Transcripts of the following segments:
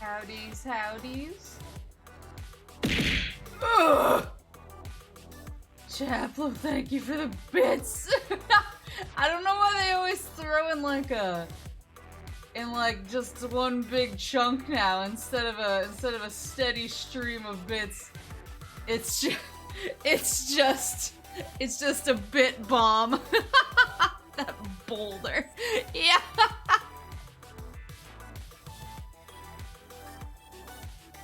Howdies, howdies. Ugh. Chaplin, thank you for the bits. I don't know why they always throw in like just one big chunk now instead of a steady stream of bits. It's just a bit bomb. That boulder. Yeah.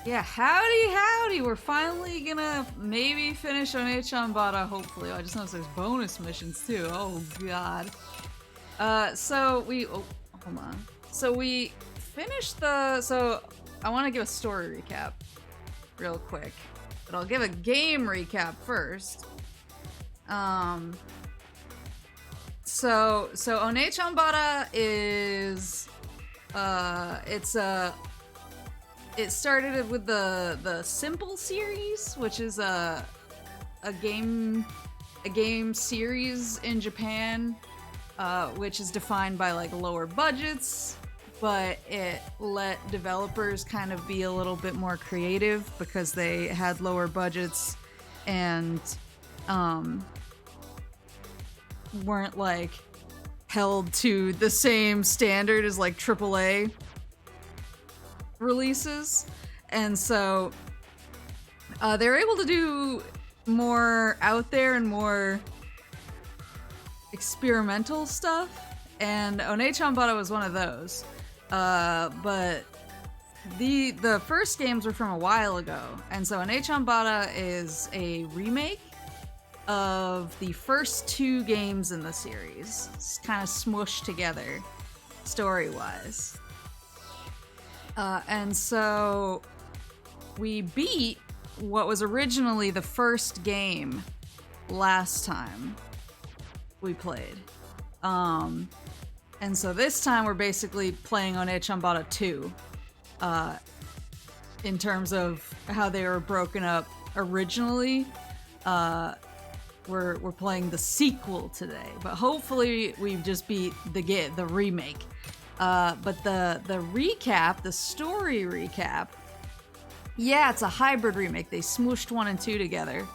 Yeah, howdy. We're finally gonna maybe finish ONEECHANBARA, hopefully. I just noticed there's bonus missions too. Oh god. Hold on. So we finished so I want to give a story recap real quick. But I'll give a game recap first. So ONEECHANBARA is it started with the Simple series, which is a game series in Japan, which is defined by like lower budgets, but it let developers kind of be a little bit more creative because they had lower budgets and weren't like held to the same standard as like AAA releases. And so they were able to do more out there and more experimental stuff, and ONEECHANBARA was one of those. But the first games were from a while ago, and so ONEECHANBARA is a remake of the first two games in the series. It's kind of smooshed together story-wise. And so we beat what was originally the first game last time we played. And so this time we're basically playing ONEECHANBARA 2 in terms of how they were broken up originally. We're playing the sequel today, but hopefully we've just beat the remake. But the recap, the story recap, yeah, it's a hybrid remake. They smooshed 1 and 2 together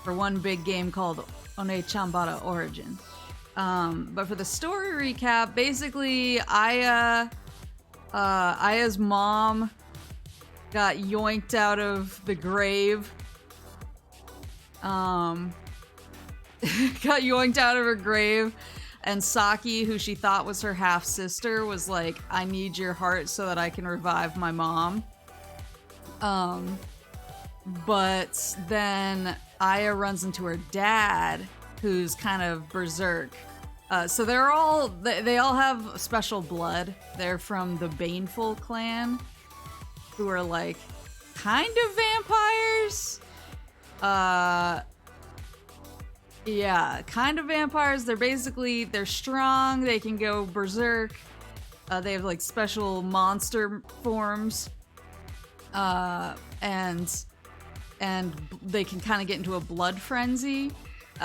for one big game called ONEECHANBARA Origin. But for the story recap, basically, Aya's mom got yoinked out of the grave. Got yoinked out of her grave. And Saki, who she thought was her half-sister, was like, I need your heart so that I can revive my mom. But then Aya runs into her dad, who's kind of berserk. So they all have special blood. They're from the Baneful clan, who are like, kind of vampires? Yeah, kind of vampires. They're strong, they can go berserk. They have like special monster forms. And they can kind of get into a blood frenzy.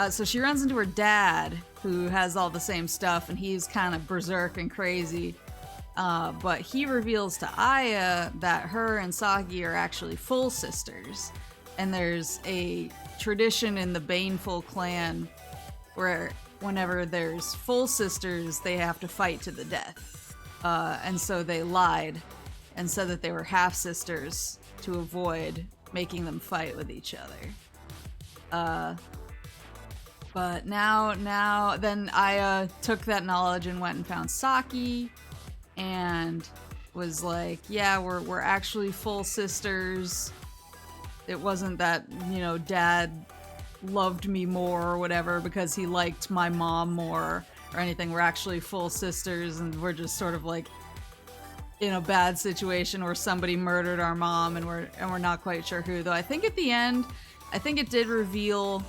So she runs into her dad, who has all the same stuff, and he's kind of berserk and crazy. But he reveals to Aya that her and Saki are actually full sisters. And there's a tradition in the Baneful clan where whenever there's full sisters, they have to fight to the death. And so they lied and said that they were half-sisters to avoid making them fight with each other. But then Aya took that knowledge and went and found Saki and was like, yeah, we're actually full sisters. It wasn't that, dad loved me more or whatever because he liked my mom more or anything. We're actually full sisters, and we're just sort of like in a bad situation where somebody murdered our mom, and we're not quite sure who. Though I think at the end, it did reveal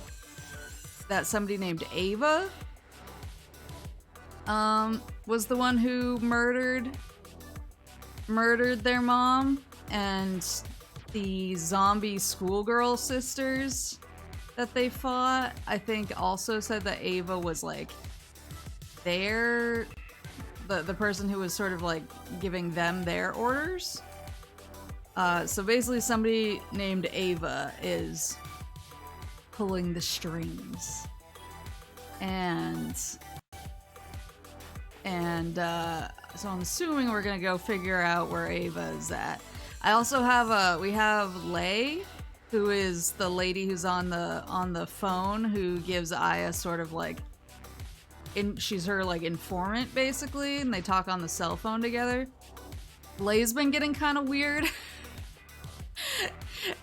that somebody named Ava was the one who murdered their mom, and the zombie schoolgirl sisters that they fought, I think also said that Ava was like the person who was sort of like giving them their orders. So basically somebody named Ava is pulling the strings. And so I'm assuming we're gonna go figure out where Ava is at. I also have we have Lei, who is the lady who's on the phone who gives Aya sort of like she's her like informant basically, and they talk on the cell phone together. Lei's been getting kind of weird.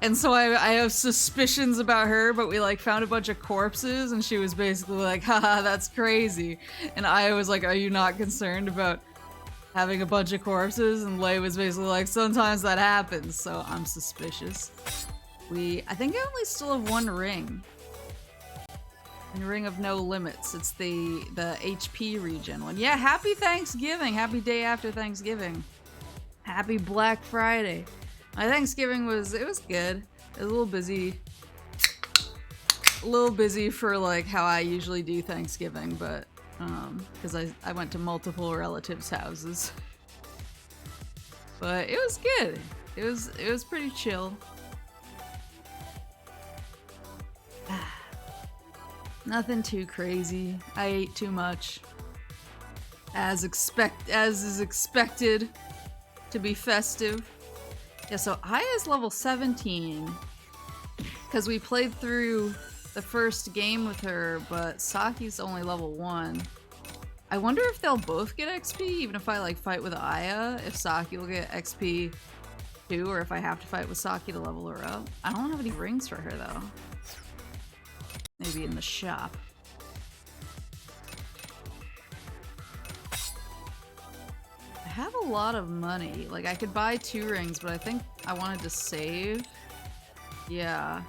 And so I have suspicions about her, but we like found a bunch of corpses and she was basically like, haha, that's crazy. And I was like, are you not concerned about having a bunch of corpses? And Lei was basically like, sometimes that happens, so I'm suspicious. I think I only still have one ring. The Ring of No Limits. It's the HP regen one. Yeah, happy Thanksgiving. Happy day after Thanksgiving. Happy Black Friday. My Thanksgiving was good. It was a little busy. A little busy for like how I usually do Thanksgiving, but because I went to multiple relatives' houses. But it was good. It was pretty chill. Nothing too crazy. I ate too much. As is expected to be festive. Yeah, so Aya's level 17 because we played through the first game with her, but Saki's only level 1. I wonder if they'll both get XP, even if I like fight with Aya, if Saki will get XP too, or if I have to fight with Saki to level her up. I don't have any rings for her though. Maybe in the shop. I have a lot of money. Like, I could buy 2 rings, but I think I wanted to save. Yeah.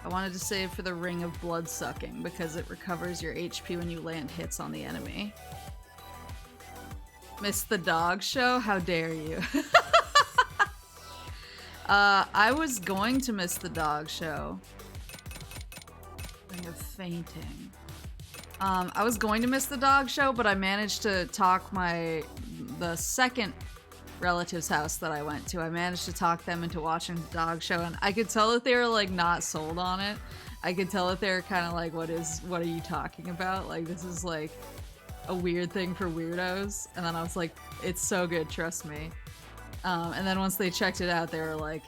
I wanted to save for the Ring of Blood Sucking because it recovers your HP when you land hits on the enemy. Missed the dog show? How dare you? I was going to miss the dog show. Ring of Fainting. I was going to miss the dog show, but I managed to talk the second relative's house that I went to. I managed to talk them into watching the dog show, and I could tell that they were like not sold on it. I could tell that they were kind of like, what are you talking about? Like, this is like a weird thing for weirdos. And then I was like, it's so good, trust me. And then once they checked it out, they were like,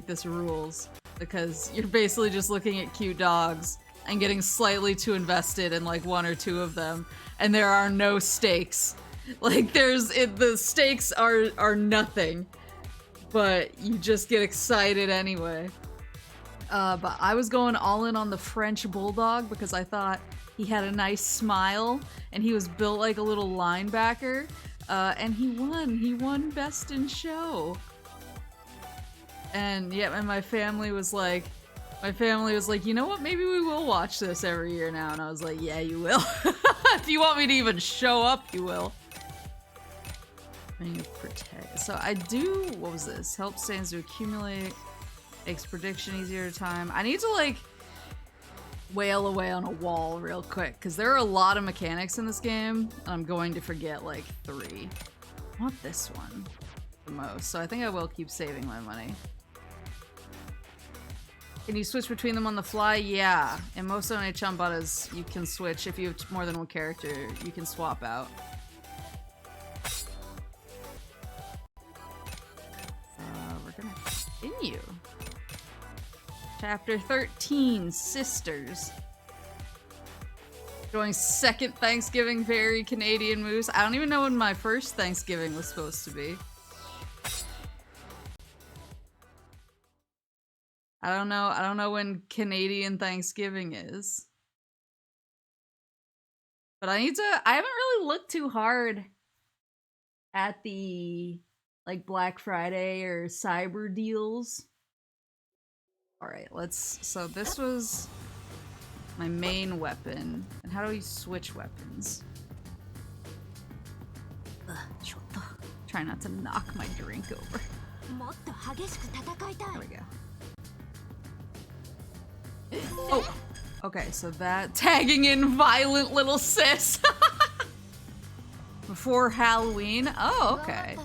this rules, because you're basically just looking at cute dogs and getting slightly too invested in like 1 or 2 of them, and there are no stakes. Like, the stakes are nothing, but you just get excited anyway. But I was going all in on the French Bulldog because I thought he had a nice smile and he was built like a little linebacker, and he won Best in Show. And yeah, and my family was like, you know what, maybe we will watch this every year now. And I was like, yeah, you will. If you want me to even show up, you will. Ring of Protect. So I do, what was this? Help stands to accumulate, makes prediction easier to time. I need to like wail away on a wall real quick because there are a lot of mechanics in this game and I'm going to forget like 3. I want this one the most, so I think I will keep saving my money. Can you switch between them on the fly? Yeah. In most ONEECHANBARAs, you can switch. If you have more than one character, you can swap out. We're gonna continue. Chapter 13, Sisters. Going second Thanksgiving, very Canadian moose. I don't even know when my first Thanksgiving was supposed to be. I don't know when Canadian Thanksgiving is. But I haven't really looked too hard at the like Black Friday or Cyber deals. Alright, so this was my main weapon. And how do we switch weapons? Try not to knock my drink over. There we go. Oh, okay, so that tagging in violent little sis before Halloween. Oh, okay.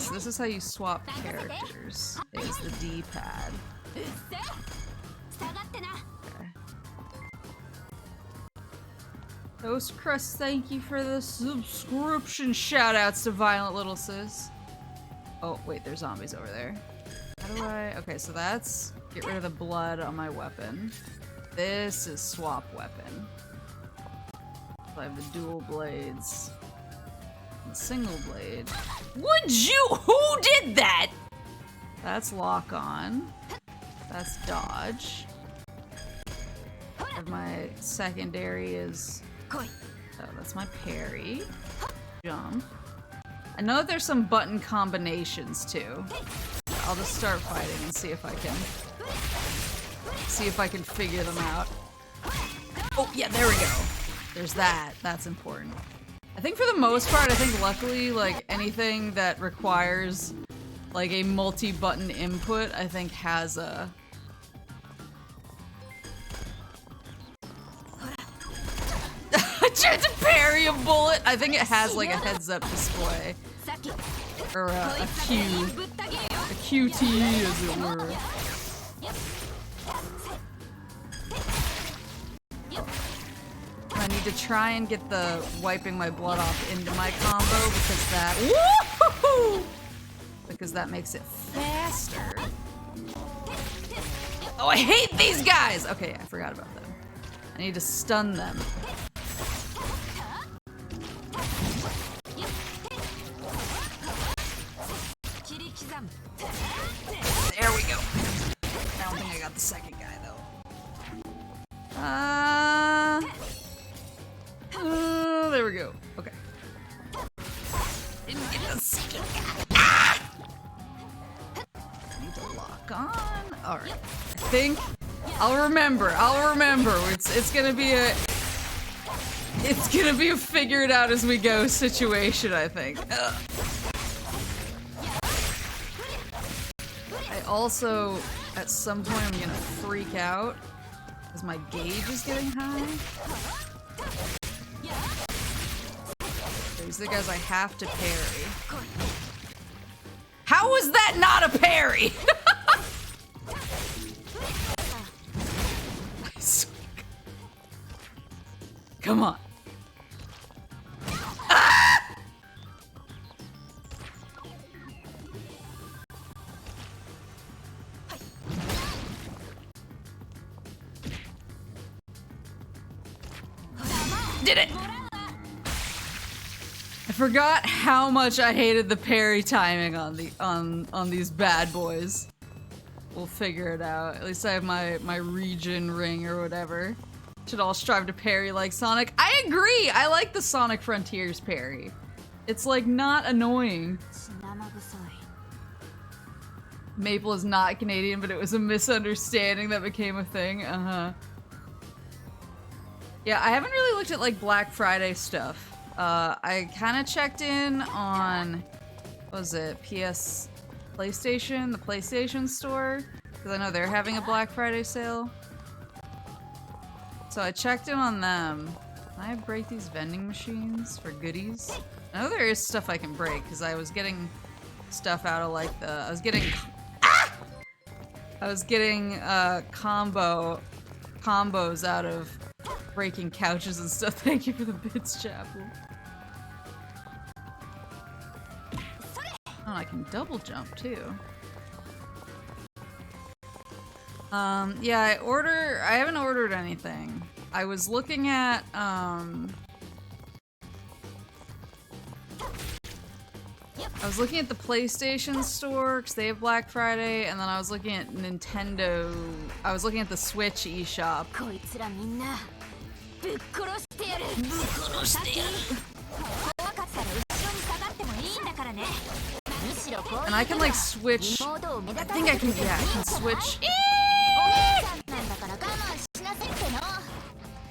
so this is how you swap characters, is the D-pad. Okay. Toast Crust, thank you for the subscription. Shoutouts to Violent Little Sis. Oh, wait, there's zombies over there. How do I... Okay, so that's... Get rid of the blood on my weapon. This is swap weapon. So I have the dual blades. And single blade. Would you? Who did that? That's lock on. That's dodge. And my secondary is... Oh, that's my parry. Jump. I know that there's some button combinations too. I'll just start fighting and see if I can figure them out. Oh yeah, there we go. There's that. That's important. I think for the most part, I think luckily, like anything that requires like a multi-button input, I think has a... I tried to parry a bullet! I think it has like a heads-up display. Or a QT as it were. I need to try and get the wiping my blood off into my combo because that... Woohoo! Because that makes it faster. Oh, I hate these guys! Okay, I forgot about them. I need to stun them. There we go. I don't think I got the second guy though. There we go. Okay. Didn't get the second guy. Ah! Need to lock on. All right. I think I'll remember. It's gonna be a. It's gonna be a figure it out as we go situation. I think. Also, at some point I'm gonna freak out because my gauge is getting high. These are the guys I have to parry. How was that not a parry? I swear. Come on. Did it! I forgot how much I hated the parry timing on the on these bad boys. We'll figure it out. At least I have my region ring or whatever. Should all strive to parry like Sonic. I agree! I like the Sonic Frontiers parry. It's like not annoying. Maple is not Canadian, but it was a misunderstanding that became a thing. Yeah, I haven't really looked at like Black Friday stuff. I kind of checked in on, what was it, PlayStation, the PlayStation store, because I know they're having a Black Friday sale. So I checked in on them. Can I break these vending machines for goodies? I know there is stuff I can break, because I was getting stuff out of like the, I was getting combos out of breaking couches and stuff. Thank you for the bits, Chapel. Oh, I can double jump too. Yeah, I haven't ordered anything. I was looking at, I was looking at the PlayStation store because they have Black Friday, and then I was looking at Nintendo. I was looking at the Switch eShop. And I can like switch. I think I can. Yeah, I can switch.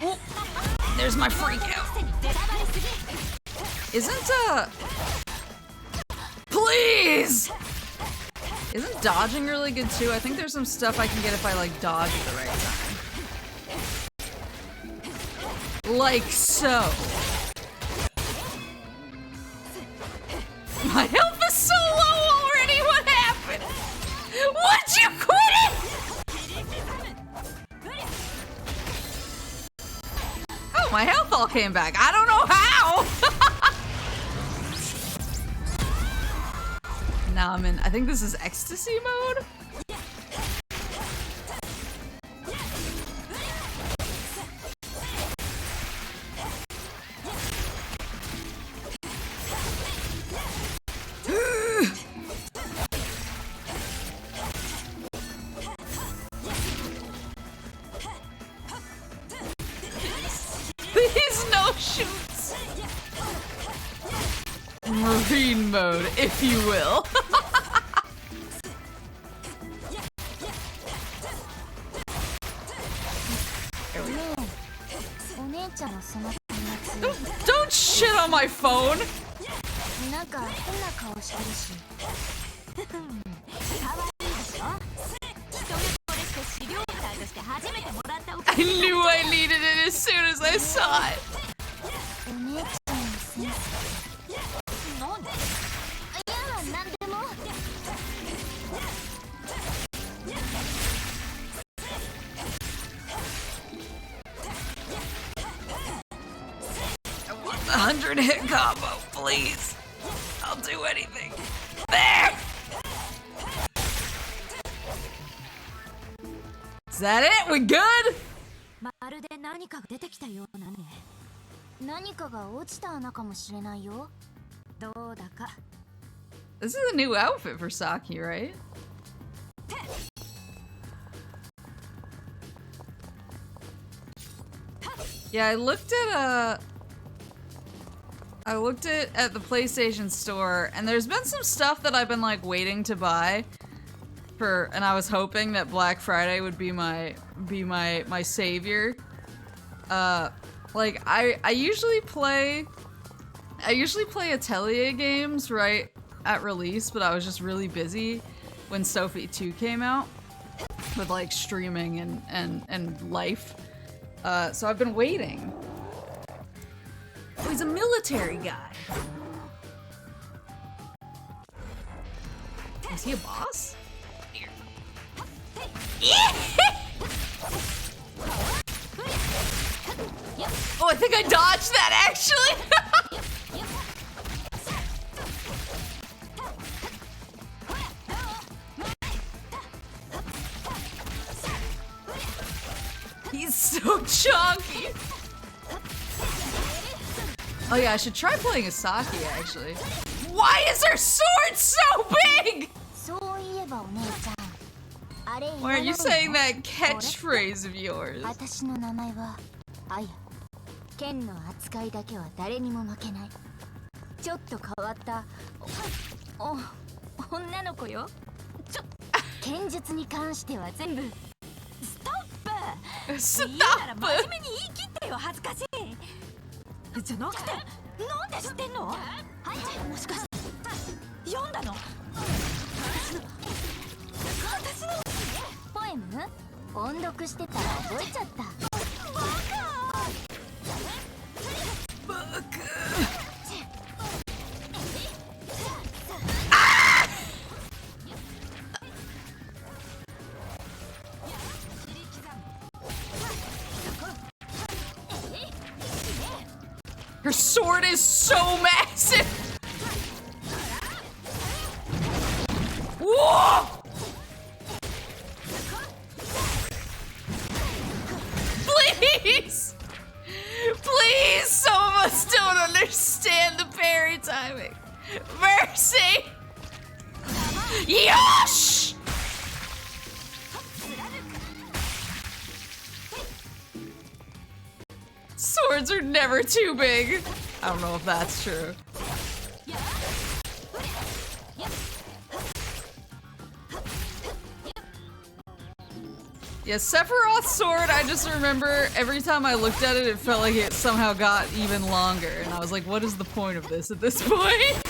Oh, there's my freak out. Please! Isn't dodging really good too? I think there's some stuff I can get if I like dodge at the right time. Like so. My health is so low came back. I don't know how! Now I'm in, I think this is ecstasy mode? Please, no shoots! Marine mode, if you will. Don't shit on my phone! I knew I needed it as soon as I saw it. I want the 100-hit combo, please. I'll do anything. There! Is that it? We good? This is a new outfit for Saki, right? Yeah, I looked at the PlayStation Store, and there's been some stuff that I've been like waiting to buy for, and I was hoping that Black Friday would be my savior. Like I usually play Atelier games right at release, but I was just really busy when Sophie 2 came out with like streaming and life. So I've been waiting. Oh, he's a military guy. Is he a boss? Here. Oh, I think I dodged that actually. He's so chunky. Oh yeah, I should try playing Asaki actually. Why is her sword so big? Why are you saying that catchphrase of yours? Stop! Her sword is so massive! Whoa! Please! Please! Some of us don't understand the parry timing. Mercy! Yosh! Swords are never too big. I don't know if that's true. Yeah, Sephiroth's sword, I just remember every time I looked at it, it felt like it somehow got even longer. And I was like, what is the point of this at this point?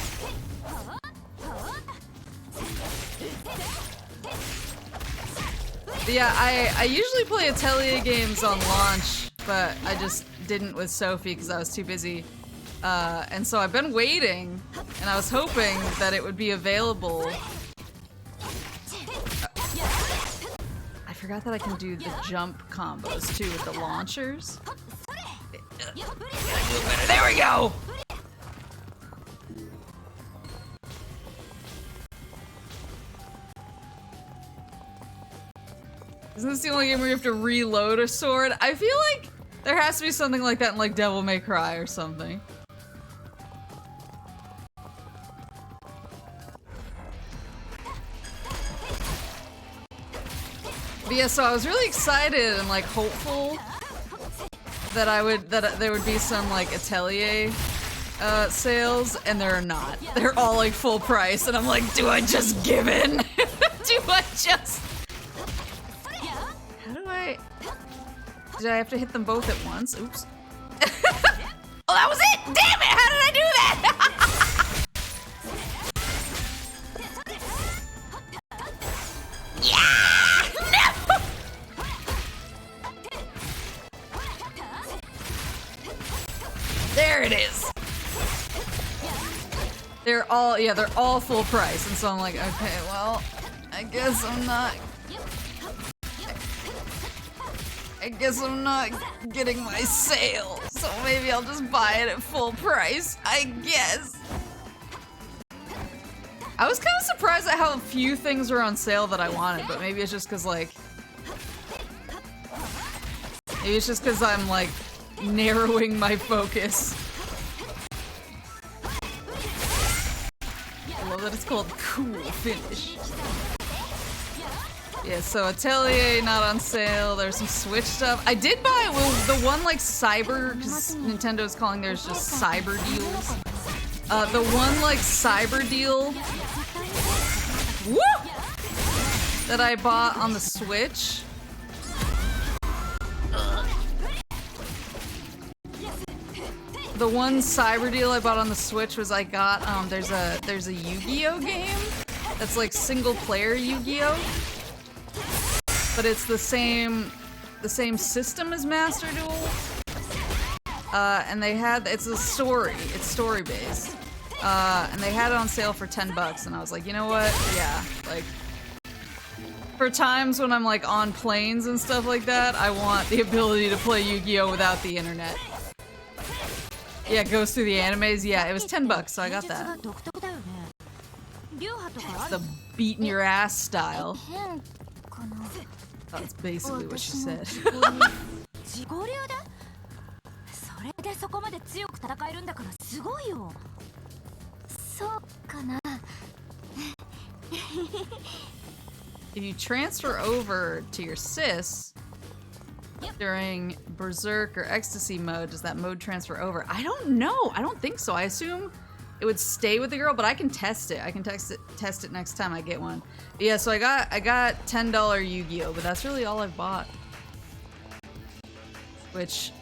But yeah, I usually play Atelier games on launch, but I just didn't with Sophie because I was too busy. And so I've been waiting, and I was hoping that it would be available. I forgot that I can do the jump combos too with the launchers. a little better. There we go! Isn't this the only game where you have to reload a sword? I feel like there has to be something like that in like Devil May Cry or something. But yeah, so I was really excited and like hopeful that there would be some like Atelier sales, and there are not. They're all like full price, and I'm like, do I just give in? Do I just? How do I? Did I have to hit them both at once? Oops. Oh, that was it! Damn it! How did I do that? Yeah! No! There it is. They're all full price, and so I'm like, okay, well, I guess I'm not getting my sale, so maybe I'll just buy it at full price, I guess. I was kind of surprised at how few things were on sale that I wanted, but maybe it's just because, like... Maybe it's just because I'm, like, narrowing my focus. I love that it's called Cool Finish. Yeah, so Atelier not on sale. There's some Switch stuff. I did buy the one like cyber, because Nintendo's calling theirs just cyber deals. The one like cyber deal woo! That I bought on the Switch. The one cyber deal I bought on the Switch was I got there's a Yu-Gi-Oh game that's like single player Yu-Gi-Oh. But it's the same system as Master Duel. And it's story based. And they had it on sale for $10, and I was like, you know what? Yeah, like for times when I'm like on planes and stuff like that, I want the ability to play Yu-Gi-Oh without the internet. Yeah, it goes through the animes. Yeah, it was $10, so I got that. It's the beating your ass style. That's basically what she said. If you transfer over to your sis during Berserk or Ecstasy mode, does that mode transfer over? I don't know. I don't think so. I assume it would stay with the girl, but I can test it. I can test it next time I get one. But yeah, so I got $10 Yu-Gi-Oh, but that's really all I've bought. Which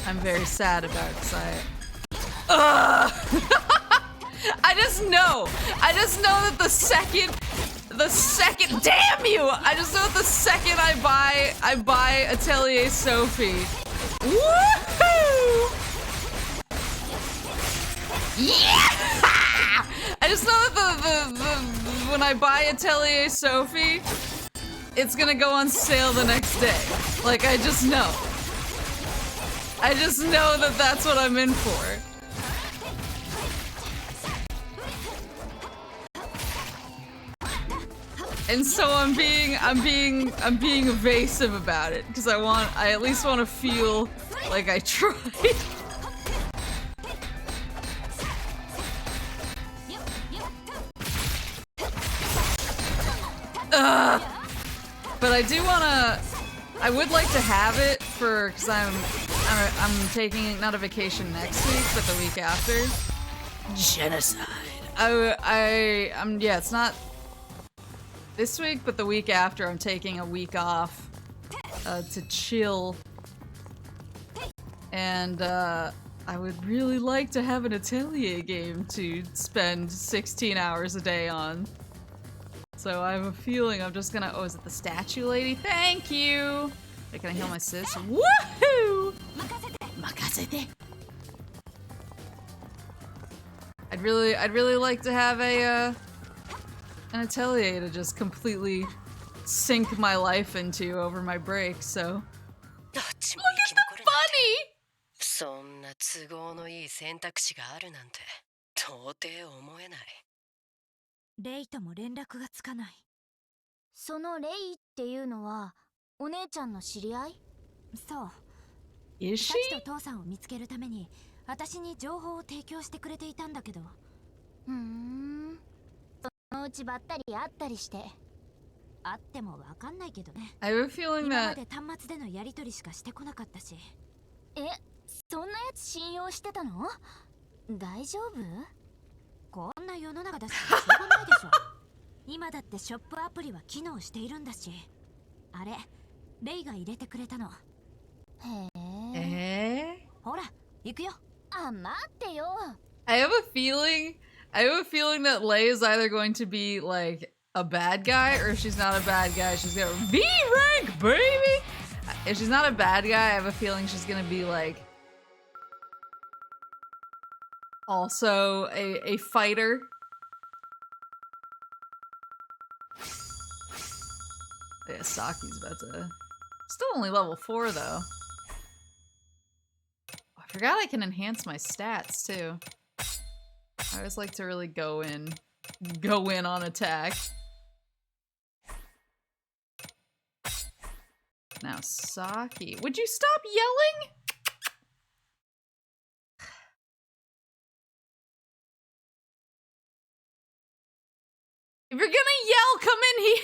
I'm very sad about, because I just know that the second, damn you! I just know that the second I buy Atelier Sophie. Woohoo! Yeah! I just know that when I buy Atelier Sophie, it's gonna go on sale the next day. Like, I just know. I just know that that's what I'm in for. And so I'm being evasive about it, because I at least want to feel like I tried. But I would like to have it because I'm taking not a vacation next week, but the week after. Genocide. Yeah, it's not this week, but the week after I'm taking a week off to chill. And I would really like to have an Atelier game to spend 16 hours a day on. So I have a feeling I'm just gonna— oh, is it the statue lady? Thank you! Wait, can I heal my sis? Woohoo! Makasete! I'd really like to have an Atelier to just completely sink my life into over my break, so— look at the bunny! 都合のいい選択肢があるなんて到底思えない。レイとも連絡がつかない。そのレイっていうのはお姉ちゃんの知り合い？そう。Is サ she? チと父さんを見つけるために私に情報を提供してくれていたんだけど。そのうちばったり会ったりして。会ってもわかんないけどね。I have a feeling 今ま that で端末でのやり取りしかしてこなかったし。そんなやつ信用してたの？大丈夫？こんな世の中だししょうがないでしょ。今だってショップアプリは機能しているんだし。あれ、レイが入れてくれたの。へえ。ほら、行くよ。あ、待ってよ。I have a feeling that Lei is either going to be like a bad guy or if she's not a bad guy, she's gonna V rank, baby. If she's not a bad guy, I have a feeling she's gonna be like also a fighter. Yeah, Saki's about to. Still only level 4 though. I forgot I can enhance my stats too. I always like to really go in on attack. Now Saki, would you stop yelling? If you're gonna yell, come in here.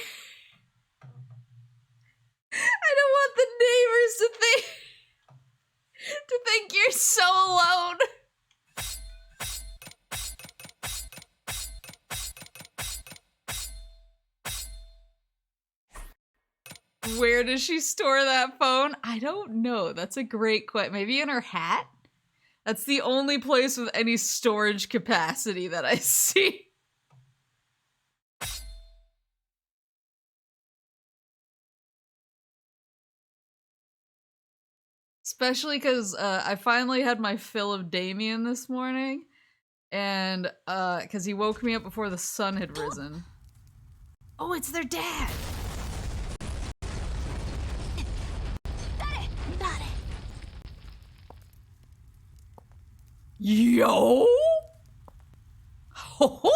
I don't want the neighbors to think you're so alone. Where does she store that phone? I don't know. That's a great question. Maybe in her hat? That's the only place with any storage capacity that I see. Especially because I finally had my fill of Damien this morning. And because he woke me up before the sun had risen. Oh, it's their dad! Yo! Ho ho!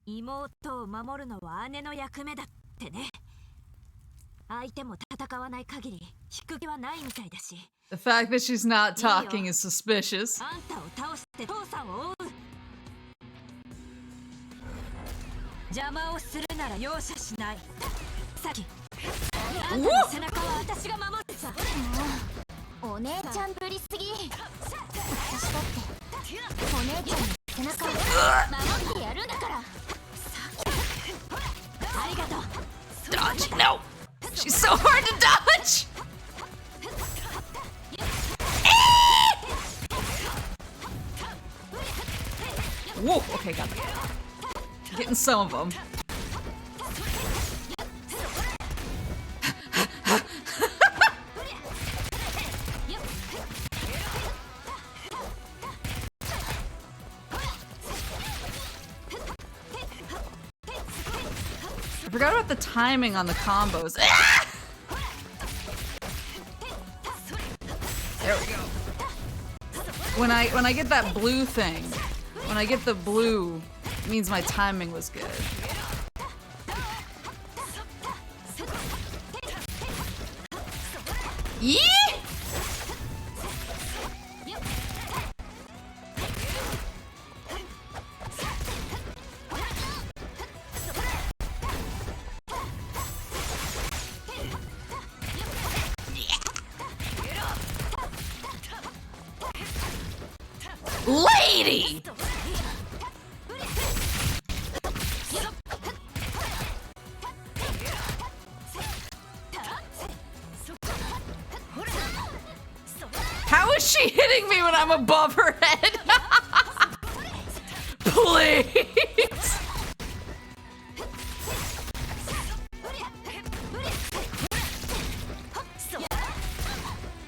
妹を守るのは姉の役目だってね。相手も戦わない限り引く気はないみたいだし。The fact that she's not talking is suspicious. あんたを倒して父さんを追う。邪魔をするなら容赦しない。さき、あんたの背中は私が守るさ。お姉ちゃんぶりすぎ。私だってお姉ちゃんの背中を守ってやるんだから。ありがとう。Dodge! No! She's so hard to dodge! Whoa! Okay, got that. Getting some of them. I forgot about the timing on the combos. Ah! There we go. When I get that blue thing, when I get the blue, it means my timing was good. Yeah! Lady! How is she hitting me when I'm above her head? Please!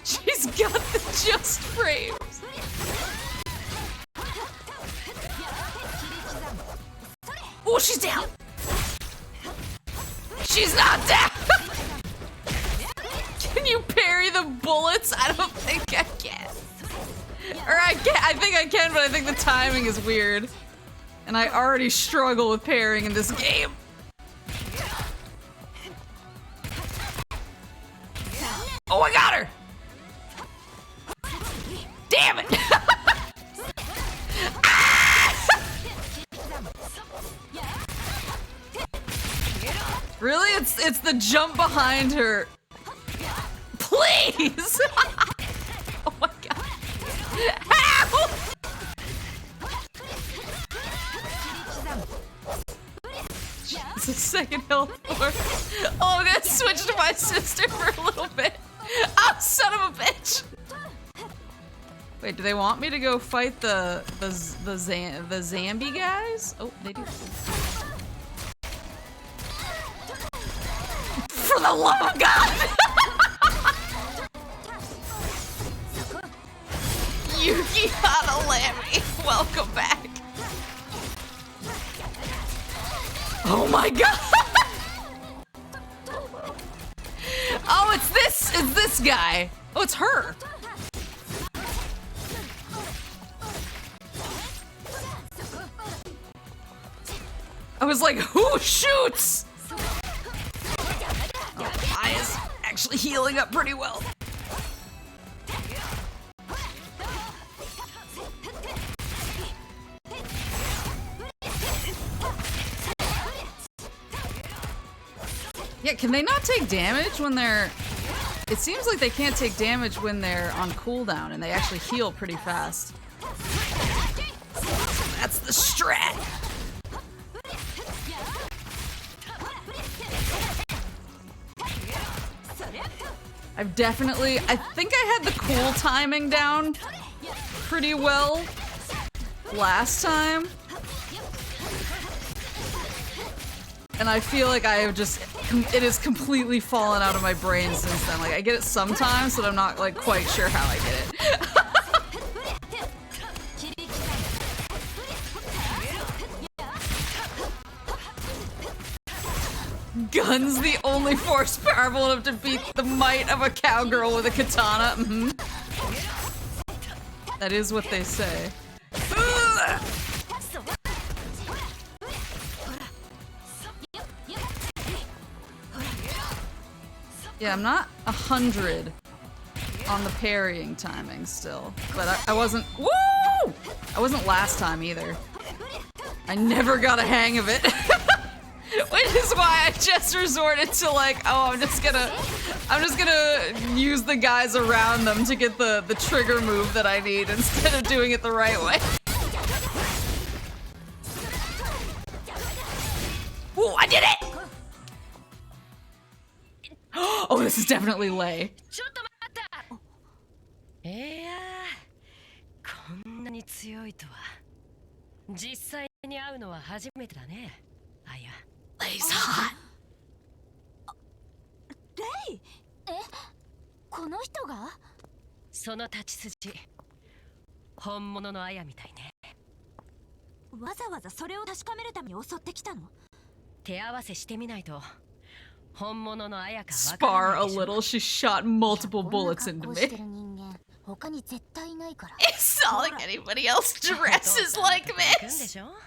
She's got the just frames. She's not down! Can you parry the bullets? I don't think I can. Or I can. I think I can, but I think the timing is weird. And I already struggle with parrying in this game. Oh, I got her! Damn it! Really? It's the jump behind her. Please! Oh my god. Help! It's a second health bar. Oh, I'm gonna switch to my sister for a little bit. Oh, son of a bitch! Wait, do they want me to go fight the zombie guys? Oh, they do. For the love of God! Yuki Hanalami, welcome back. Oh my god! Oh, it's this guy. Oh, it's her. I was like, who shoots? Oh, I is actually healing up pretty well. Yeah, can they not take damage when they're... It seems like they can't take damage when they're on cooldown, and they actually heal pretty fast. That's the strat! I've definitely... I think I had the cool timing down pretty well last time. And I feel like I have just... It has completely fallen out of my brain since then. Like, I get it sometimes, but I'm not, like, quite sure how I get it. Gun's the only force powerful enough to beat the might of a cowgirl with a katana. Mm-hmm. That is what they say. Ugh. Yeah, I'm not 100 on the parrying timing still, but I wasn't. Woo! I wasn't last time either. I never got a hang of it. Which is why I just resorted to like, oh, I'm just gonna use the guys around them to get the trigger move that I need instead of doing it the right way. Ooh, I did it! Oh, this is definitely Lei. いやー、こんなに強いとは。実際に会うのは初めてだね。あや。Lei's hot. レイ？え？この人が？その立ち筋、本物のアヤみたいね。わざわざそれを確かめるために襲ってきたの？手合わせしてみないと。 Spar a little, she shot multiple bullets into me. It's not like anybody else dresses like this. Oh,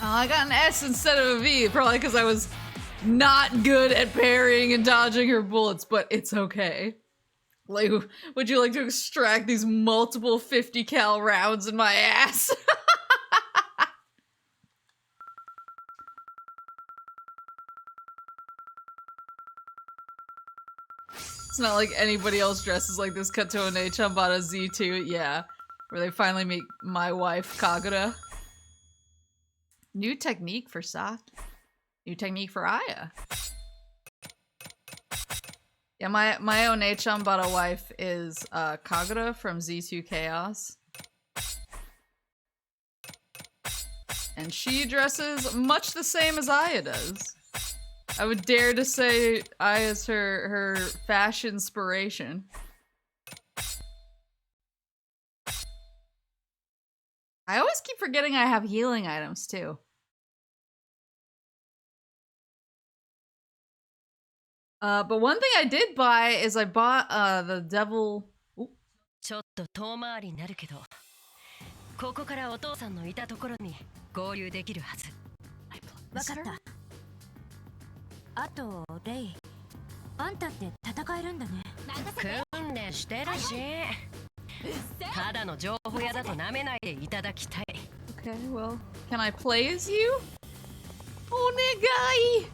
I got an S instead of a V, probably because I was not good at parrying and dodging her bullets, but it's okay. Like, would you like to extract these multiple 50 cal rounds in my ass? It's not like anybody else dresses like this. Cut to ONEECHANBARA Z2, yeah. Where they finally meet my wife, Kagura. New technique for Saki. New technique for Aya. Yeah, my ONEECHANBARA wife is Kagura from Z2 Chaos. And she dresses much the same as Aya does. I would dare to say Aya's her fashion inspiration. I always keep forgetting I have healing items too. But one thing I did buy is I bought the devil. ちょっと遠回りになるけど、ここからお父さんのいたところに合流できるはず。わかった。あとレイ、あんたって戦えるんだね。訓練してるし。ただの情報屋だと舐めないでいただきたい。Okay, well, can I play as you? Onegai!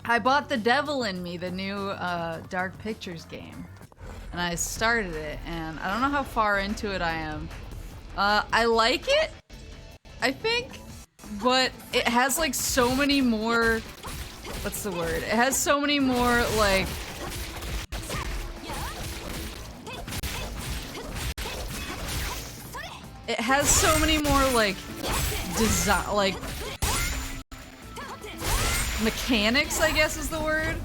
I bought The Devil in Me, the new Dark Pictures game. And I started it, and I don't know how far into it I am. I like it, I think, but it has like so many more, what's the word? It has so many more like, it has so many more like design, like mechanics, I guess is the word.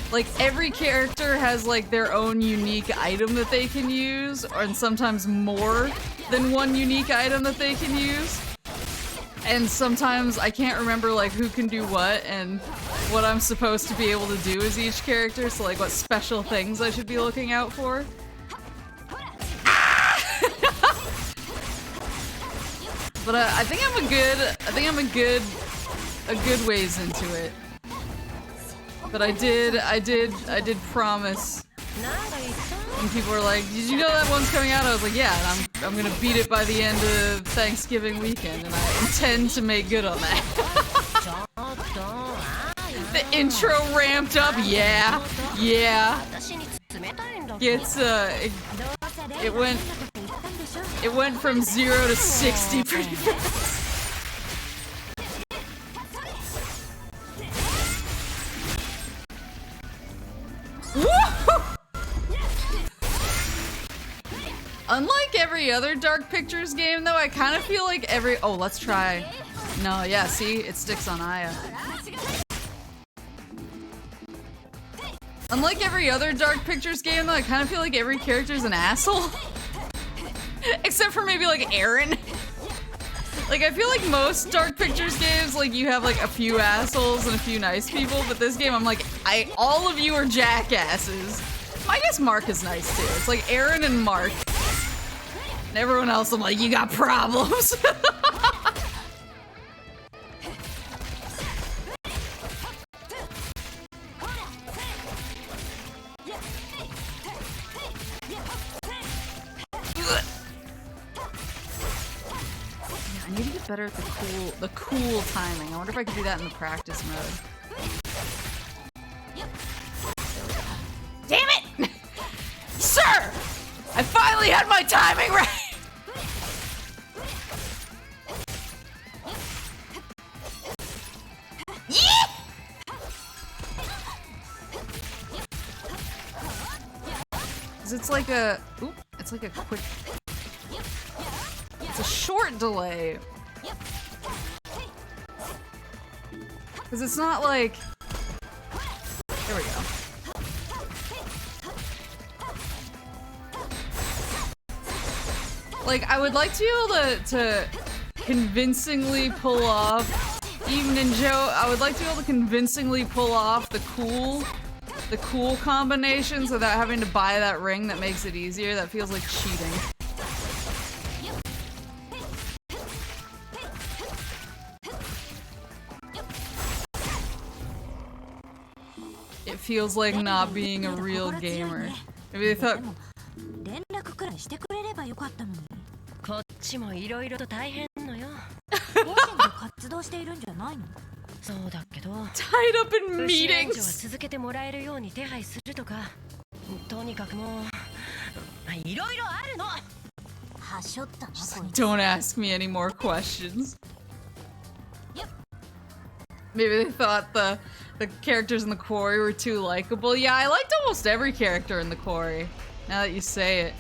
Like every character has like their own unique item that they can use, and sometimes more than one unique item that they can use. And sometimes I can't remember like who can do what and what I'm supposed to be able to do as each character, so like what special things I should be looking out for. But I think I'm a good ways into it. But I did promise. And people were like, "Did you know that one's coming out?" I was like, "Yeah, and I'm gonna beat it by the end of Thanksgiving weekend, and I intend to make good on that." The intro ramped up, yeah. It went from 0 to 60 pretty fast. Unlike every other Dark Pictures game, though, I kind of feel like every— oh, let's try. No, yeah, see? It sticks on Aya. Unlike every other Dark Pictures game, though, I kind of feel like every character's an asshole. Except for maybe, like, Aaron. Like, I feel like most Dark Pictures games, like, you have, like, a few assholes and a few nice people, but this game, I'm like, all of you are jackasses. I guess Mark is nice, too. It's like Aaron and Mark. And everyone else, I'm like, you got problems. I need to get better at the cool timing. I wonder if I could do that in the practice mode. Damn it! Sir! I finally had my timing right! Yeah! It's like a— oop, it's like a quick— it's a short delay. Because it's not like— there we go. Like, I would like to be able to convincingly pull off— even in Joe, I would like to be able to convincingly pull off the cool combinations without having to buy that ring that makes it easier. That feels like cheating. It feels like not being a real gamer. Maybe they thought— 連絡くらいしてくれればよかったのに。こっちもいろいろと大変のよ。個人で活動しているんじゃないの？そうだけど。tied up in 物資援 meetings. 助は続けてもらえるように手配するとか。とにかくもういろいろあるの。はしょったなこいつ。 Don't ask me any more questions. Maybe they thought the characters in the quarry were too likable. Yeah, I liked almost every character in the quarry. Now that you say it.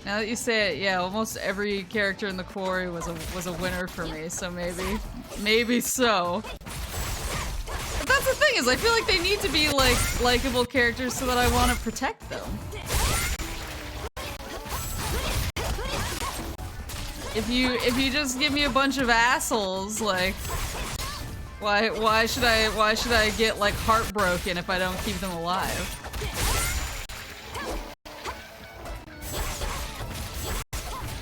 Now that you say it, yeah, almost every character in the quarry was a winner for me, so maybe so. But that's the thing, is I feel like they need to be like likable characters so that I want to protect them. If you just give me a bunch of assholes, like why should I get like heartbroken if I don't keep them alive?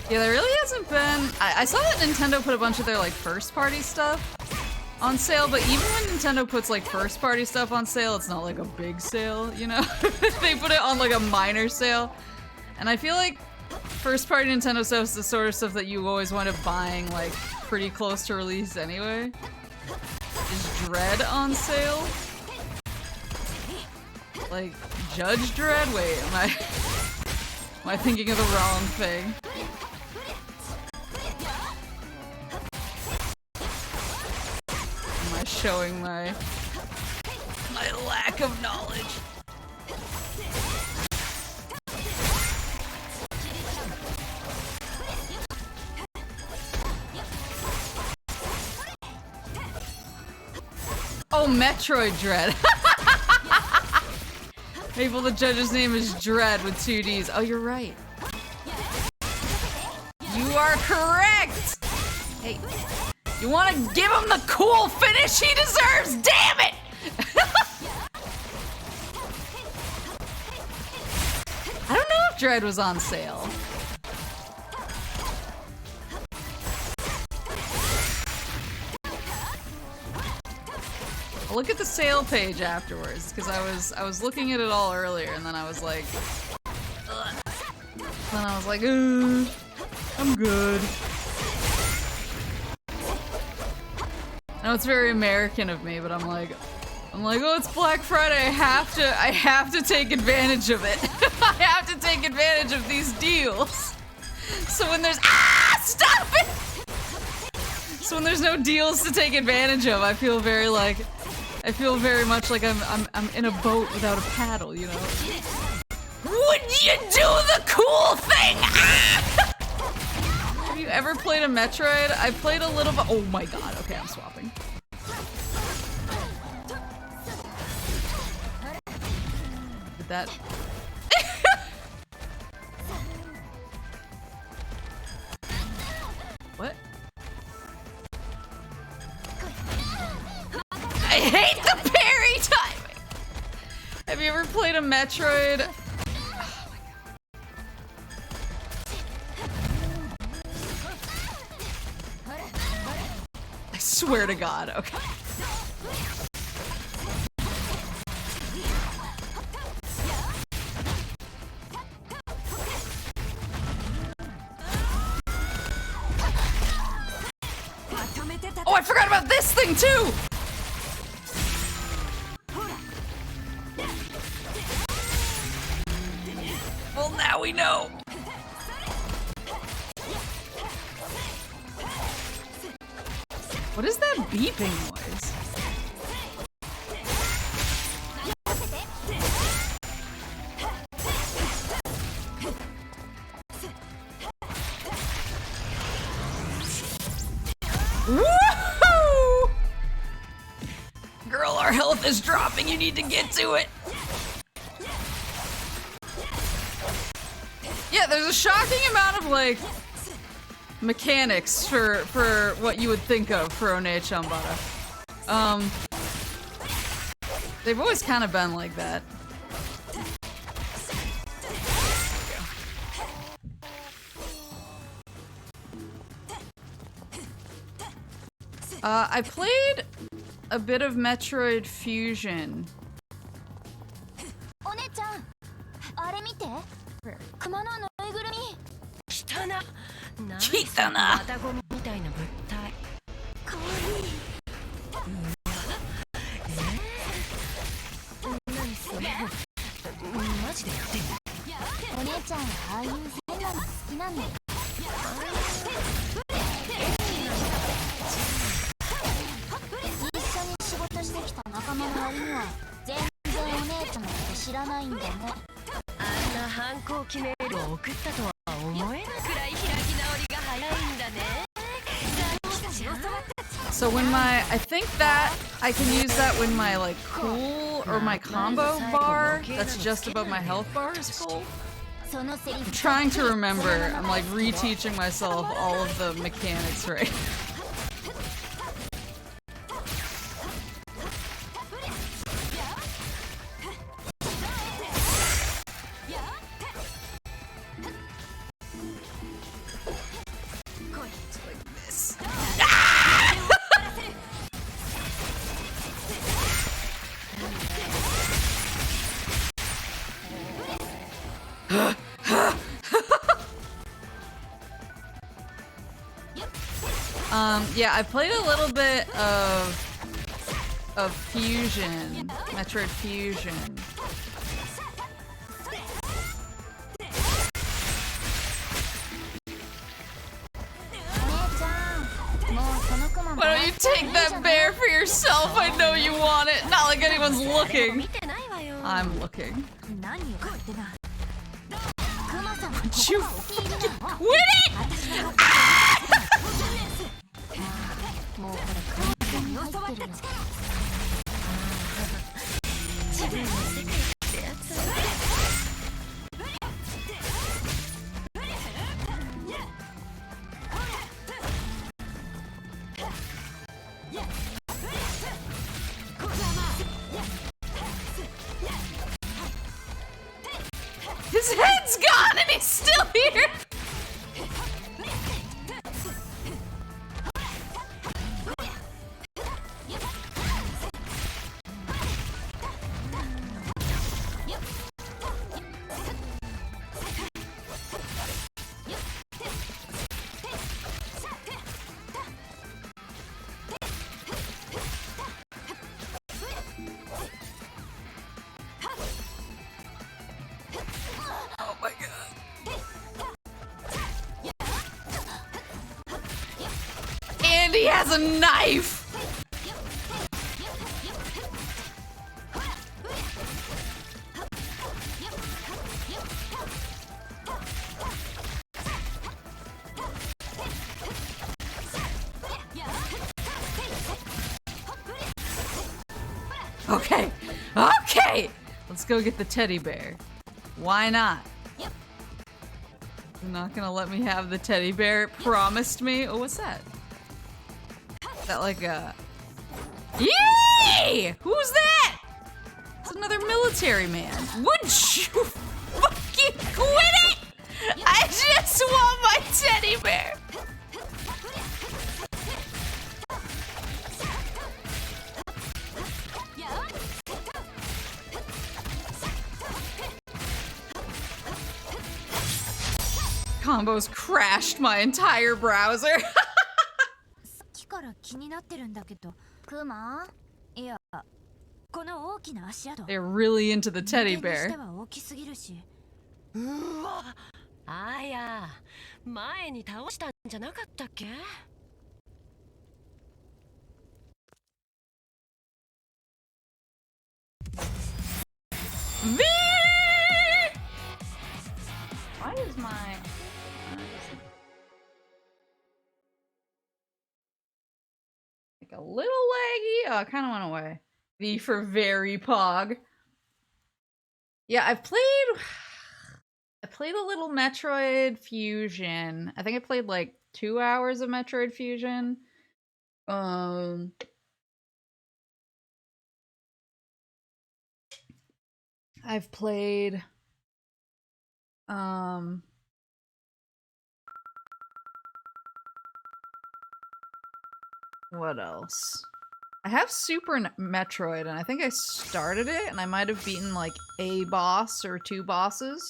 Yeah, there really hasn't been. I saw that Nintendo put a bunch of their like first party stuff on sale, but even when Nintendo puts like first party stuff on sale, it's not like a big sale, you know? They put it on like a minor sale. And I feel like first party Nintendo stuff is the sort of stuff that you always wind up buying like pretty close to release anyway. Is Dread on sale? Like Judge Dredd? Wait, am I thinking of the wrong thing? Am I showing my lack of knowledge? Oh, Metroid Dread. Maple, the judge's name is Dread with 2 Ds. Oh, you're right. You are correct! Hey, you want to give him the cool finish he deserves? Damn it! I don't know if Dread was on sale. I'll look at the sale page afterwards, because I was looking at it all earlier, and then I was like, ugh. Then I was like, I'm good. I know it's very American of me, but I'm like, oh, it's Black Friday. I have to take advantage of it. I have to take advantage of these deals. So when there's stop it. So when there's no deals to take advantage of, I feel very much like I'm in a boat without a paddle, you know. Would you do the cool thing? Have you ever played a Metroid? I played a little bit. Oh my god. Okay, I'm swapping. Did that? What? I hate the parry timing! Have you ever played a Metroid? Oh my god. I swear to god, okay. Oh, I forgot about this thing too! Well, now we know. What is that beeping noise? Woohoo! Girl, our health is dropping. You need to get to it. Yeah, there's a shocking amount of like mechanics for what you would think of for ONEECHANBARA. They've always kind of been like that. I played a bit of Metroid Fusion. Kitana! So when I think that I can use that when my like cool or my combo bar that's just above my health bar is full. I'm trying to remember. I'm like reteaching myself all of the mechanics right. Yeah, I played a little bit of Fusion, Metroid Fusion. Why don't you take that bear for yourself? I know you want it. Not like anyone's looking. I'm looking. Would you fucking quit it? His head's gone and he's still here! He has a knife! Okay, okay! Let's go get the teddy bear. Why not? You're not gonna let me have the teddy bear it promised me? Oh, what's that? Is that like a... Yay! Who's that? It's another military man. Would you fucking quit it? I just want my teddy bear. Combos crashed my entire browser. They're really into the teddy bear. うわ、あや、前に倒したんじゃなかったっけ? Why is my... like a little laggy? Oh, it kind of went away. V for very pog. Yeah, I played a little Metroid Fusion. I think I played like 2 hours of Metroid Fusion. I've played what else? I have Super Metroid, and I think I started it, and I might have beaten like a boss or 2 bosses.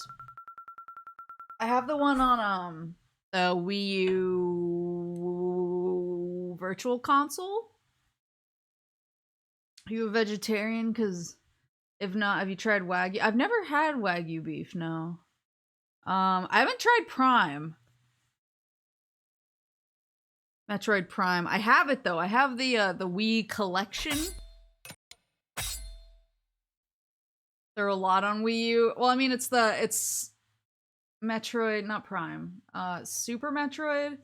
I have the one on the Wii U Virtual Console. Are you a vegetarian? Because if not, have you tried Wagyu? I've never had Wagyu beef, no. I haven't tried Prime. Metroid Prime. I have it though. I have the Wii collection. There are a lot on Wii U. Well, I mean, it's Metroid, not Prime, Super Metroid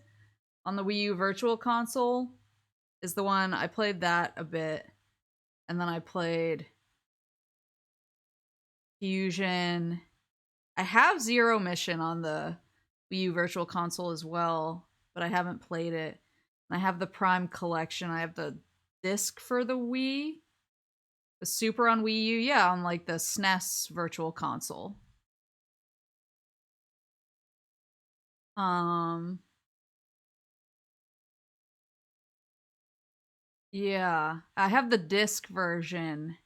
on the Wii U Virtual Console is the one. I played that a bit. And then I played Fusion. I have Zero Mission on the Wii U Virtual Console as well, but I haven't played it. And I have the Prime Collection. I have the disc for the Wii. The Super on Wii U, yeah, on like the SNES Virtual Console. Yeah, I have the disc version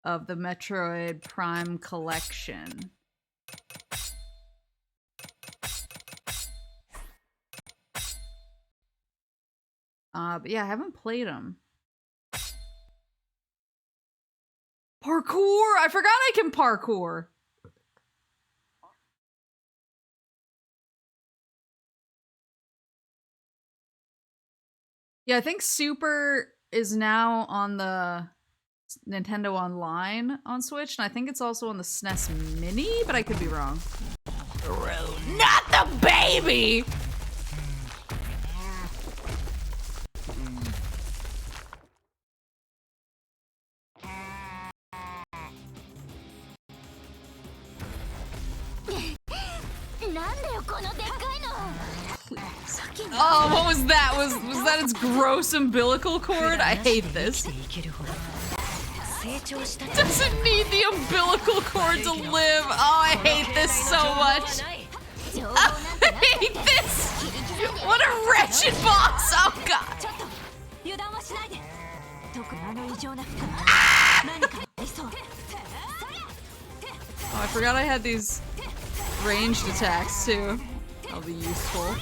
of the Metroid Prime Collection. But yeah, I haven't played them. Parkour! I forgot I can parkour! Yeah, I think Super is now on the Nintendo Online on Switch, and I think it's also on the SNES Mini, but I could be wrong. Not the baby! Oh, what was that? Was that its gross umbilical cord? I hate this. Doesn't need the umbilical cord to live. Oh, I hate this so much. I hate this. What a wretched boss. Oh, God. Oh, I forgot I had these ranged attacks, too. That'll be useful.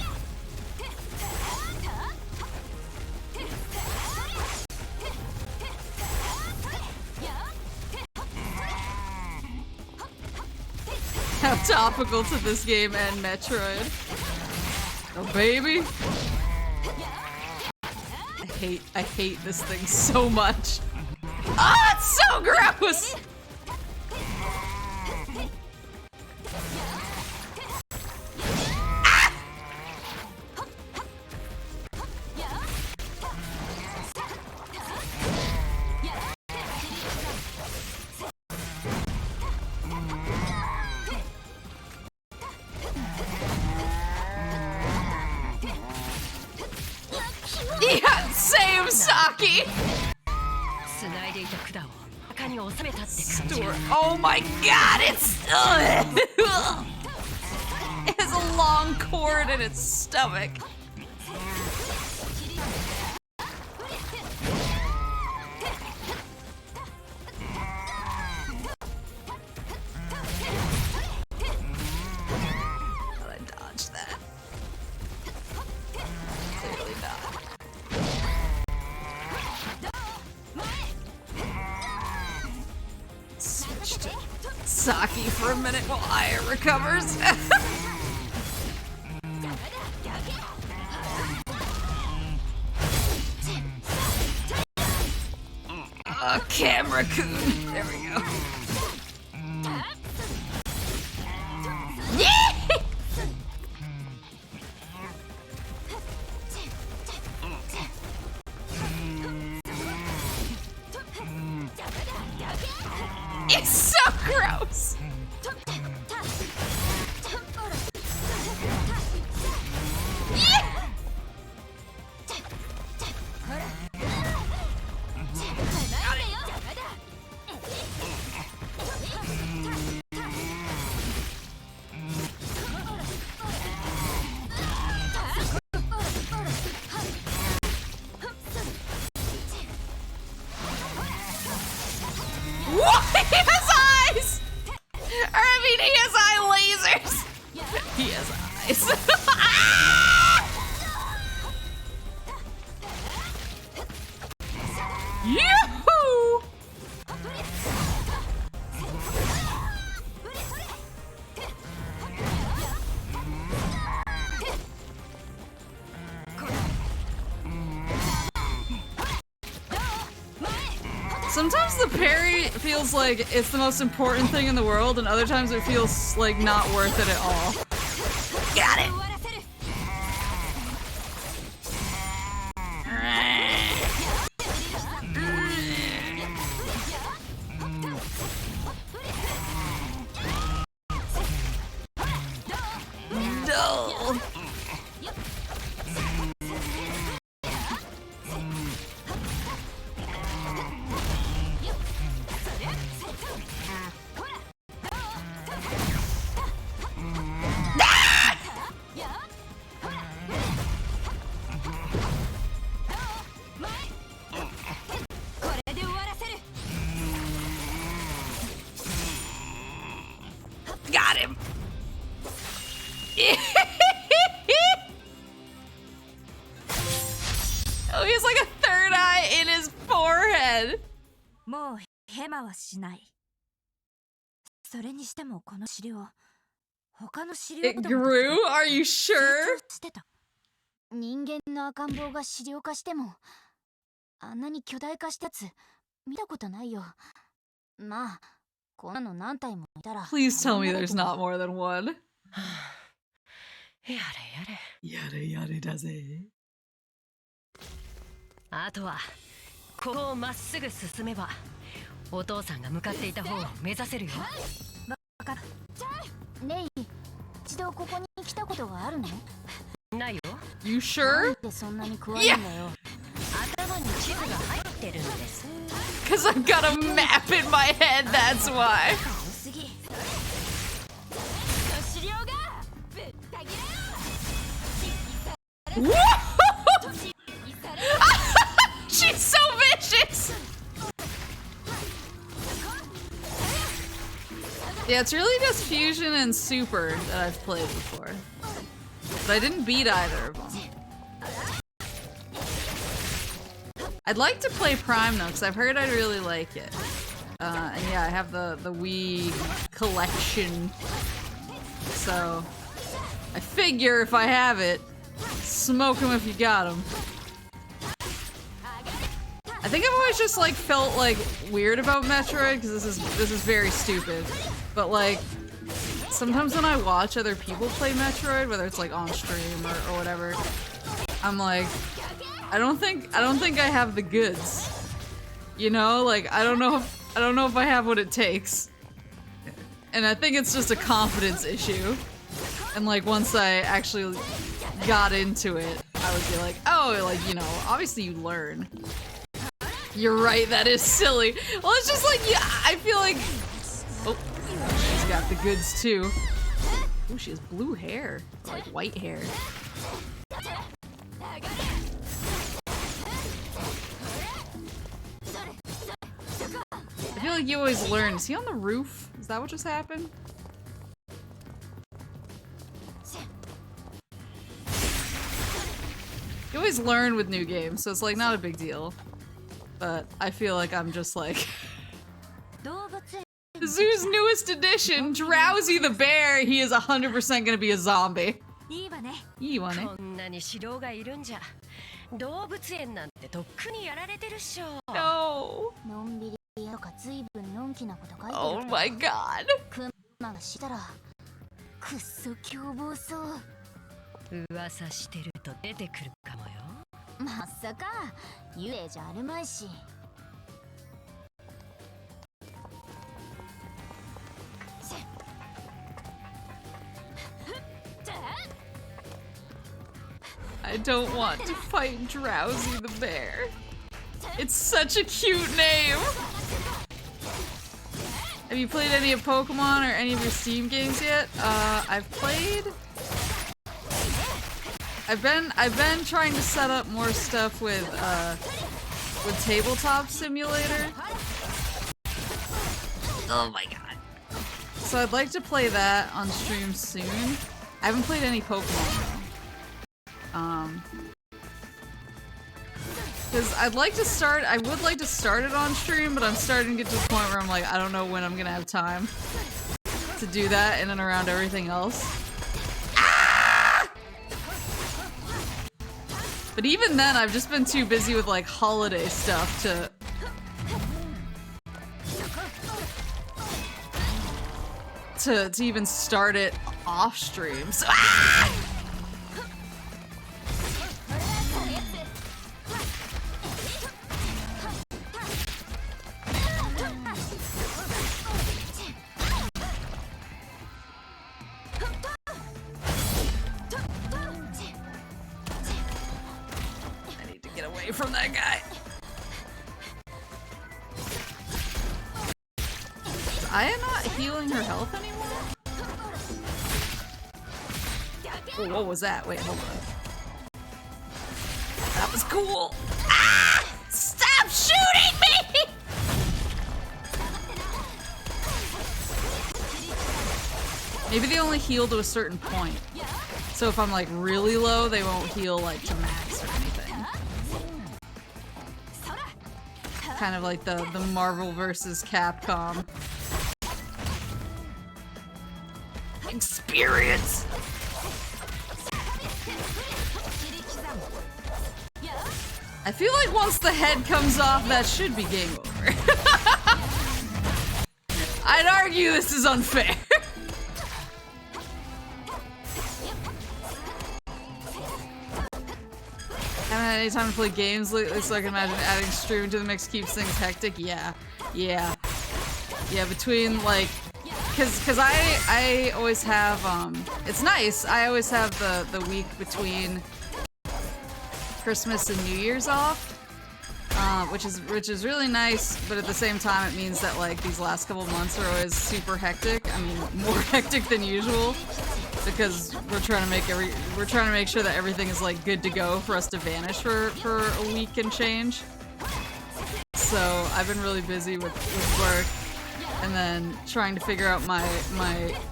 How topical to this game and Metroid. Oh, baby. I hate this thing so much. Ah, it's so gross! Yeah, same, Saki! Store. Oh my God, it's... It has a long cord in its stomach. How'd I dodge that? Clearly not. Switch to Saki for a minute while Aya recovers. Camera-kun. There we go. Yeah! It's so gross. Yeah! Sometimes the parry feels like it's the most important thing in the world, and other times it feels like not worth it at all. Got it! No! Got him! Oh, he has like a third eye in his forehead. もうヘマはしない。それにしてもこの資料、他の資料 It grew? Are you sure? してた。人間の赤ん坊が資料化しても、あんなに巨大化したやつ見たことないよ。まあ、こんなの何体もいたら。Please tell me there's not more than one. やれやれ。やれやれだぜ。あとはここをまっすぐ進めばお父さんが向かっていた方を目指せるよ。わかる。レイ、一度ここに来たことがあるの？ないよ。You sure? なんでそんなに怖いんだよ。頭に地図が入ってるんです。Cause I've got a map in my head, that's why. She's so vicious! Yeah, it's really just Fusion and Super that I've played before. But I didn't beat either of them. I'd like to play Prime though, because I've heard I'd really like it. And yeah, I have the Wii collection. So, I figure if I have it, smoke them if you got them. I think I've always just like felt like weird about Metroid because this is very stupid. But like sometimes when I watch other people play Metroid, whether it's like on stream or whatever, I'm like, I don't think I have the goods. You know, like I don't know if I have what it takes. And I think it's just a confidence issue. And like once I actually got into it, I would be like, oh, like, you know, obviously you learn. You're right, that is silly. Well, it's just like, yeah, I feel like... Oh, she's got the goods too. Oh, she has blue hair. Or like white hair. I feel like you always learn. Is he on the roof? Is that what just happened? You always learn with new games, so it's like not a big deal. But I feel like I'm just like... The zoo's newest edition, Drowsy the bear, he is 100% gonna be a zombie. いいわね。こんなに指導がいるんじゃ動物園なんてとっくにやられてるっしょ。No. のんびりとか随分のんきなこと書いてる。Oh my god. クマがしたらくっそ凶暴そう。噂してると出てくるかもよ。まさか幽霊じゃあるまいし。I don't want to fight Drowsy the bear. It's such a cute name. Have you played any of Pokemon or any of your Steam games yet? I've played. I've been trying to set up more stuff with Tabletop Simulator. Oh my god. So I'd like to play that on stream soon. I haven't played any Pokemon though. Because I would like to start it on stream, but I'm starting to get to the point where I'm like, I don't know when I'm gonna have time to do that in and around everything else. Ah! But even then, I've just been too busy with like holiday stuff to even start it off stream. So, ah! I need to get away from that guy. I am not healing her health anymore? Oh, what was that? Wait, hold on. That was cool. Ah! Stop shooting me! Maybe they only heal to a certain point. So if I'm like really low, they won't heal like to max or anything. Kind of like the Marvel versus Capcom experience. I feel like once the head comes off, that should be game over. I'd argue this is unfair. I haven't had any time to play games lately, so I can imagine adding streaming to the mix keeps things hectic. Yeah. Between like, cause I always have it's nice. I always have the week between Christmas and New Year's off, which is really nice. But at the same time, it means that like these last couple months are always super hectic. I mean, more hectic than usual. Because we're trying to make sure that everything is like good to go for us to vanish for a week and change. So I've been really busy with work, and then trying to figure out my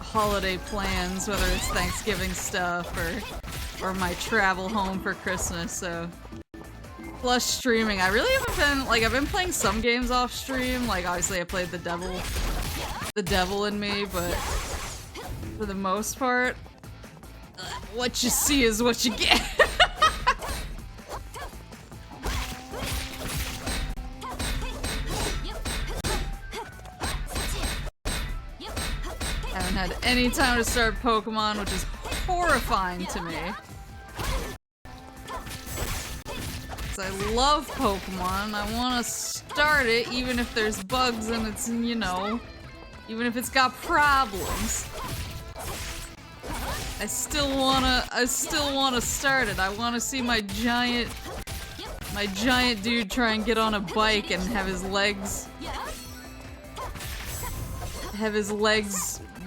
holiday plans, whether it's Thanksgiving stuff or my travel home for Christmas. So plus streaming, I really haven't been like, I've been playing some games off stream. Like obviously I played the devil in me, but for the most part, what you see is what you get. Haven't had any time to start Pokemon, which is horrifying to me. Because I love Pokemon, I want to start it even if there's bugs and it's, you know, even if it's got problems. I still wanna start it. I wanna see my giant dude try and get on a bike and have his legs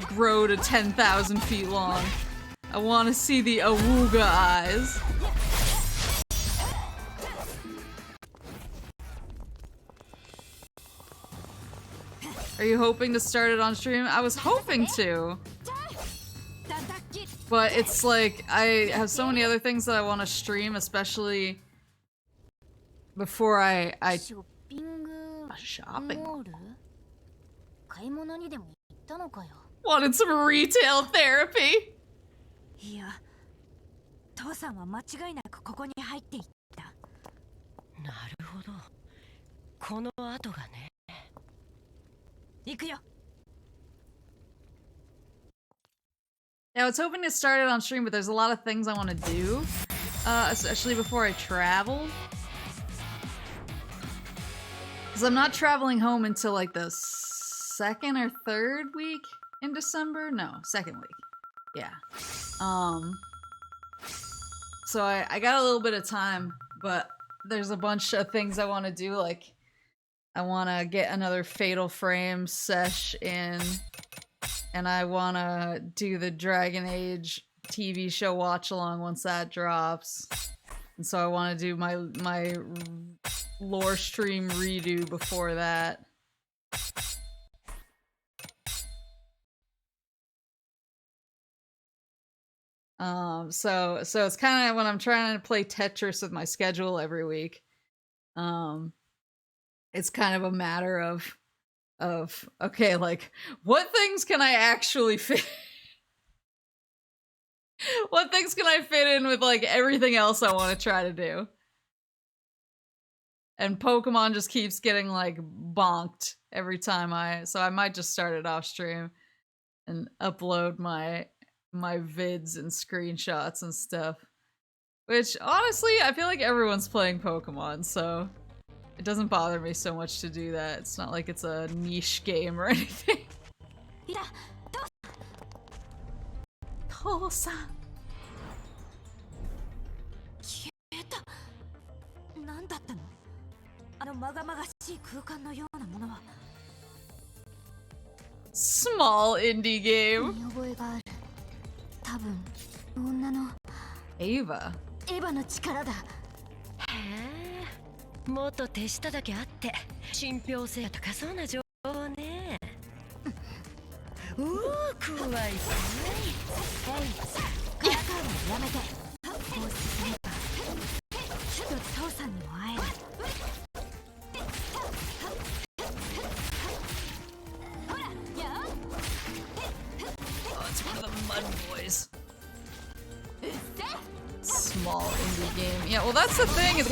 grow to 10,000 feet long. I wanna see the Awooga eyes. Are you hoping to start it on stream? I was hoping to. But it's like, I have so many other things that I want to stream, especially before I shopping. Wanted some retail therapy. いや、父さんは間違いなくここに入っていった。なるほど。この後がね。行くよ。Now, I was hoping to start it on stream, but there's a lot of things I want to do, especially before I travel. Because I'm not traveling home until like the second or third week in December? No, second week. Yeah. So I got a little bit of time, but there's a bunch of things I want to do, like I want to get another Fatal Frame sesh in. And I want to do the Dragon Age TV show watch along once that drops. And so I want to do my lore stream redo before that. So it's kind of when I'm trying to play Tetris with my schedule every week. It's kind of a matter of okay, like, what things can I actually fit? What things can I fit in with, like, everything else I want to try to do? And Pokemon just keeps getting, like, bonked every time so I might just start it off stream. and upload my vids and screenshots and stuff. Which honestly, I feel like everyone's playing Pokemon, so it doesn't bother me so much to do that. It's not like it's a niche game or anything. Tosa. 何だったの？あのまがまがしい空間のようなものは。Small indie game. 見覚えがある。多分女の Ava. エヴァの力だ。へえ、元手下だけあって信憑性が高そうな情報ね。おお、怖い怖い。はい、からかうのやめて。こう進めばきっと父さんにも会える。ほら、やあ。Oh, it's one of the Mud Boys. Small indie game. Yeah, well that's the thing is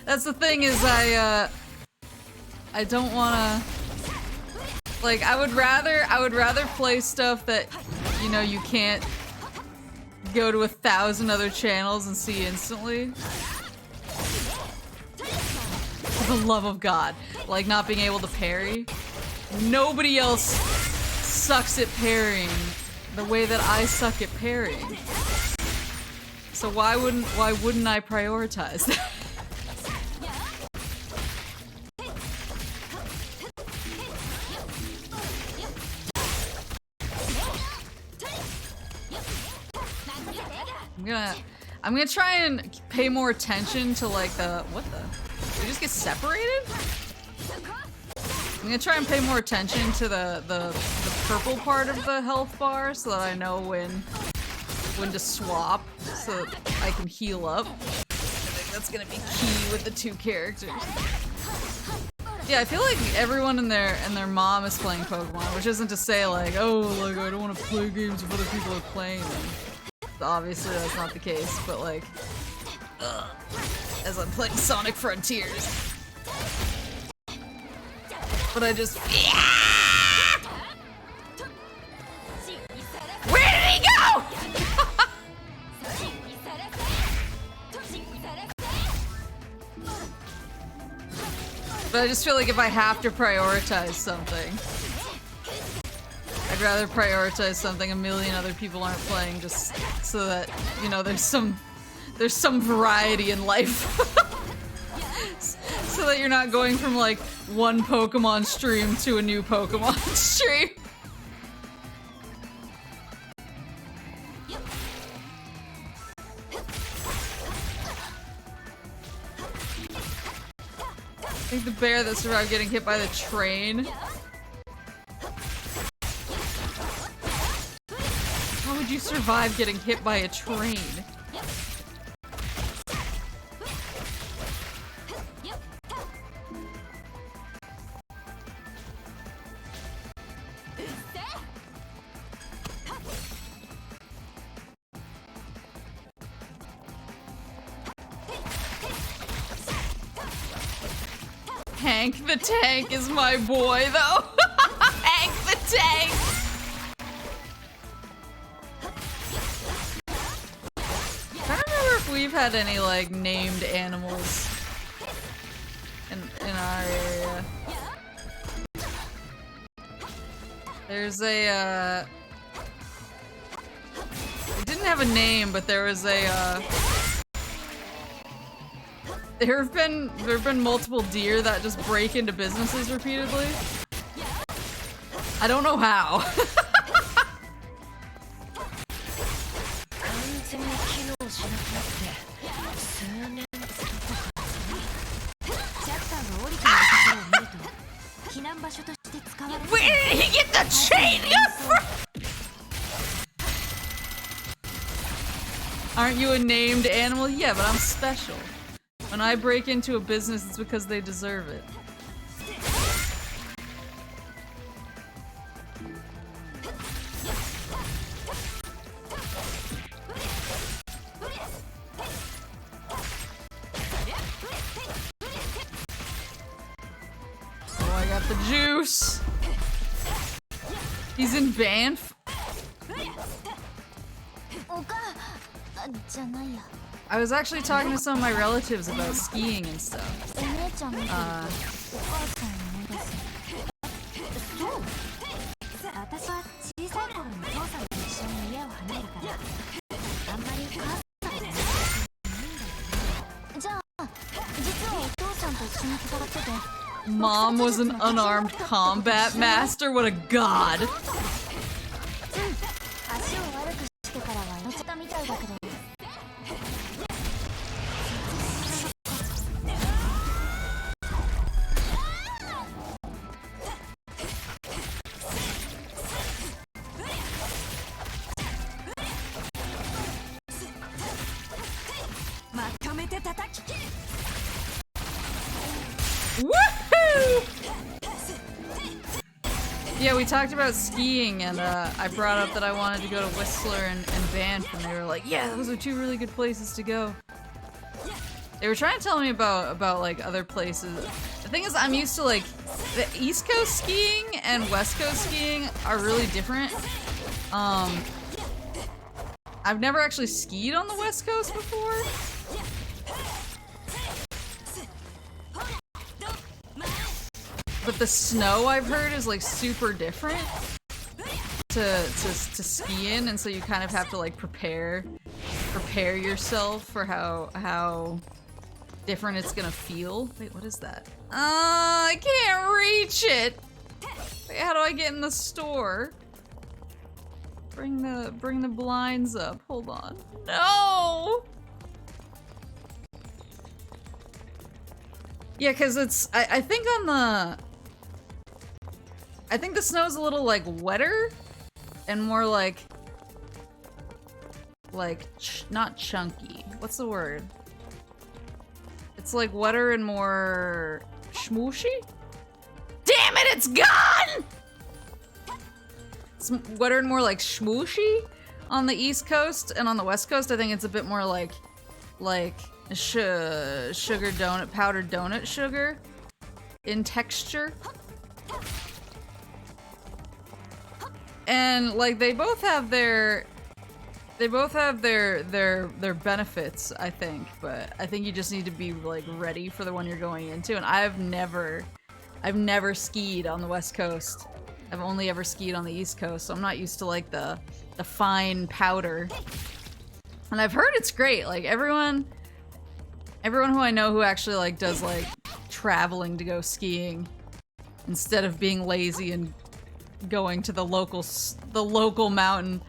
that's the thing is I don't wanna like I would rather play stuff that you know you can't go to 1,000 other channels and see instantly. For the love of God. Like not being able to parry. Nobody else sucks at parrying the way that I suck at parrying. So why wouldn't I prioritize that? I'm gonna try and pay more attention to like the what the? Did we just get separated? I'm gonna try and pay more attention to the purple part of the health bar so that I know when to swap so that I can heal up. I think that's gonna be key with the two characters. Yeah, I feel like everyone and their mom is playing Pokemon, which isn't to say like, oh, like I don't want to play games if other people are playing them. Obviously that's not the case, but like, as I'm playing Sonic Frontiers. But I just... Where did he go?! But I just feel like if I have to prioritize something, I'd rather prioritize something a million other people aren't playing just so that, you know, there's some variety in life. So that you're not going from like one Pokemon stream to a new Pokemon stream. I think the bear that survived getting hit by the train. How would you survive getting hit by a train? Hank the Tank is my boy, though. Hank the Tank. I don't remember if we've had any like named animals in our area. There's a it didn't have a name, but there was a there have been multiple deer that just break into businesses repeatedly. I don't know how. Where did he get the chain gun from? Aren't you a named animal? Yeah, but I'm special. When I break into a business, it's because they deserve it. Oh, I got the juice. He's in Banff? I was actually talking to some of my relatives about skiing and stuff. Mom was an unarmed combat master? What a god! Woohoo! Yeah, we talked about skiing, and I brought up that I wanted to go to Whistler and Banff, and they were like, yeah, those are two really good places to go. They were trying to tell me about like other places. The thing is, I'm used to like the East Coast skiing and West Coast skiing are really different. I've never actually skied on the West Coast before. But the snow, I've heard, is like super different to ski in, and so you kind of have to like prepare yourself for how different it's gonna feel. Wait, what is that? I can't reach it. Wait, how do I get in the store? Bring the blinds up. Hold on. No. Yeah, because it's I think on the I think the snow's a little like wetter and more like not chunky. What's the word? It's like wetter and more schmooshy? Damn it, it's gone! It's wetter and more like schmooshy on the East Coast, and on the West Coast I think it's a bit more like sugar donut, powdered donut sugar in texture. And like they both have their benefits, I think, but I think you just need to be like ready for the one you're going into. And I've never skied on the West Coast. I've only ever skied on the East Coast, so I'm not used to like the fine powder. And I've heard it's great. Like everyone who I know who actually like does like traveling to go skiing instead of being lazy and going to the local mountain,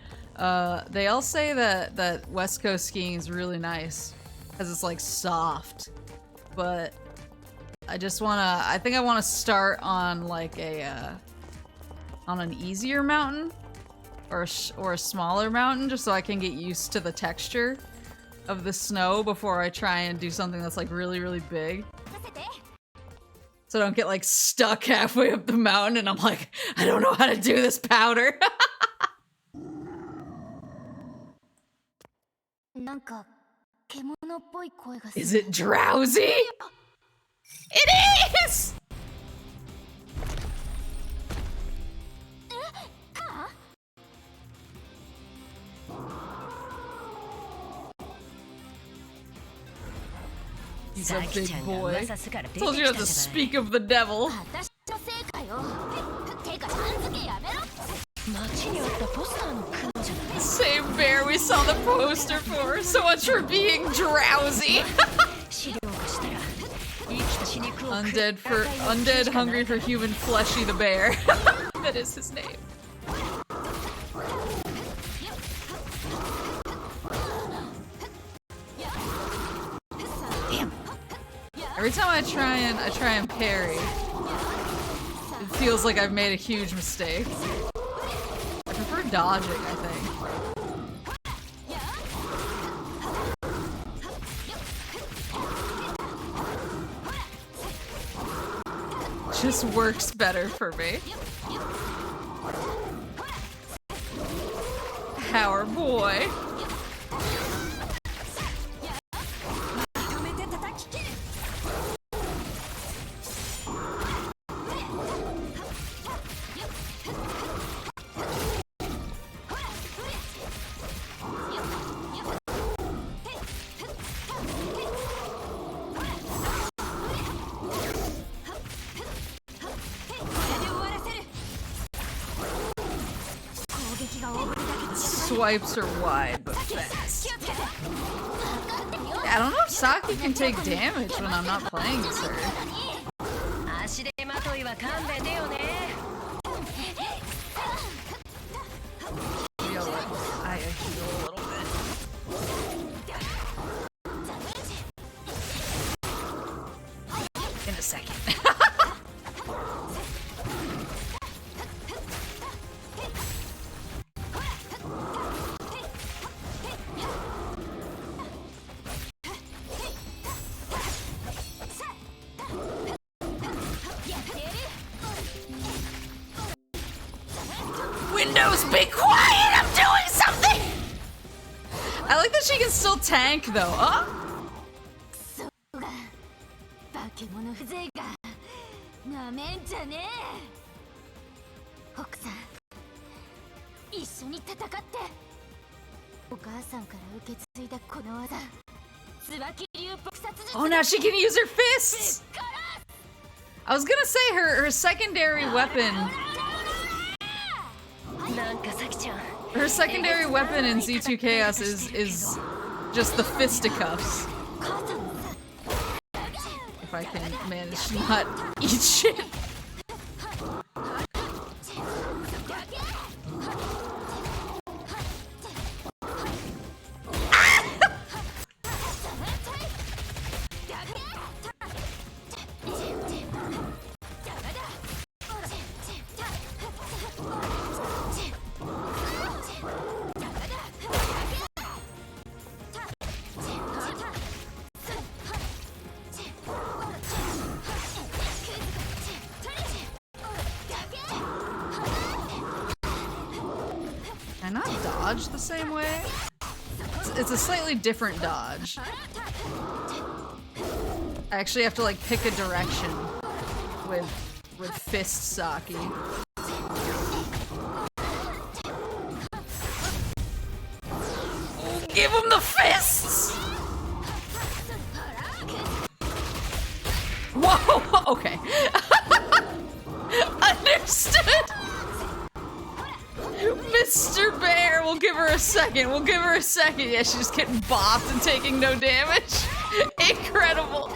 they all say that West Coast skiing is really nice because it's like soft. But I think I wanna start on like on an easier mountain or a smaller mountain, just so I can get used to the texture of the snow before I try and do something that's like really, really big. So I don't get like stuck halfway up the mountain and I'm like, I don't know how to do this powder. Is it drowsy? It is! He's a big boy. Told you not to speak of the devil. Same bear we saw the poster for. So much for being drowsy. Undead hungry for human fleshy the bear. That is his name. Damn. Every time I try and parry, it feels like I've made a huge mistake. I prefer dodging, I think. Just works better for me. Our boy. swipes are wide but fast. Yeah, I don't know if Saki can take damage when I'm not playing as her. I heal a little bit. In a second. Windows, be quiet! I'm doing something! I like that she can still tank though. Huh? Oh, now she can use her fists! I was gonna say her secondary weapon. Her secondary weapon in Z2 Chaos is just the fisticuffs. If I can manage to not eat shit. Can I not dodge the same way? It's a slightly different dodge. I actually have to like pick a direction with fist Saki. Give him the fists! Whoa! Okay. Understood! Mr. Bear, we'll give her a second. We'll give her a second. Yeah, she's just getting bopped and taking no damage. Incredible.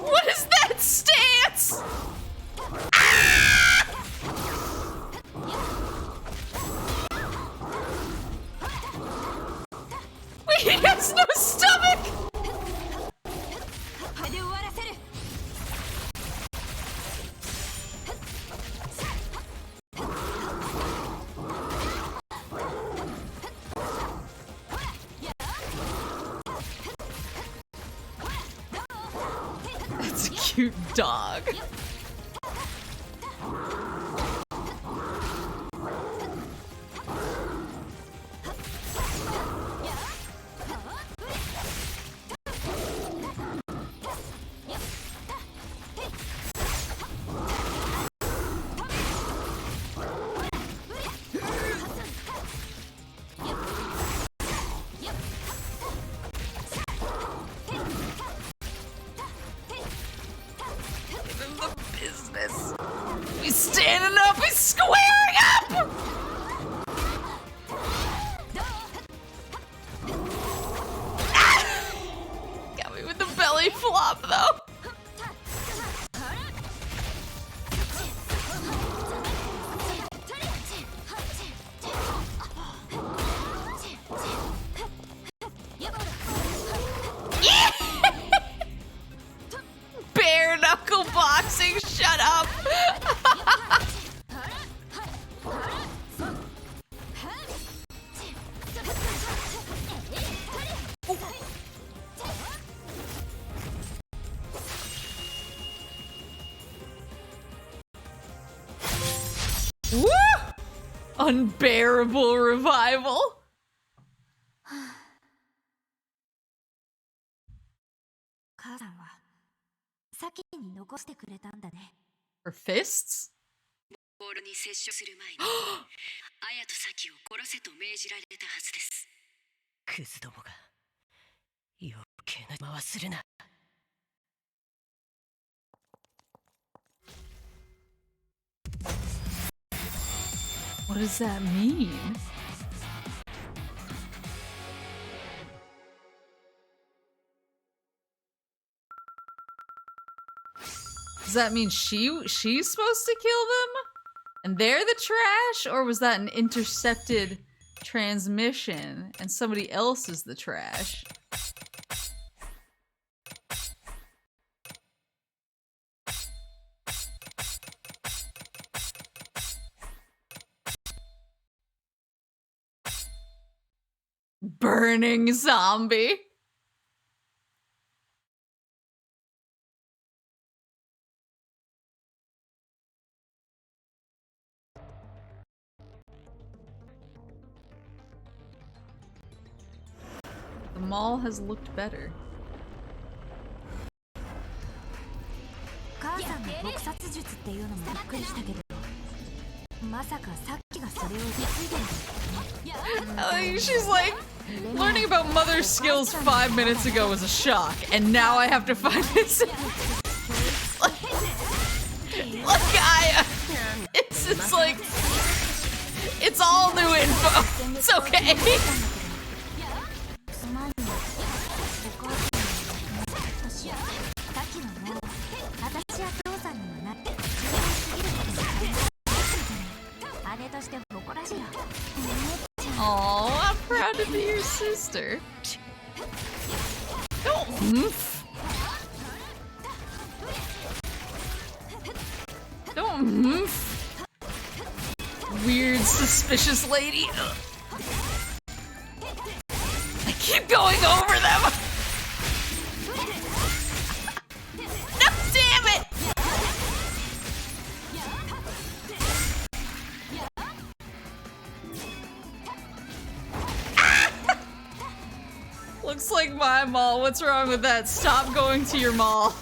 What is that stance? Ah! Wait, he has no stomach! That's a cute dog. He's standing up, he's squaring up! Ah! Got me with the belly flop though. Bare knuckle boxing, shut up! Woo! Unbearable revival. Her fists? ボールに接触する前に綾とサキを殺せと命じられたはずです。クズどもが余計な邪魔はするな。What does that mean? Does that mean she's supposed to kill them? And they're the trash? Or was that an intercepted transmission and somebody else is the trash? Burning zombie. The mall has looked better. 母さんの撲殺術っていうのもびっくりしたけど、まさかさっきがそれを受け継いでる。She's like, learning about mother's skills 5 minutes ago was a shock, and now I have to find this. Look, Gaia! It's like, it's all new info. It's okay. Oh, I'm proud to be your sister. Don't move. Don't move. Weird, suspicious lady. I keep going over them. No, damn it! Looks like my mall. What's wrong with that? Stop going to your mall.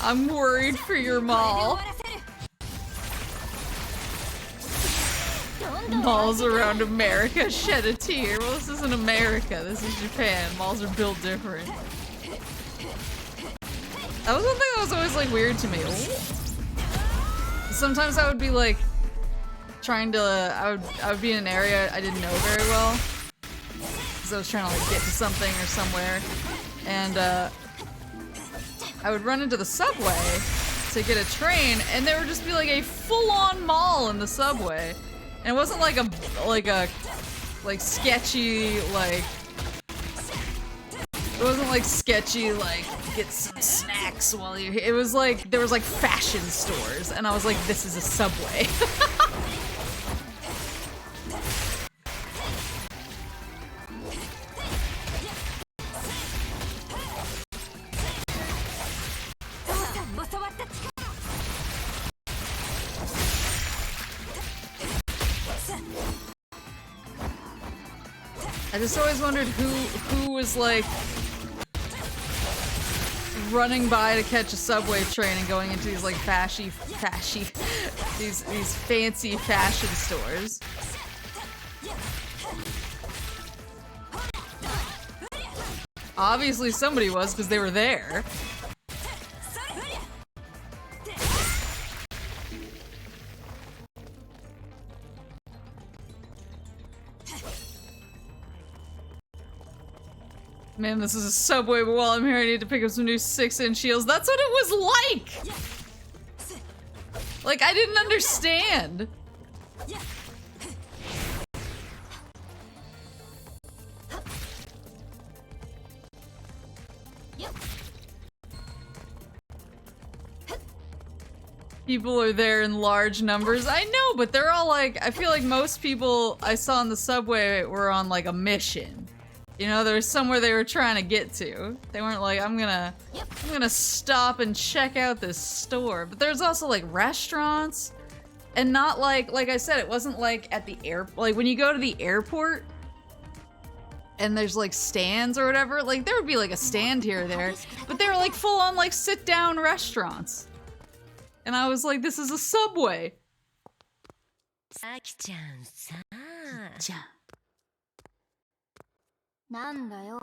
I'm worried for your mall. Malls around America shed a tear. Well, this isn't America. This is Japan. Malls are built different. That was one thing that was always like weird to me. Sometimes I would be like trying to. I would be in an area I didn't know very well because I was trying to like get to something or somewhere, and I would run into the subway to get a train, and there would just be like a full-on mall in the subway. And it wasn't like a sketchy like it wasn't like sketchy like get some snacks while you're here. It was like there was like fashion stores, and I was like, this is a subway. I just always wondered who was like running by to catch a subway train and going into these like these fancy fashion stores. Obviously somebody was, because they were there. Man, this is a subway, but while I'm here I need to pick up some new 6-inch heels. That's what it was like! Like, I didn't understand. People are there in large numbers. I know, but they're all like, I feel like most people I saw on the subway were on like a mission. You know, there was somewhere they were trying to get to. They weren't like, I'm gonna stop and check out this store. But there's also like restaurants, and not like I said, it wasn't like at the like when you go to the airport and there's like stands or whatever, like there would be like a stand here or there, but they were like full on like sit down restaurants. And I was like, this is a subway. さきちゃんさ、じゃん。なんだよ。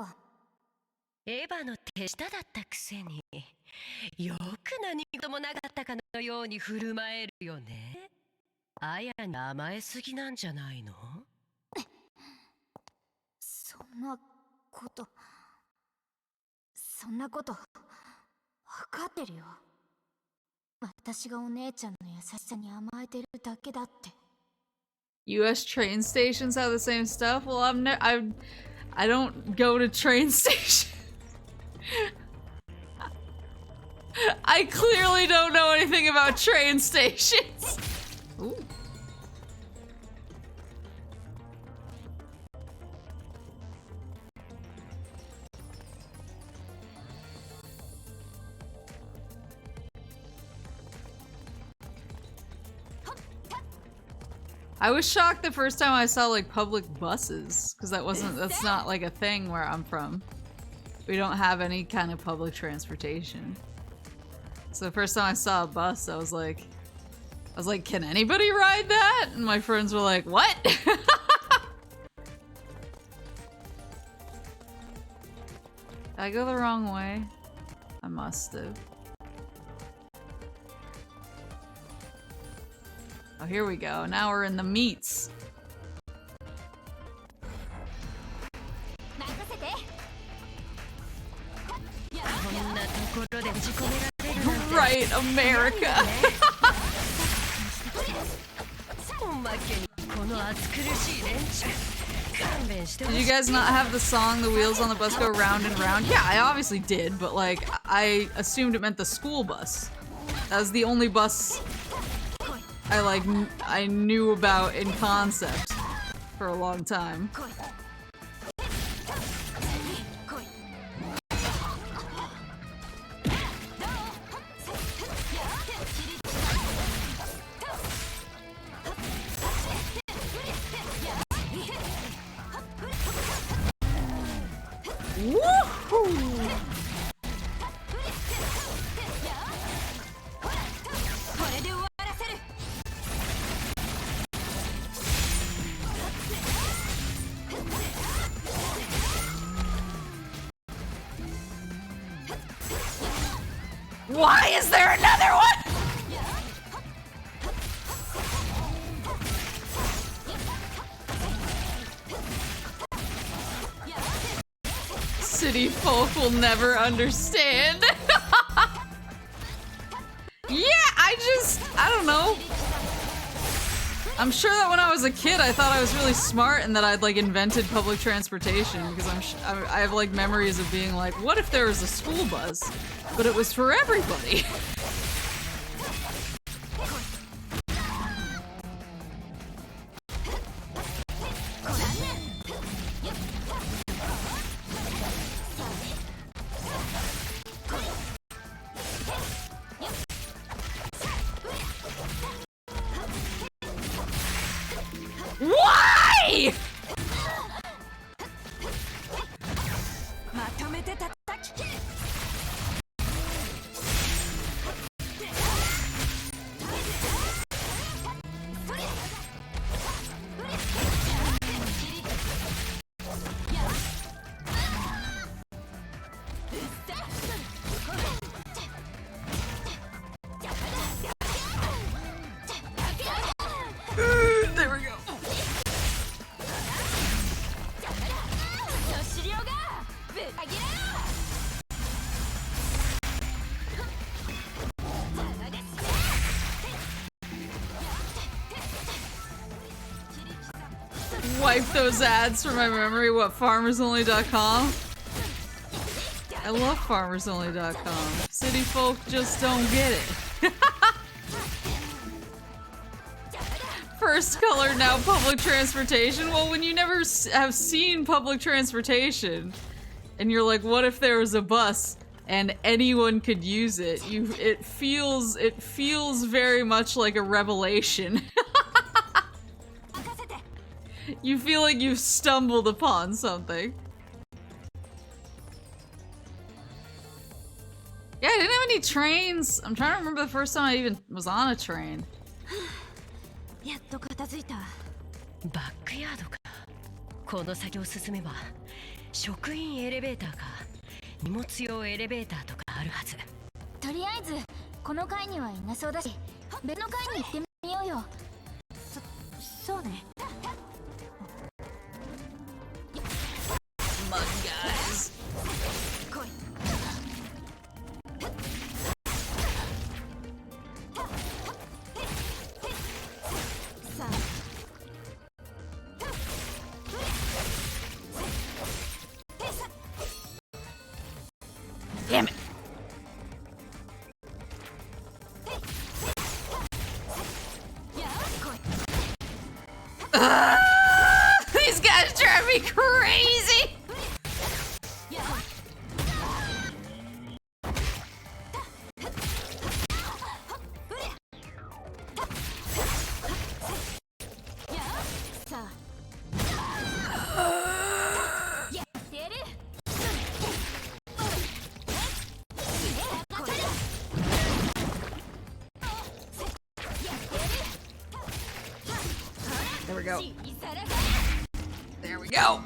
エヴァの手下だったくせによく何事もなかったかのように振る舞えるよね。あやに甘えすぎなんじゃないの？そんなこと分かってるよ。私がお姉ちゃんの優しさに甘えてるだけだって。 US train stations have the same stuff? Well, I don't go to train stations. I clearly don't know anything about train stations. Ooh. I was shocked the first time I saw like public buses, because that's not like a thing where I'm from. We don't have any kind of public transportation. So the first time I saw a bus, I was like, can anybody ride that? And my friends were like, what? Did I go the wrong way? I must have. Oh, here we go. Now we're in the meats. Right, America. Did you guys not have the song "The Wheels on the Bus Go Round and Round"? Yeah, I obviously did, but like, I assumed it meant the school bus. That was the only bus I knew about in concept for a long time. Woohoo! Why is there another one? City folk will never understand. Yeah, I don't know. I'm sure that when I was a kid, I thought I was really smart and that I'd like invented public transportation, because I have like memories of being like, what if there was a school bus, but it was for everybody? Why? There we go. Wipe those ads from my memory. What, farmersonly.com? I love farmersonly.com. City folk just don't get it. First color, now public transportation. Well, when you never have seen public transportation, and you're like, what if there was a bus and anyone could use it? It feels very much like a revelation. You feel like you've stumbled upon something. Yeah, I didn't have any trains. I'm trying to remember the first time I even was on a train. やっと片付いた。バックヤードか。この先を進めば職員エレベーターか荷物用エレベーターとかあるはず。とりあえずこの階にはいなそうだし、別の階に行ってみようよ。そうね。Mud guys. 来い。さあ。Damn it. These guys drive me crazy. There we go. There we go.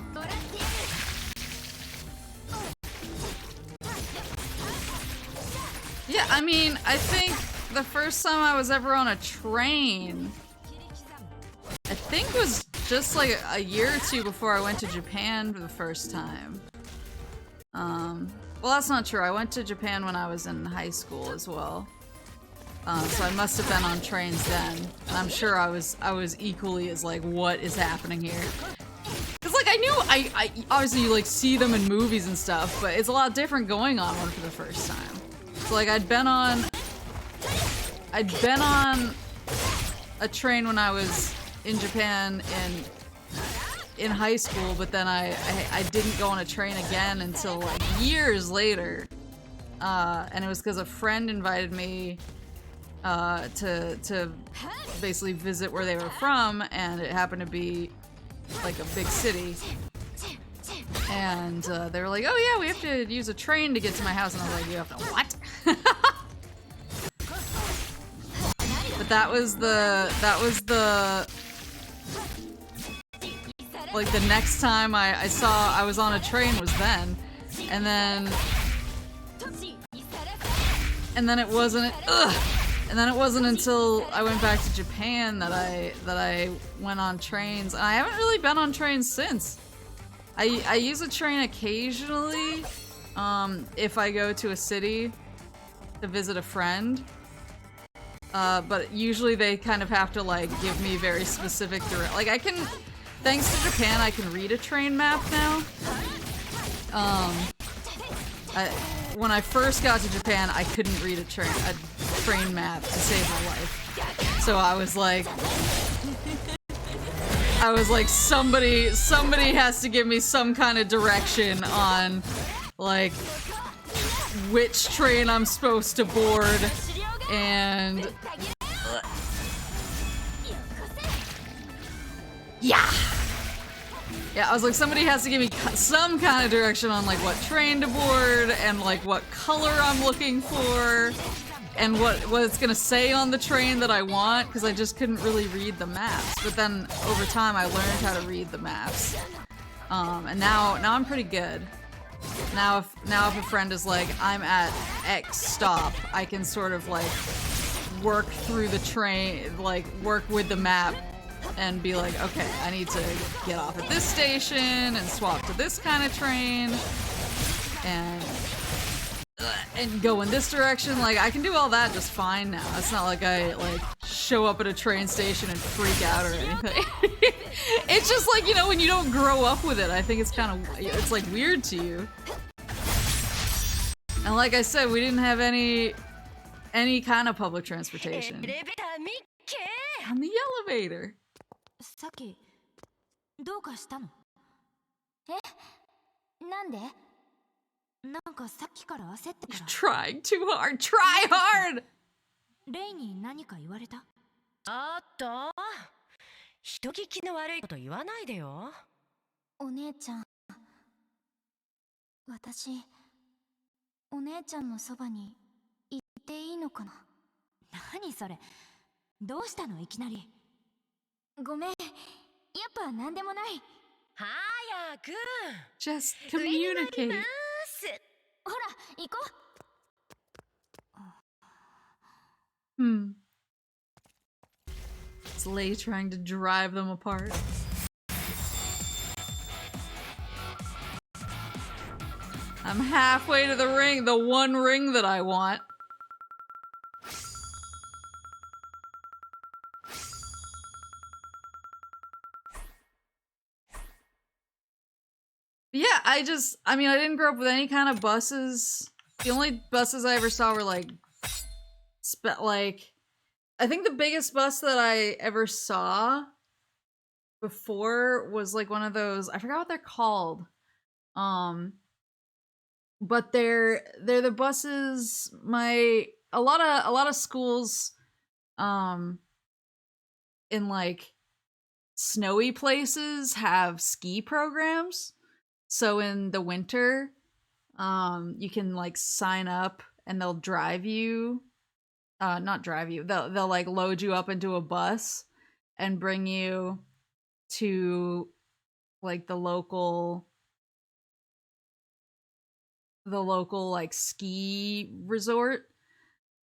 Yeah, I mean, I think the first time I was ever on a train, I think was just like a year or two before I went to Japan for the first time. Well, that's not true. I went to Japan when I was in high school as well. So I must have been on trains then. And I'm sure I was equally as like, what is happening here? Cause like I knew, I obviously you like see them in movies and stuff, but it's a lot different going on one for the first time. So like I'd been on a train when I was in Japan in high school, but then I didn't go on a train again until like years later. And it was because a friend invited me to basically visit where they were from, and it happened to be like a big city. And they were like, "Oh yeah, we have to use a train to get to my house," and I was like, "You have to what?" But that was the like the next time I was on a train was then, and then it wasn't. And then it wasn't until I went back to Japan that I went on trains. And I haven't really been on trains since. I use a train occasionally if I go to a city to visit a friend. But usually they kind of have to like give me very specific like I can, thanks to Japan, I can read a train map now. When I first got to Japan, I couldn't read a train map to save my life. So I was like, somebody has to give me some kind of direction on like which train I'm supposed to board and yeah. Yeah, I was like, somebody has to give me some kind of direction on like what train to board and like what color I'm looking for and what it's gonna say on the train that I want, because I just couldn't really read the maps. But then over time I learned how to read the maps. And now I'm pretty good. Now if a friend is like, I'm at X stop, I can sort of like work through the train, like work with the map and be like, okay, I need to get off at this station and swap to this kind of train and go in this direction. Like, I can do all that just fine now. It's not like I like show up at a train station and freak out or anything. It's just like, you know, when you don't grow up with it, I think it's kind of, it's like weird to you. And like I said, we didn't have any kind of public transportation. On the elevator. さっきどうかしたの？え？なんで？なんかさっきから焦ってから。Trying too hard. Try hard. レイに何か言われた？あった。人聞きの悪いこと言わないでよ。お姉ちゃん、私お姉ちゃんのそばに行っていいのかな？何それ？どうしたのいきなり？ごめん。やっぱなんでもない。早く Just 上に参り communicate. ます。ほら、行こう。Hmm. It's Lei trying to drive them apart. I'm halfway to the ring, the one ring that I want. Yeah, I mean, I didn't grow up with any kind of buses. The only buses I ever saw were like, I think the biggest bus that I ever saw before was like one of those, I forgot what they're called. But they're the buses a lot of schools in like snowy places have ski programs. So in the winter, you can like sign up and they'll drive you. Not drive you. They'll like load you up into a bus and bring you to like the local like ski resort.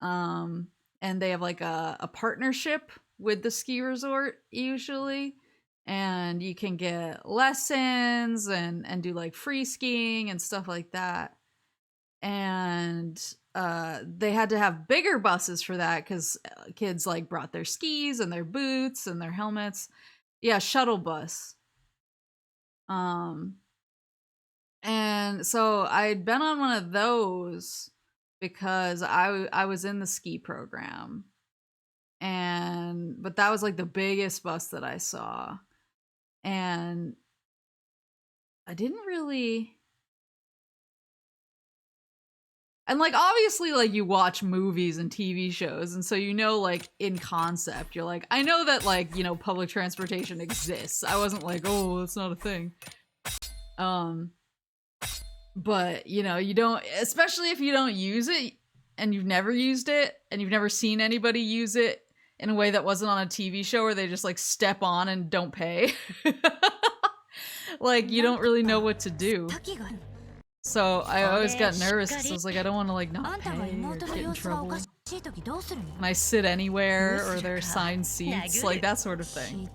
And they have like a partnership with the ski resort usually. And you can get lessons and do like free skiing and stuff like that. And they had to have bigger buses for that because kids like brought their skis and their boots and their helmets. Yeah, shuttle bus. And so I'd been on one of those because I was in the ski program. But that was like the biggest bus that I saw. And I didn't really. And like obviously like you watch movies and TV shows and so you know like in concept you're like I know that like, you know, public transportation exists. I wasn't like, "Oh, that's not a thing." But you know, you don't, especially if you don't use it and you've never used it and you've never seen anybody use it in a way that wasn't on a TV show where they just like step on and don't pay. Like you don't really know what to do. So I always got nervous because I was like, I don't want to like not pay or get in trouble. Can I sit anywhere or there are assigned seats? Like that sort of thing.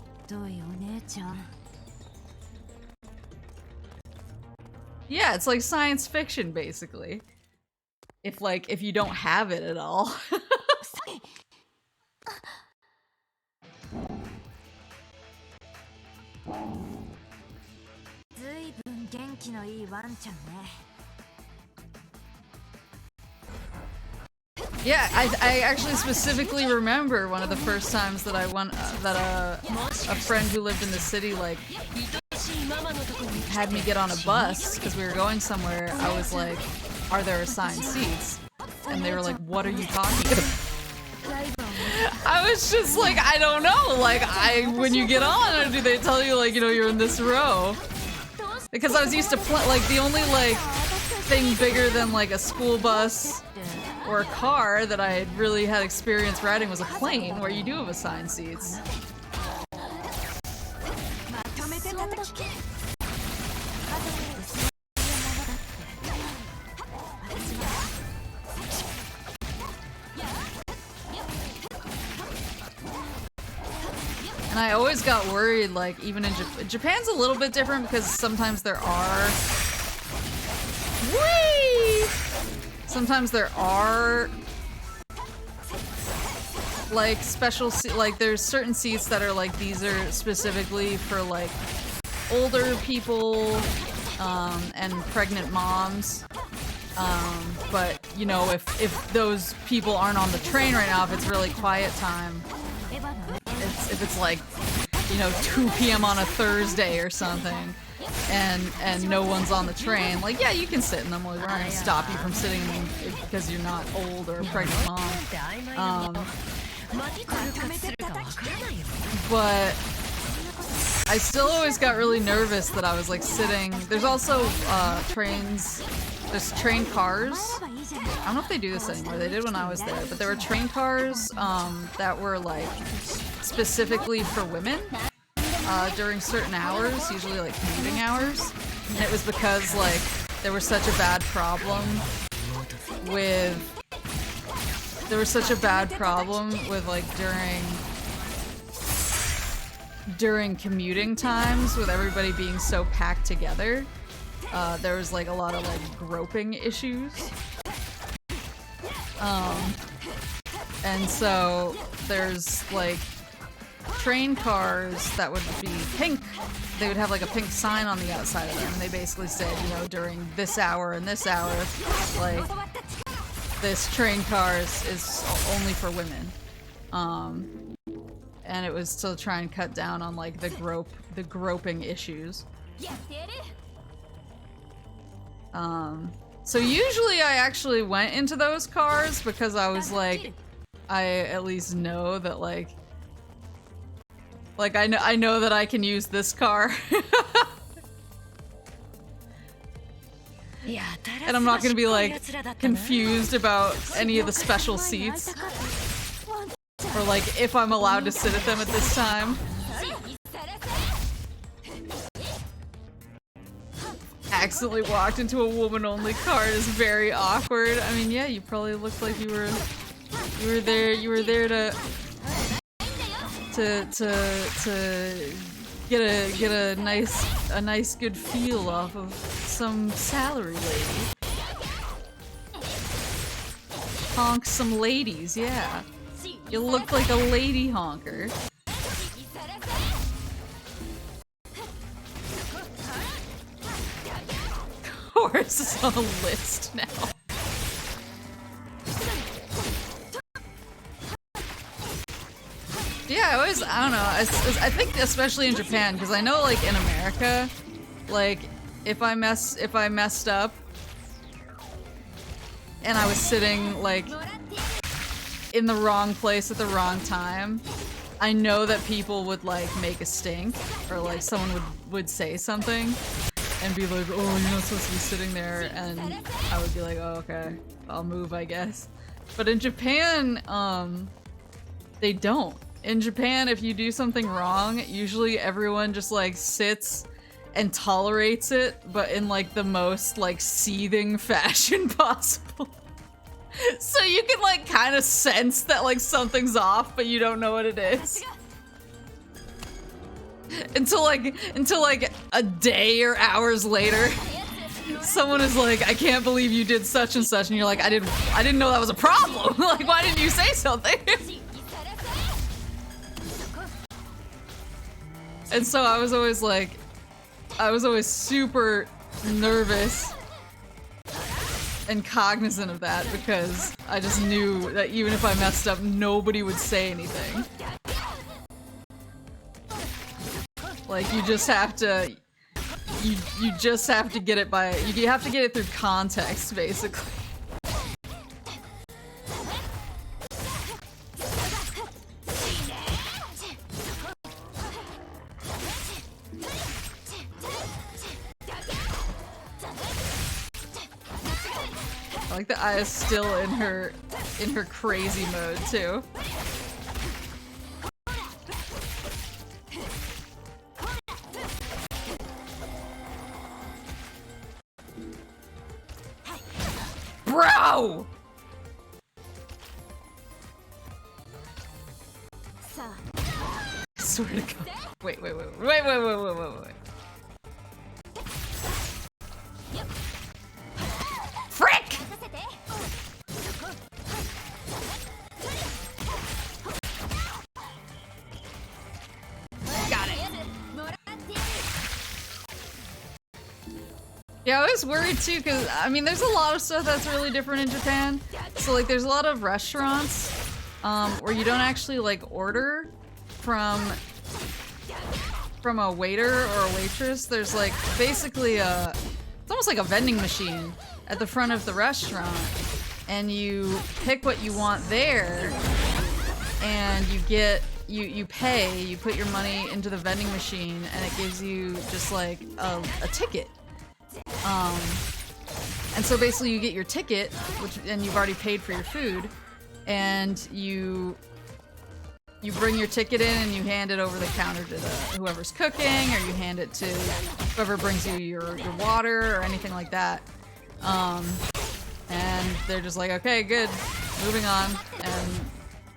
Yeah, it's like science fiction basically. If you don't have it at all. Yeah, I actually specifically remember one of the first times that I went that a friend who lived in the city like had me get on a bus because we were going somewhere. I was like, "Are there assigned seats?" And they were like, "What are you talking about?" I was just like, I don't know. Like, when you get on, do they tell you like, you know, you're in this row? Because I was used to like the only like thing bigger than like a school bus or a car that I had really had experience riding was a plane where you do have assigned seats. And I always got worried, like, even in Japan's a little bit different because sometimes there are... Whee! Sometimes there are... like, special... like, there's certain seats that are, like, these are specifically for, like, older people, and pregnant moms. But, you know, if those people aren't on the train right now, if it's really quiet time... if it's like, you know, 2 p.m. on a Thursday or something, and no one's on the train, like, yeah, you can sit in them. Like, we're not gonna stop you from sitting because you're not old or a pregnant mom. But I still always got really nervous that I was like sitting. There's also trains. There's train cars. I don't know if they do this anymore. They did when I was there, but there were train cars that were like specifically for women. during certain hours, usually like commuting hours, and it was because like there was such a bad problem with like during commuting times with everybody being so packed together. There was like a lot of like groping issues. And so there's like train cars that would be pink. They would have like a pink sign on the outside of them, and they basically said, you know, during this hour and this hour, like this train car is only for women. And it was to try and cut down on like the groping issues. So usually I actually went into those cars because I was like, I at least know that like I know that I can use this car. And I'm not gonna be like confused about any of the special seats. Or like if I'm allowed to sit at them at this time. Accidentally walked into a woman-only car is very awkward. I mean, yeah, you probably looked like you were there to get a nice good feel off of some salary lady. Honk some ladies, yeah. You look like a lady honker. Horse is on a list now. Yeah, I don't know. I think especially in Japan, because I know like in America, like if I messed up and I was sitting like in the wrong place at the wrong time, I know that people would like make a stink, or like someone would say something and be like, oh, you're not supposed to be sitting there, and I would be like, oh, okay, I'll move, I guess. But in Japan, they don't. In Japan, if you do something wrong, usually everyone just like sits and tolerates it, but in like the most like seething fashion possible. So you can like kind of sense that like something's off, but you don't know what it is. Until like a day or hours later, someone is like, I can't believe you did such and such, and you're like, I didn't know that was a problem. Like, why didn't you say something? And so I was always super nervous and cognizant of that, because I just knew that even if I messed up, nobody would say anything. Like, you just have to, you just have to get it by, you have to get it through context, basically. I like that Aya's still in her crazy mode too. Bro! I swear to God. Wait. Frick! Got it. Yeah, I was worried too, because I mean, there's a lot of stuff that's really different in Japan. So like, there's a lot of restaurants where you don't actually like order from a waiter or a waitress. There's like basically it's almost like a vending machine at the front of the restaurant, and you pick what you want there, and you pay, you put your money into the vending machine, and it gives you just like a ticket. And so basically you get your ticket, and you've already paid for your food, and you you bring your ticket in and you hand it over the counter to whoever's cooking, or you hand it to whoever brings you your water or anything like that. And they're just like, okay, good, moving on, and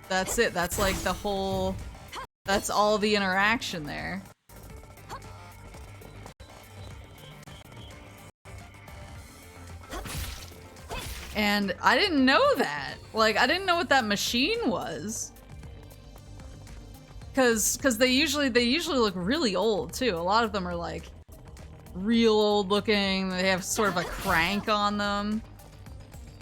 that's it. That's like the whole, that's all the interaction there. And I didn't know that. Like, I didn't know what that machine was. Cause they usually look really old too. A lot of them are like real old looking. They have sort of a crank on them.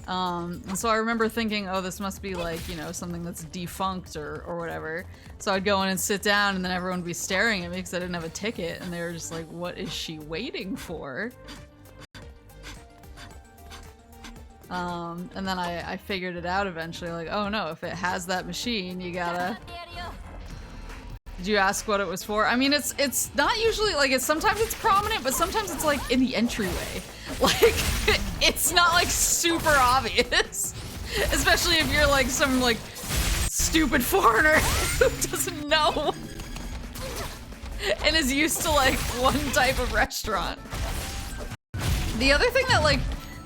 And so I remember thinking, oh, this must be like, you know, something that's defunct or whatever. So I'd go in and sit down, and then everyone would be staring at me because I didn't have a ticket, and they were just like, what is she waiting for? And then I figured it out eventually, like, oh no, if it has that machine, you gotta... Did you ask what it was for? I mean, it's not usually, like, sometimes it's prominent, but sometimes it's like in the entryway. Like, it's not like super obvious. Especially if you're like some like stupid foreigner who doesn't know and is used to like one type of restaurant. The other thing that like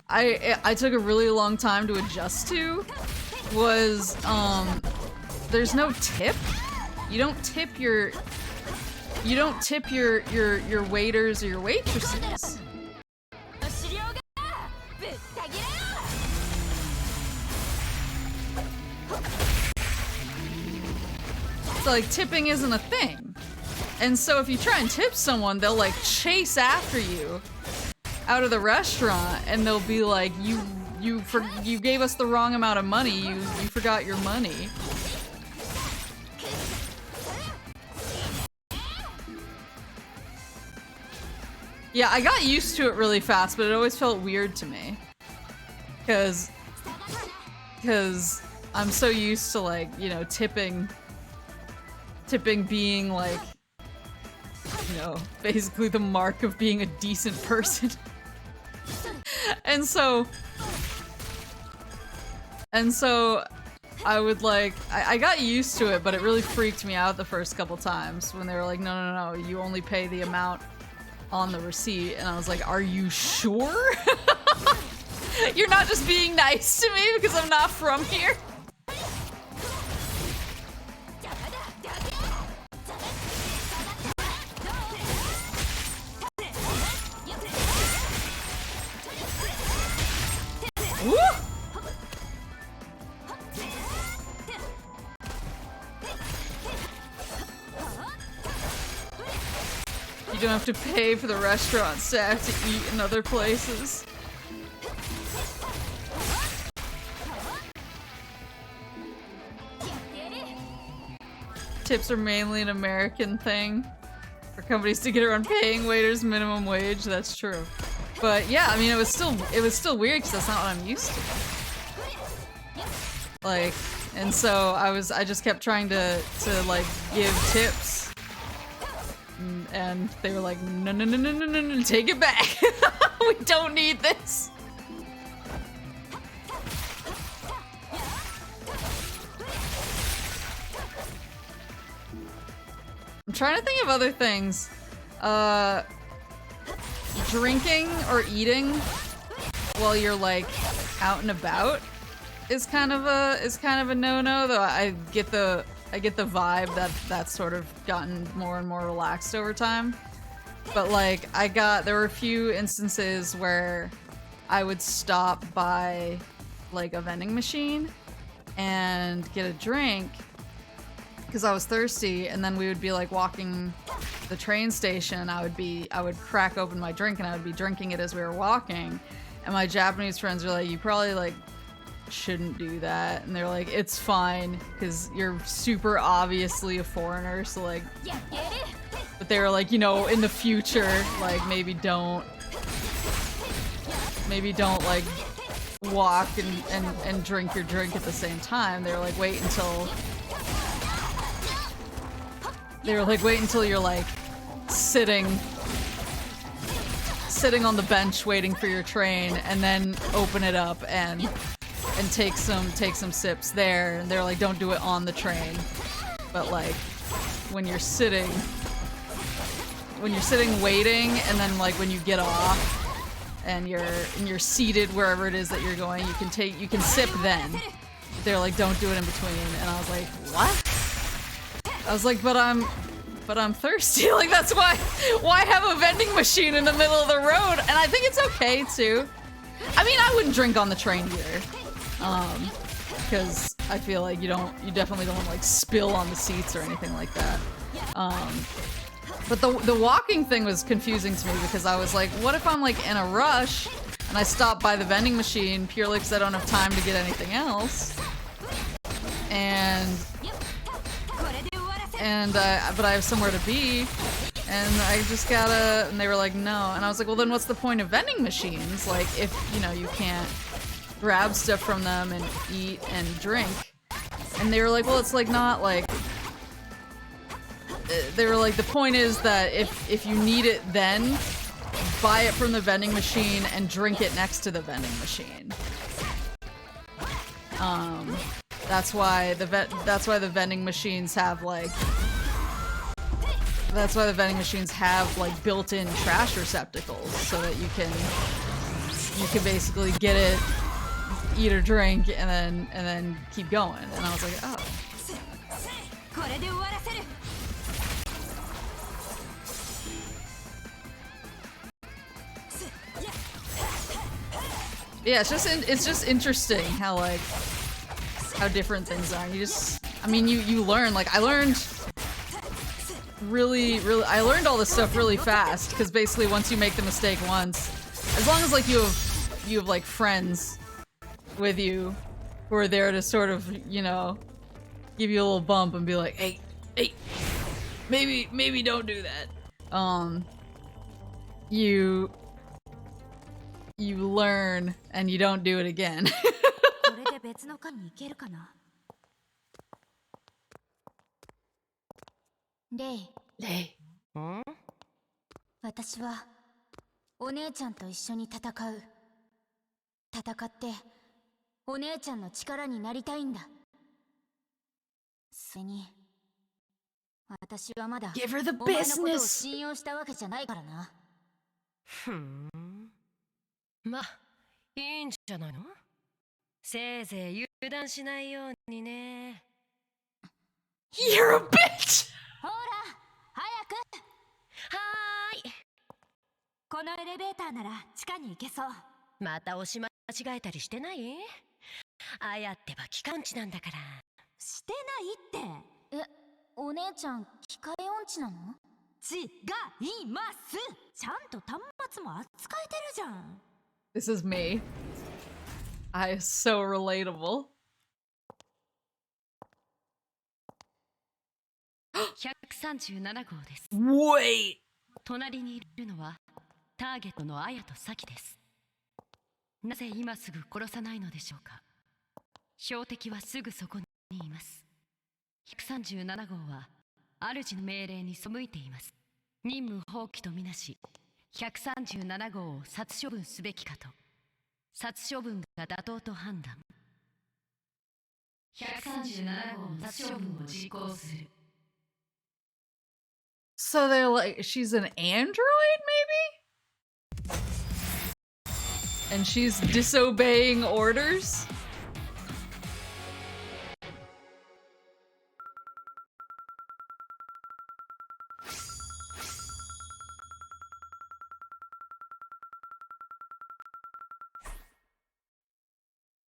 I took a really long time to adjust to was there's no tip. You don't tip your waiters or your waitresses. So like tipping isn't a thing. And so if you try and tip someone, they'll like chase after you out of the restaurant, and they'll be like, you gave us the wrong amount of money, you forgot your money. Yeah, I got used to it really fast, but it always felt weird to me. Cause I'm so used to like, you know, tipping being like, you know, basically the mark of being a decent person. And so I would like, I got used to it, but it really freaked me out the first couple times when they were like, no, you only pay the amount on the receipt. And I was like, are you sure? You're not just being nice to me because I'm not from here? Woo! You don't have to pay for the restaurant staff to eat in other places. Tips are mainly an American thing for companies to get around paying waiters minimum wage. That's true. But yeah, I mean, it was still weird because that's not what I'm used to. Like, and so I just kept trying to like give tips, and they were like, no, take it back. We don't need this. I'm trying to think of other things. Drinking or eating while you're like out and about is kind of a no-no, though I get the vibe that that's sort of gotten more and more relaxed over time. But like there were a few instances where I would stop by like a vending machine and get a drink because I was thirsty, and then we would be like walking the train station. I would crack open my drink and I would be drinking it as we were walking, and my Japanese friends were like, you probably like shouldn't do that, and they're like, it's fine because you're super obviously a foreigner, so like, but they were like, you know, in the future, like maybe don't like walk and drink your drink at the same time. They were like, wait until you're like sitting on the bench waiting for your train, and then open it up and take some sips there. And they're like, don't do it on the train. but like when you're sitting waiting, and then like when you get off and you're seated wherever it is that you're going, you can sip then. They're like, don't do it in between, and I was like, what? I was like, but I'm thirsty. Like, that's why have a vending machine in the middle of the road? And I think it's okay too. I mean, I wouldn't drink on the train either, because I feel like you definitely don't want to like spill on the seats or anything like that. But the walking thing was confusing to me because I was like, what if I'm like in a rush and I stop by the vending machine purely because I don't have time to get anything else, but I have somewhere to be, and I just gotta, and they were like, no. And I was like, well, then what's the point of vending machines? Like, if, you know, you can't grab stuff from them and eat and drink. And they were like, well, it's like not like, they were like, the point is that if you need it then, buy it from the vending machine and drink it next to the vending machine. That's why the vending machines have like built-in trash receptacles so that you can basically get it, eat or drink, and then keep going. And I was like, oh. Yeah, it's just interesting how like how different things are. You just, I mean, you learn. Like, I learned I learned all this stuff really fast, because basically once you make the mistake once, as long as like you have like friends with you who are there to sort of, you know, give you a little bump and be like, hey, maybe don't do that. You learn and you don't do it again. これで別の間に行けるかな。レイ。私はお姉ちゃんと一緒に戦う。戦ってお姉ちゃんの力になりたいんだ。それに私はまだお前のことを信用したわけじゃないからな。まあ、いいんじゃないの？せいぜい油断しないようにね。You're a bitch! ほら、早く。はーい。このエレベーターなら地下に行けそう。また押し間違えたりしてない？あやってば機関地なんだから。してないって。お姉ちゃん機械音痴なの？違います。ちゃんと端末も扱えてるじゃん。This is me. I so relatable. 137号です。Wait! 隣にいるのはターゲットのアヤとサキです。なぜ今すぐ殺さないのでしょうか。標的はすぐそこにいます。137号は主の命令に背いています。任務放棄とみなし、137号を殺処分すべきかと。殺処分が妥当と判断。137号の殺処分を実行する。So they're like, she's an android, maybe? And she's disobeying orders?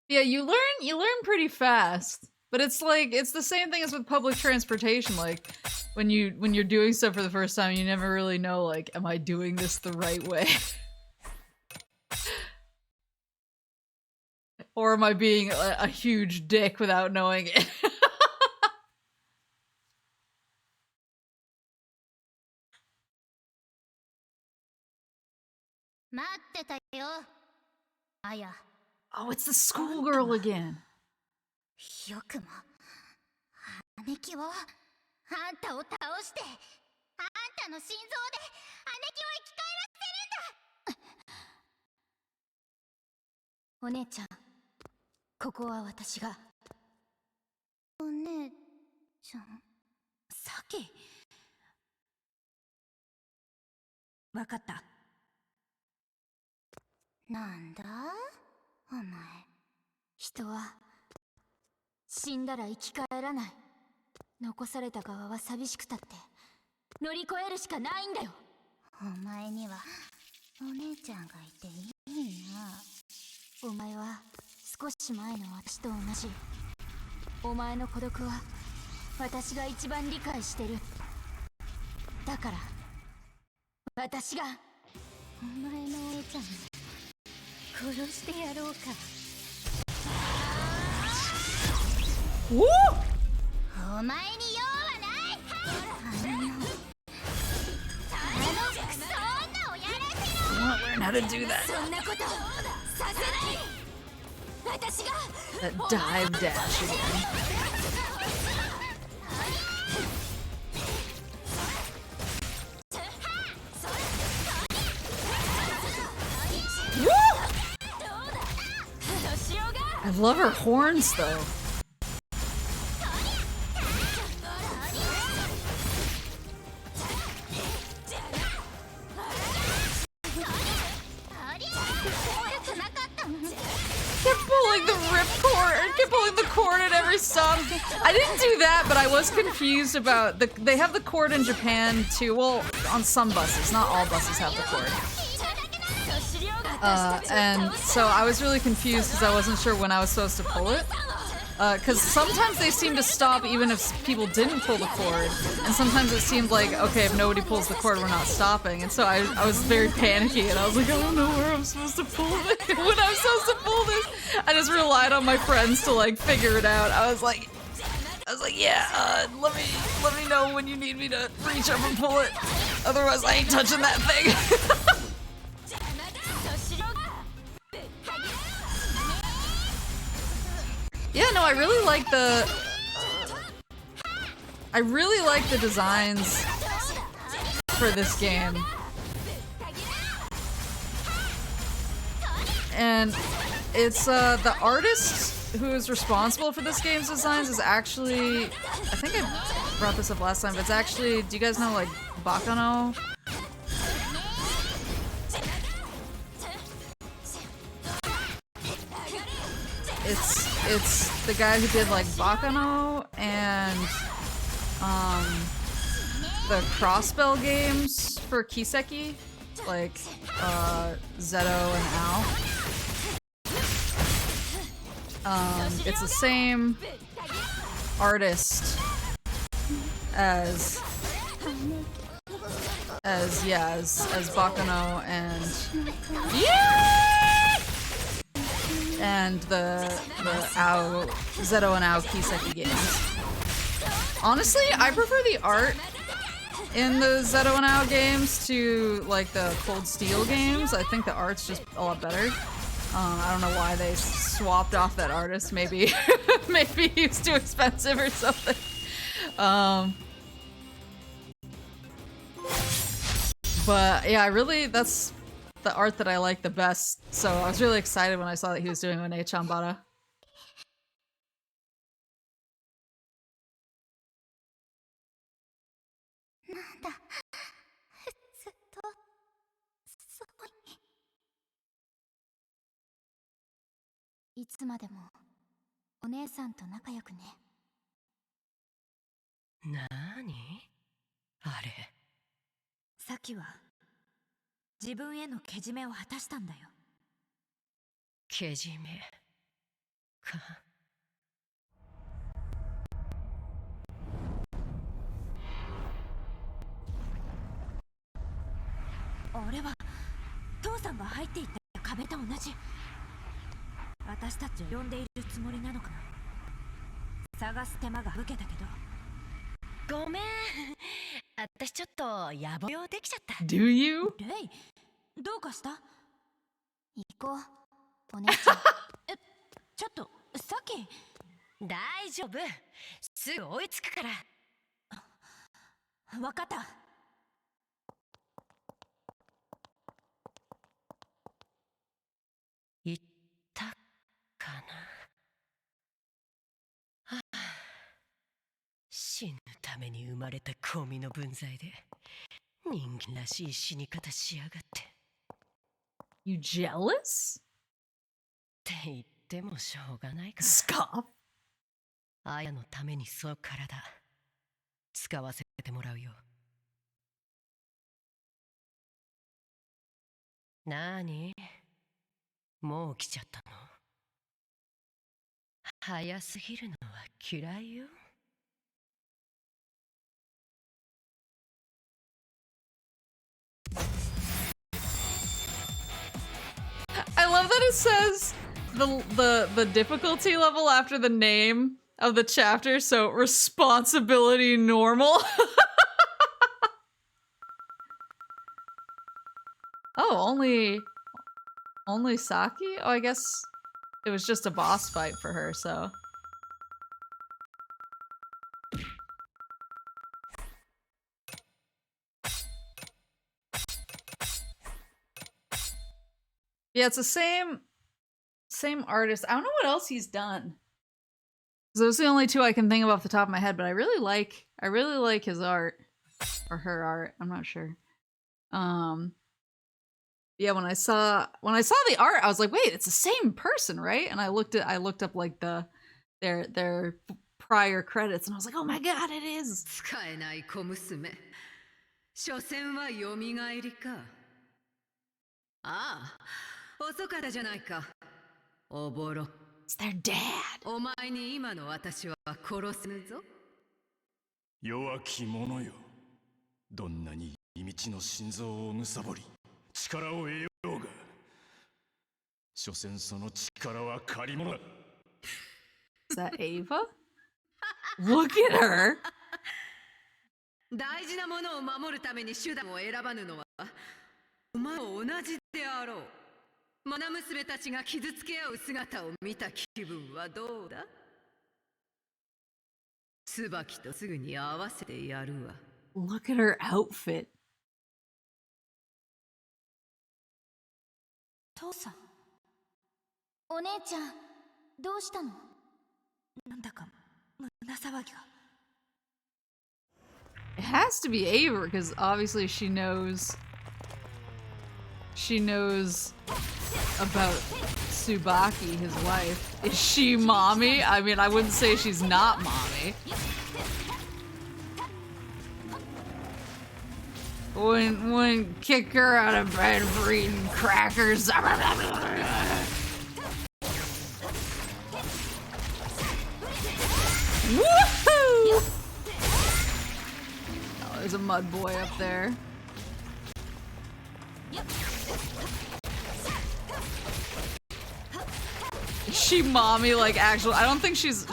Yeah, you learn pretty fast. But it's like, it's the same thing as with public transportation. Like, when you're doing stuff for the first time, you never really know, like, am I doing this the right way? Or am I being a huge dick without knowing it? 待ってたよ。あや。Oh, it's the schoolgirl again. よくも姉貴をあんたを倒してあんたの心臓で姉貴を生き返らせるんだ。お姉ちゃん、ここは私が。お姉ちゃん。き。わかった。なんだお前。人は死んだら生き返らない。残された側は寂しくたって乗り越えるしかないんだよ。お前にはお姉ちゃんがいていいな。お前は少し前の私と同じ。お前の孤独は私が一番理解してる。だから私がお前のお姉ちゃんを殺してやろうか。おお前に用はない。クソ女をやらせろ。 I wanna learn how to do that. そんなことさせない。私が That dive dash again. I love her horns though. Kept pulling the rip cord, kept pulling the cord at every stop. I didn't do that, but I was confused about they have the cord in Japan too. Well, on some buses, not all buses have the cord. And so I was really confused because I wasn't sure when I was supposed to pull it. Because sometimes they seem to stop even if people didn't pull the cord, and sometimes it seemed like, okay, if nobody pulls the cord, we're not stopping. And so I was very panicky, and I was like, I don't know where I'm supposed to pull this. When I'm supposed to pull this, I just relied on my friends to like figure it out. I was like, yeah, let me know when you need me to reach up and pull it. Otherwise, I ain't touching that thing. Yeah, no, I really like the designs for this game. And it's the artist who is responsible for this game's designs is actually, I think I brought this up last time, but it's actually, do you guys know like Bakano? It's the guy who did like Bakano and the Crossbell games for Kiseki, like Zeto and Ao. It's the same artist as Bakano and the Ao, Zeto and Ao Kiseki games. Honestly, I prefer the art in the Zeto and Ao games to like the Cold Steel games. I think the art's just a lot better. I don't know why they swapped off that artist. Maybe maybe he was too expensive or something. But yeah, that's the art that I like the best. So I was really excited when I saw that he was doing ONEECHANBARA. Nani? あれ。さきは自分へのけじめを果たしたんだよ。けじめか。あれは父さんが入っていった壁と同じ。私たちを呼んでいるつもりなのかな。探す手間が省けたけど。ごめん。私ちょっと野暮用できちゃった。Do you? レイ、どうかした？行こう、お姉ちゃん。ちょっと、さっき。大丈夫。すぐ追いつくから。わかった。言ったかな。はあ、死ぬために生ままれたゴミの分際で人間らしい死に方しやがって。 You jealous? って言ってもしょうがないか。 Scoff. あやのためにその体使わせてもらうよ。なーに、もう来ちゃったの？早すぎるのは嫌いよ。 I love that it says the difficulty level after the name of the chapter, so responsibility normal. Oh, only Saki? Oh, I guess it was just a boss fight for her, so. Yeah, it's the same artist. I don't know what else he's done. Those are the only two I can think of off the top of my head, but I really like his art. Or her art, I'm not sure. Yeah, when I saw the art, I was like, wait, it's the same person, right? And I looked up like their prior credits, and I was like, oh my god, it is. 使えない小娘。所詮は蘇りか。ああ、遅かったじゃないか。おぼろ。It's their dad. お前に今の私は殺せぬぞ。弱き者よ。どんなに忌みの心臓を貪り、力を得ようが。所詮その力は借り物だ。Is that Ava? Look at her. 大事なものを守るために手段を選ばぬのはお前も同じであろう。愛娘たちが傷つけ合う姿を見た気分はどうだ？椿とすぐに合わせてやるわ。Look at her outfit. 父さん、お姉ちゃん、どうしたの？なんだか胸騒ぎが。It has to be Ava, because obviously she knows about Tsubaki, his wife. Is she mommy? I mean, I wouldn't say she's not mommy. Wouldn't kick her out of bed for eating crackers. Woohoo! Oh, there's a mud boy up there. Is she mommy, like actual? I don't think she's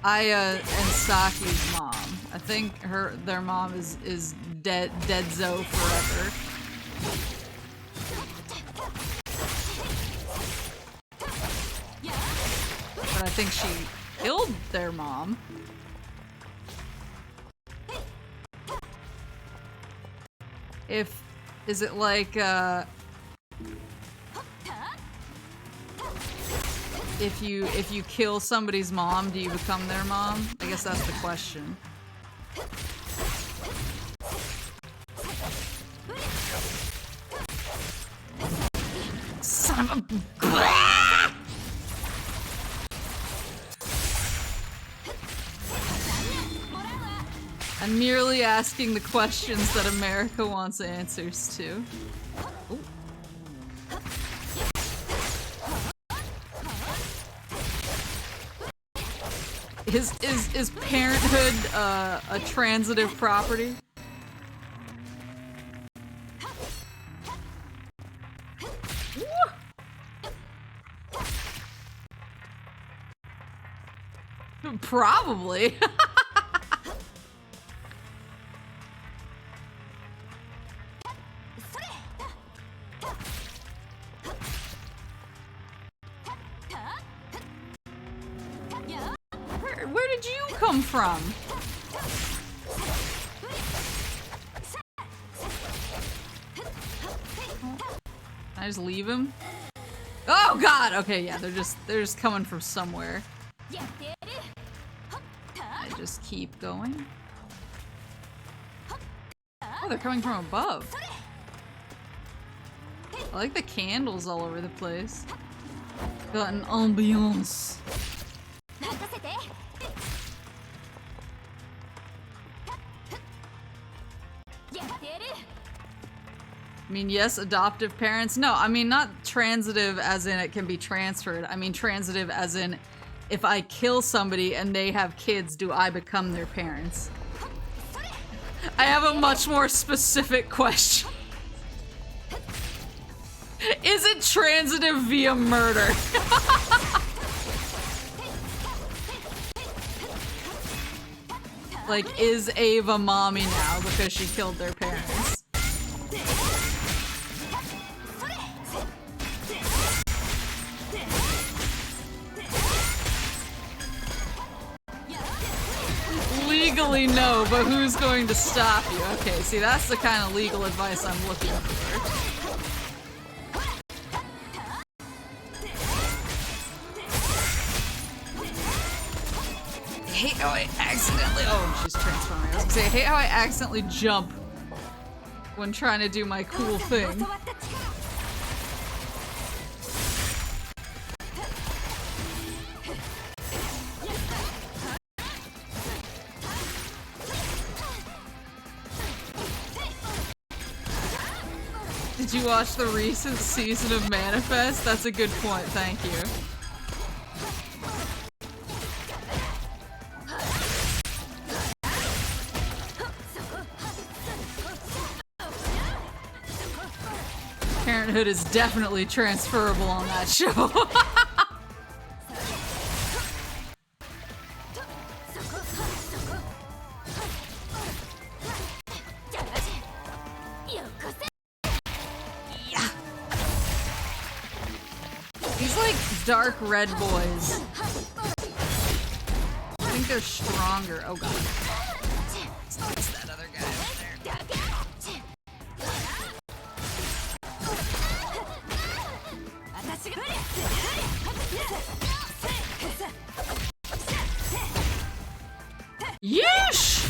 Aya and Saki's mom. I think their mom is dead Zo forever. But I think she killed their mom. Is it like if you kill somebody's mom, do you become their mom? I guess that's the question. Son of a... I'm merely asking the questions that America wants answers to. Ooh. Is parenthood a transitive property? Probably. Where did you come from? Can I just leave him? Oh god! Okay, yeah, they're just coming from somewhere. I just keep going. they're coming from above. I like the candles all over the place. Got an ambiance. I mean, yes, adoptive parents. No, I mean, not transitive as in it can be transferred. I mean, transitive as in if I kill somebody and they have kids, do I become their parents? I have a much more specific question. Is it transitive via murder? Like, is Ava mommy now because she killed their parents? Legally no, but who's going to stop you? Okay, see, that's the kind of legal advice I'm looking for. I hate how I accidentally— oh, she's transforming. I was gonna say, I hate how I accidentally jump when trying to do my cool thing. Did you watch the recent season of Manifest? That's a good point, thank you. Parenthood is definitely transferable on that show. These like dark red boys. I think they're stronger. Oh god. It's that other guy over there. Yeesh!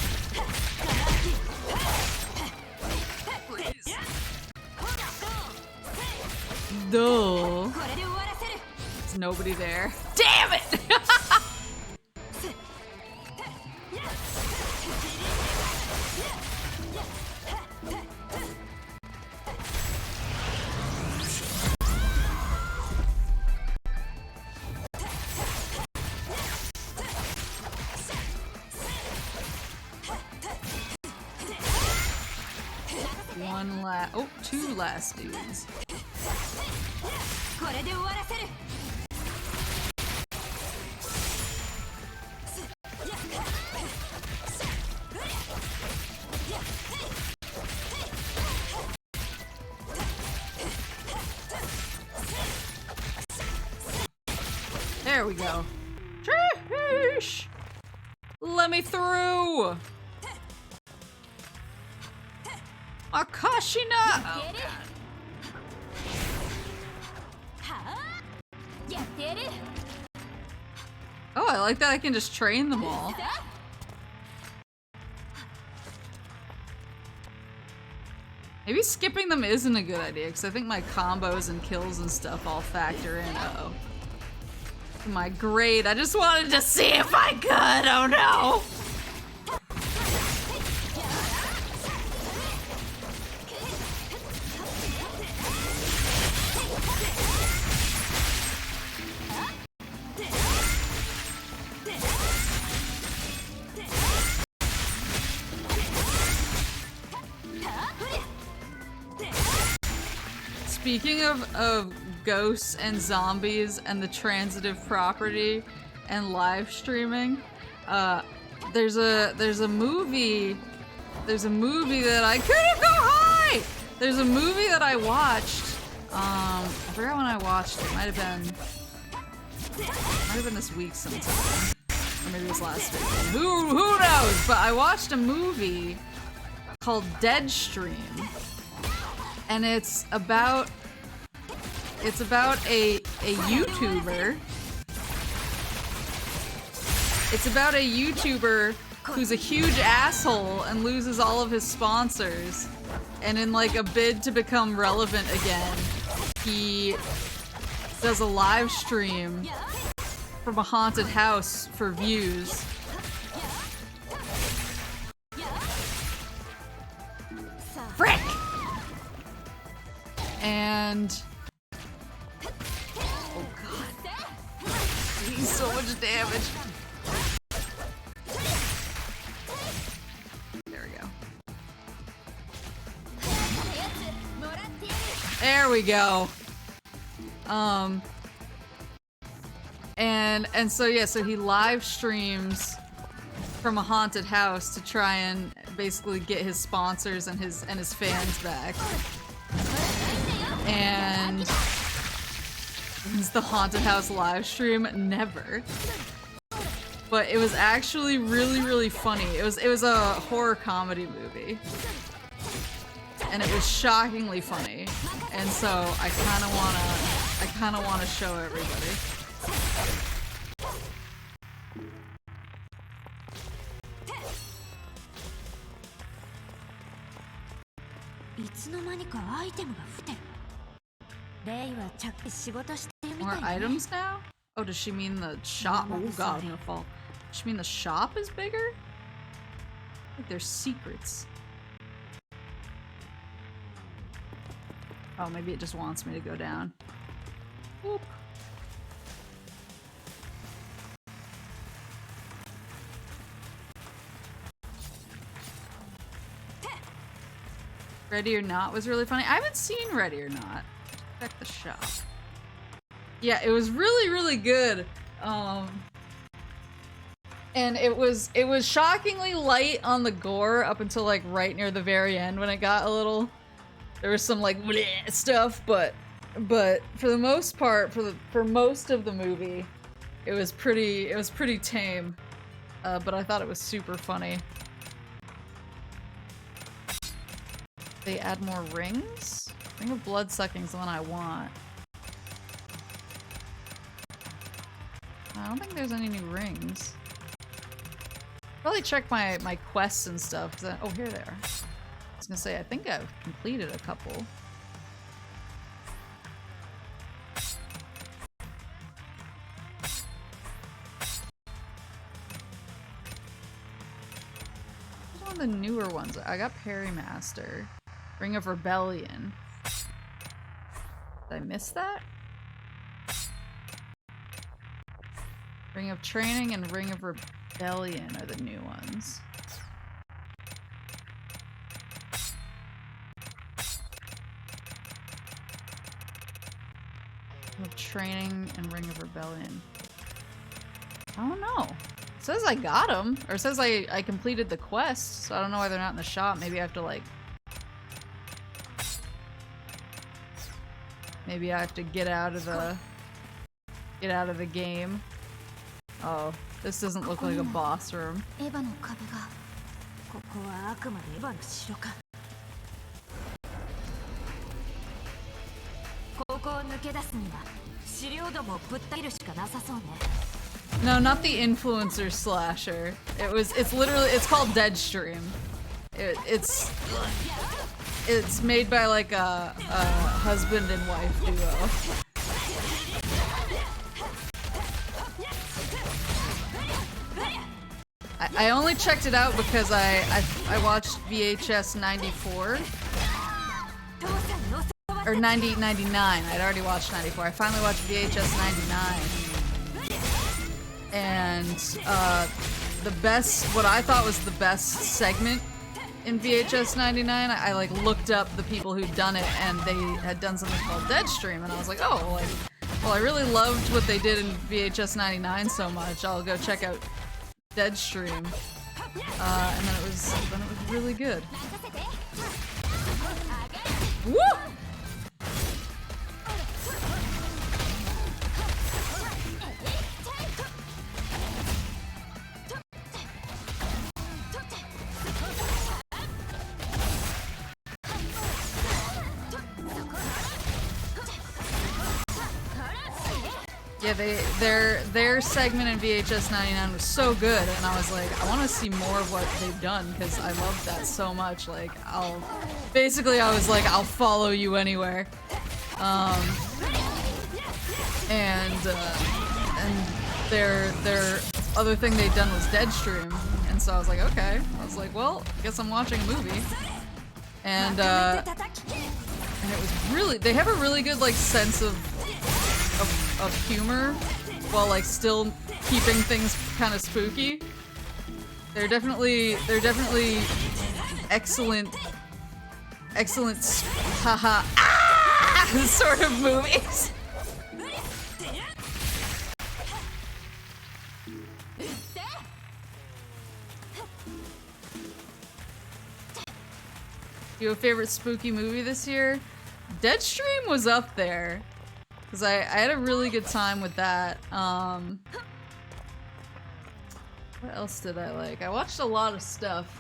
Please. Duh. There's nobody there. Damn it! Two last dudes. There we go. Sheesh. Let me through. Akashina! Oh, oh, I like that I can just train them all. Maybe skipping them isn't a good idea, because I think my combos and kills and stuff all factor in. Uh-oh. My grade. I just wanted to see if I could. Oh no! Speaking of ghosts and zombies and the transitive property and live streaming, there's a movie that I couldn't go high! There's a movie that I watched, I forgot when I watched it. Might have been this week sometime. Or maybe it was last week. Who knows? But I watched a movie called Deadstream. And it's about a YouTuber. It's about a YouTuber who's a huge asshole and loses all of his sponsors. And in like a bid to become relevant again, he does a live stream from a haunted house for views. Frick! And oh god, he's so much damage. There we go. There we go. And so yeah, so he live streams from a haunted house to try and basically get his sponsors and his fans back. And it's the haunted house live stream, never. But it was actually really funny. It was a horror comedy movie. And it was shockingly funny. And so I kinda wanna show everybody. More items now? Oh, does she mean the shop? Oh god, I'm gonna fall. Does she mean the shop is bigger? Like there's secrets. Oh, maybe it just wants me to go down. Whoop. Ready or Not was really funny. I haven't seen Ready or Not. Check the shop. Yeah, it was really good. And it was shockingly light on the gore up until like right near the very end when it got a little. There was some like bleh stuff, but for the most part, for most of the movie, it was pretty tame. But I thought it was super funny. They add more rings? Ring of Blood Sucking is the one I want. I don't think there's any new rings. Probably check my quests and stuff. Oh, here they are. I was gonna say, I think I've completed a couple. Where's one of the newer ones? I got Perrymaster. Ring of Rebellion. Did I miss that? Ring of Training and Ring of Rebellion are the new ones. Ring of Training and Ring of Rebellion. I don't know. It says I got them, or it says I completed the quest, so I don't know why they're not in the shop. Maybe I have to like... Maybe I have to get out of the game. Oh, this doesn't look like a boss room. No, not the influencer slasher. It's called Deadstream. It's made by like a husband and wife duo. I only checked it out because I watched VHS 94 or 99. I'd already watched 94. I finally watched VHS 99, and what I thought was the best segment in VHS 99, I like looked up the people who'd done it, and they had done something called Deadstream, and I was like, oh, like, well, I really loved what they did in VHS 99 so much. I'll go check out Deadstream, and then it was really good. Woo! Yeah, their segment in VHS 99 was so good, and I was like, I want to see more of what they've done because I loved that so much. Like, I was like, I'll follow you anywhere. And their other thing they'd done was Deadstream, and so I was like, okay. I was like, well, I guess I'm watching a movie, and it was really, they have a really good like sense of humor while like still keeping things kind of spooky. They're definitely excellent haha sort of movies. You have a favorite spooky movie this year? Deadstream was up there. Because I had a really good time with that. What else did I like? I watched a lot of stuff.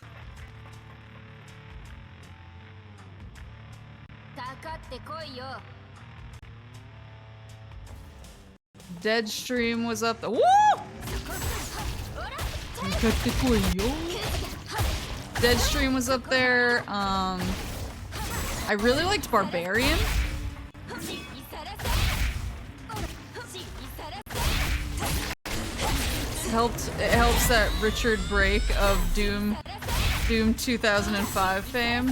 Deadstream was up there. Woo! Deadstream was up there. I really liked Barbarian. It helps that Richard Brake of Doom 2005 fame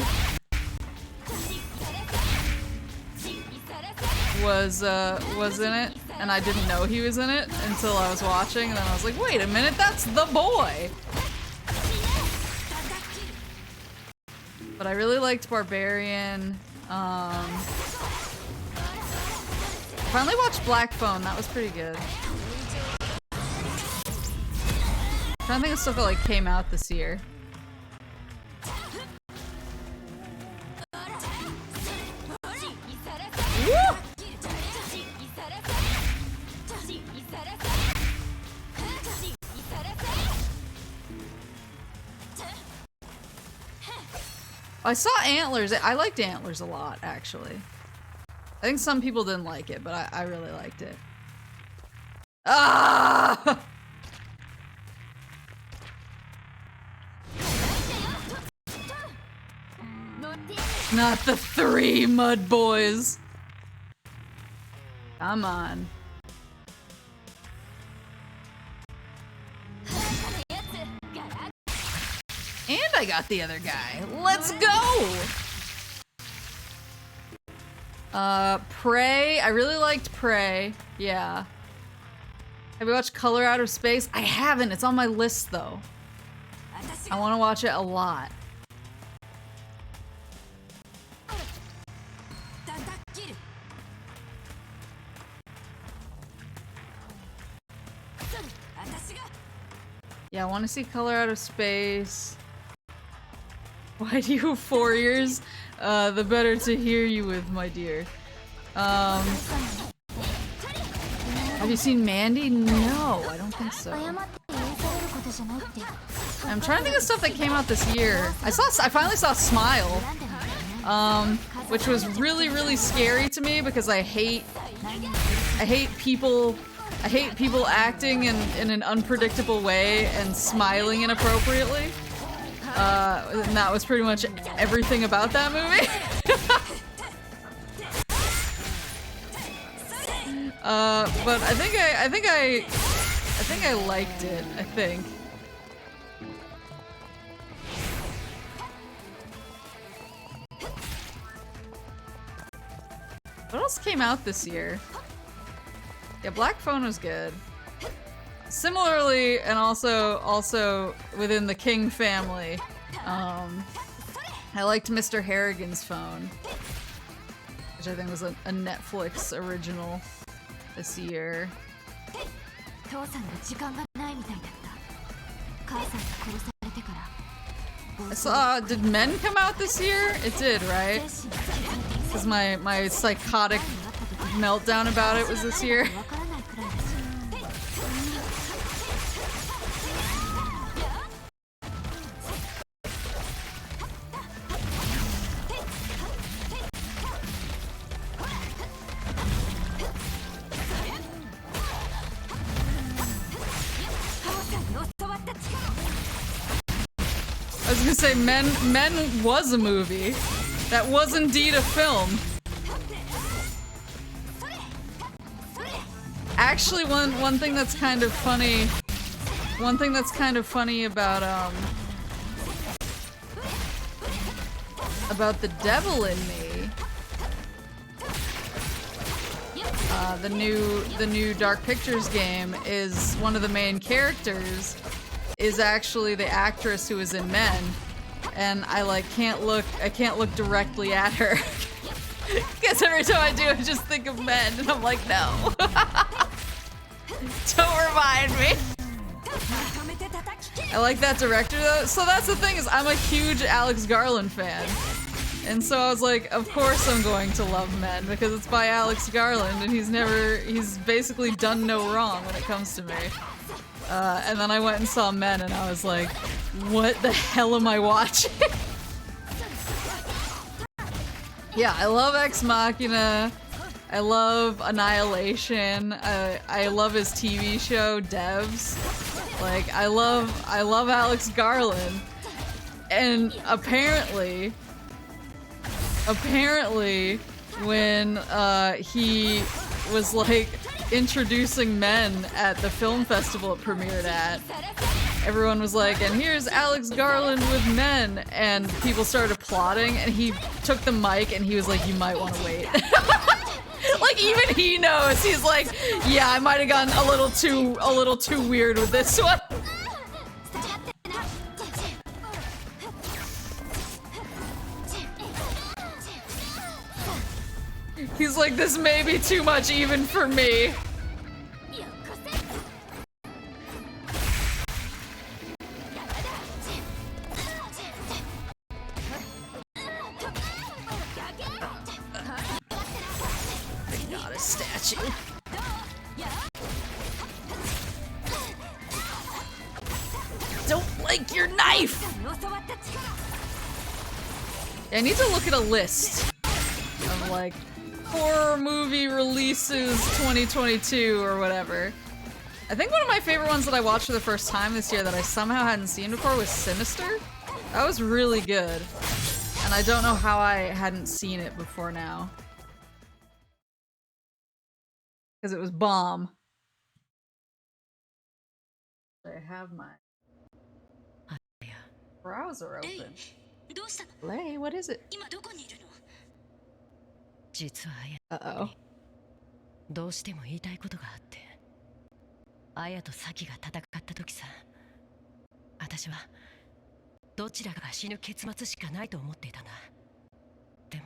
was in it, and I didn't know he was in it until I was watching, and then I was like, wait a minute, that's the boy! But I really liked Barbarian. Finally watched Black Phone, that was pretty good. I'm trying to think of stuff that like came out this year. Woo! I saw Antlers. I liked Antlers a lot, actually. I think some people didn't like it, but I really liked it. Ah! Not the 3 mud boys. Come on. And I got the other guy. Let's go! Prey. I really liked Prey. Yeah. Have you watched Color Out of Space? I haven't. It's on my list, though. I want to watch it a lot. Yeah, I want to see Color Out of Space. Why do you have 4 ears? The better to hear you with, my dear. Have you seen Mandy? No, I don't think so. I'm trying to think of stuff that came out this year. I finally saw Smile, which was really, really scary to me because I hate people acting in an unpredictable way and smiling inappropriately. And that was pretty much everything about that movie. But I think I liked it. I think. What else came out this year? Yeah, Black Phone was good. Similarly, and also within the King family, I liked Mr. Harrigan's Phone, which I think was a Netflix original this year. I saw, did Men come out this year? It did, right? Because my psychotic meltdown about it was this year. was gonna say, Men was a movie. That was indeed a film. Actually, one thing that's kind of funny. One thing that's kind of funny about The Devil in Me. The new Dark Pictures game is one of the main characters is actually the actress who was in Men, and I can't look directly at her because every time I do I just think of Men and I'm like, no. Don't remind me. I like that director though. So that's the thing is I'm a huge Alex Garland fan. And so I was like, of course I'm going to love Men because it's by Alex Garland and he's basically done no wrong when it comes to me. And then I went and saw Men and I was like, what the hell am I watching? Yeah, I love Ex Machina. I love Annihilation. I love his TV show, Devs. Like, I love Alex Garland. And apparently, when he was like introducing Men at the film festival it premiered at, everyone was like, and here's Alex Garland with Men, and people started applauding, and he took the mic and he was like, you might want to wait. Like, even he knows. He's like, yeah, I might have gotten a little too weird with this one. He's like, this may be too much even for me. Not a statue. Don't like your knife! Yeah, I need to look at a list of like horror movie releases 2022 or whatever. I think one of my favorite ones that I watched for the first time this year that I somehow hadn't seen before was Sinister. That was really good. And I don't know how I hadn't seen it before now. Because it was bomb. I have my browser open. Lay, what is it? Uh-oh. どうしても言いたいことがあって、アヤとサキが戦った時さ、私はどちらかが死ぬ結末しかないと思っていたんだ。でも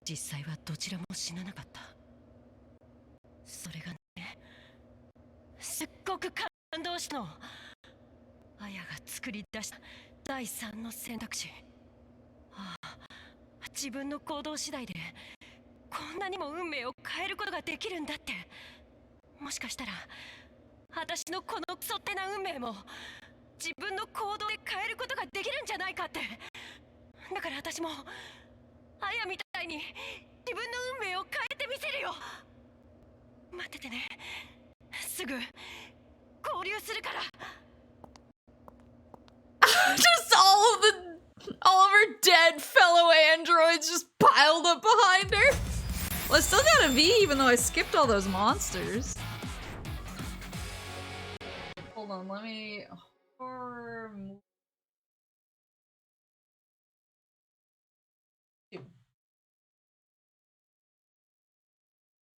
実際はどちらも死ななかった。それがね、すっごく感動したの。アヤが作り出した第三の選択肢。自分の行動次第でこんなにも運命を変えることができるんだって。もしかしたら私のこのクソってな運命も自分の行動で変えることができるんじゃないかって。だから私もアヤみたいに自分の運命を変えてみせるよ。待っててね。すぐ合流するから。Just all of her dead fellow androids just piled up behind her. Well, I still got a V even though I skipped all those monsters. Hold on, let me... Horror...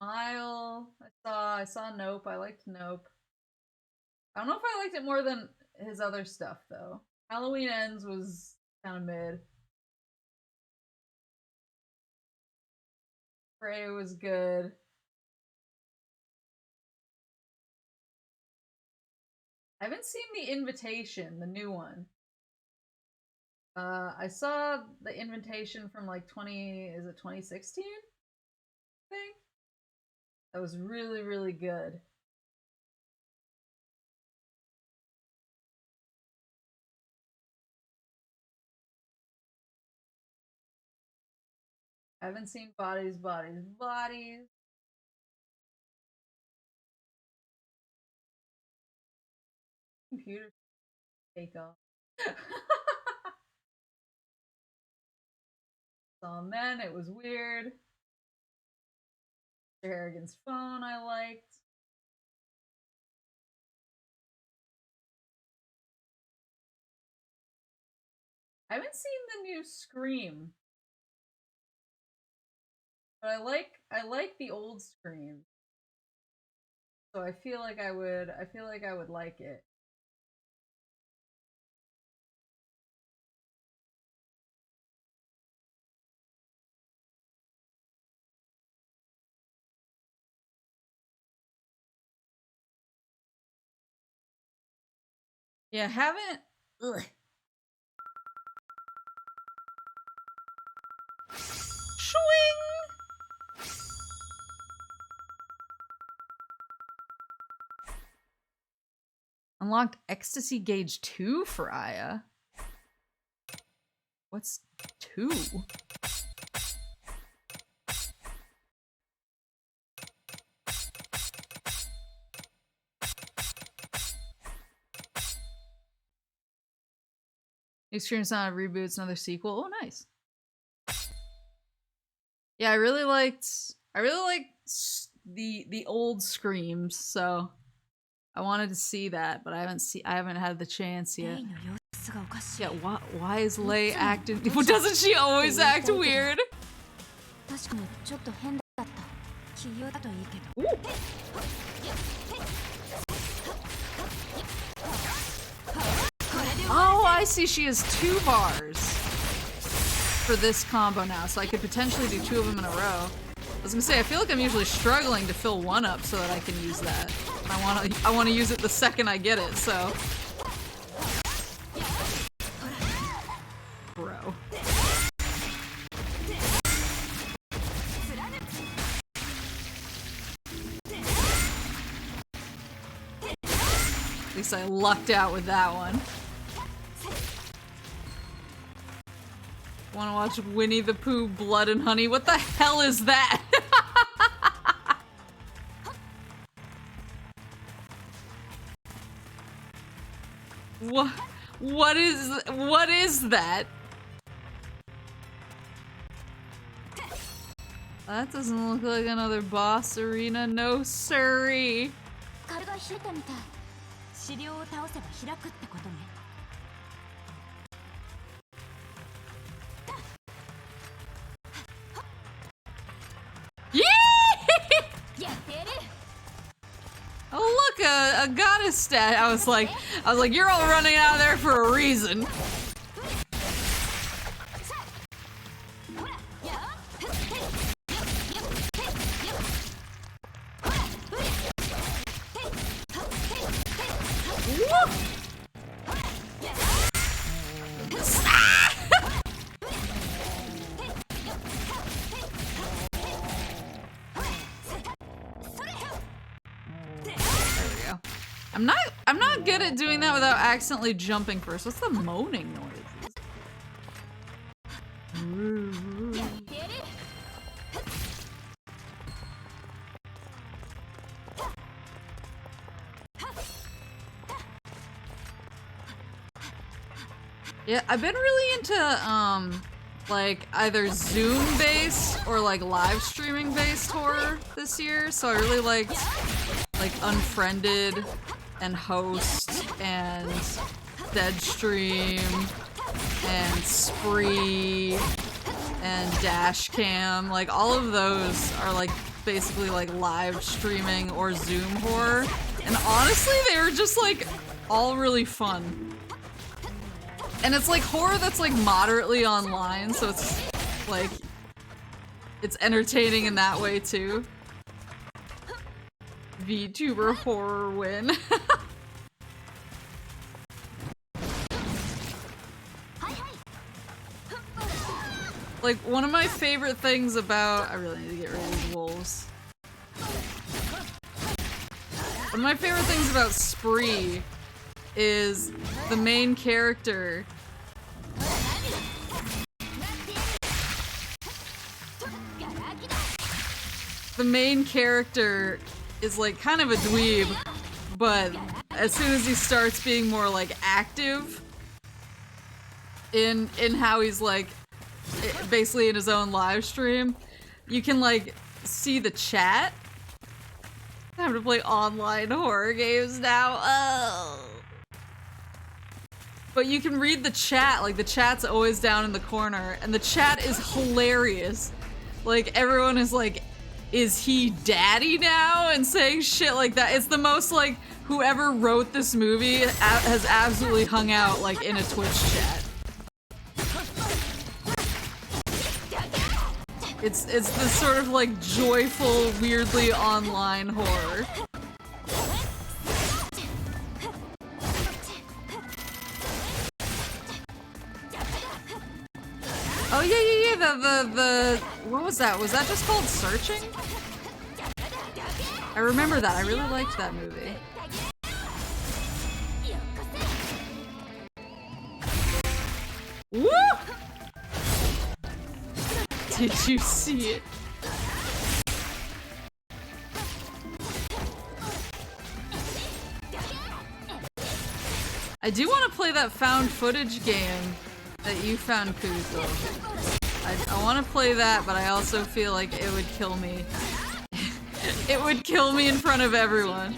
Smile. I saw Nope. I liked Nope. I don't know if I liked it more than his other stuff though. Halloween Ends was kind of mid. Prey was good. I haven't seen The Invitation, the new one. I saw The Invitation from like 2016? I think? That was really, really good. I haven't seen Bodies. Computer take off. Saw men, it was weird. Mr. Harrigan's phone I liked. I haven't seen the new Scream. But I like the old Scream. So I feel like I would like it. Yeah, haven't. Ugh. Swing! Unlocked Ecstasy Gauge 2 for Aya. What's 2? Experience on reboots, another sequel. Oh, nice. Yeah, I really liked the old Screams, so I wanted to see that, but I haven't had the chance yet. Yeah, why is Lei acting? Doesn't she always act weird? Ooh. Oh, I see. She has 2 bars for this combo now, so I could potentially do 2 of them in a row. I was gonna say, I feel like I'm usually struggling to fill one up so that I can use that. I want to use it the second I get it, so. Bro. At least I lucked out with that one. Wanna watch Winnie the Pooh, Blood and Honey? What the hell is that? What is that? That doesn't look like another boss arena, no siree. Oh look, a goddess stat. I was like, you're all running out of there for a reason. I'm not good at doing that without accidentally jumping first. What's the moaning noise? Yeah, I've been really into like either Zoom based or like live streaming based horror this year. So I really liked like Unfriended and Host and Deadstream and Spree and Dashcam. Like all of those are like basically like live streaming or Zoom horror. And honestly, they were just like all really fun. And it's like horror that's like moderately online, so it's like it's entertaining in that way too. VTuber horror win. Like one of my favorite things about— I really need to get rid of these wolves. One of my favorite things about Spree is the main character. The main character is like kind of a dweeb, but as soon as he starts being more like active, in how he's like basically in his own live stream, you can like see the chat. I have to play online horror games now. Oh. But you can read the chat, like the chat's always down in the corner, and the chat is hilarious. Like everyone is like, is he daddy now? And saying shit like that. It's the most like, whoever wrote this movie has absolutely hung out like in a Twitch chat. It's this sort of like joyful, weirdly online horror. Oh yeah, the what was that? Was that just called Searching? I remember that. I really liked that movie. Woo! Did you see it? I do want to play that found footage game that you found, Kuzo. I want to play that, but I also feel like it would kill me. It would kill me in front of everyone.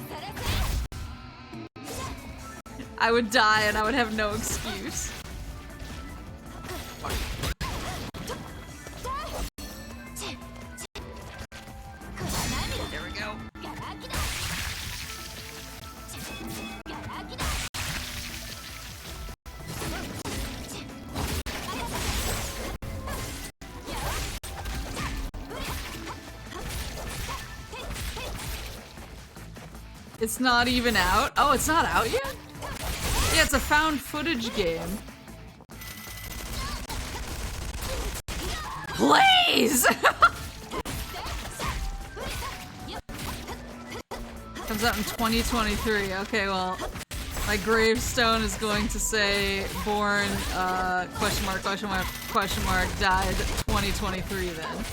I would die and I would have no excuse. There we go. It's not even out? Oh, it's not out yet? Yeah, it's a found footage game. Please! Comes out in 2023. Okay, well, my gravestone is going to say born, question mark, died 2023 then.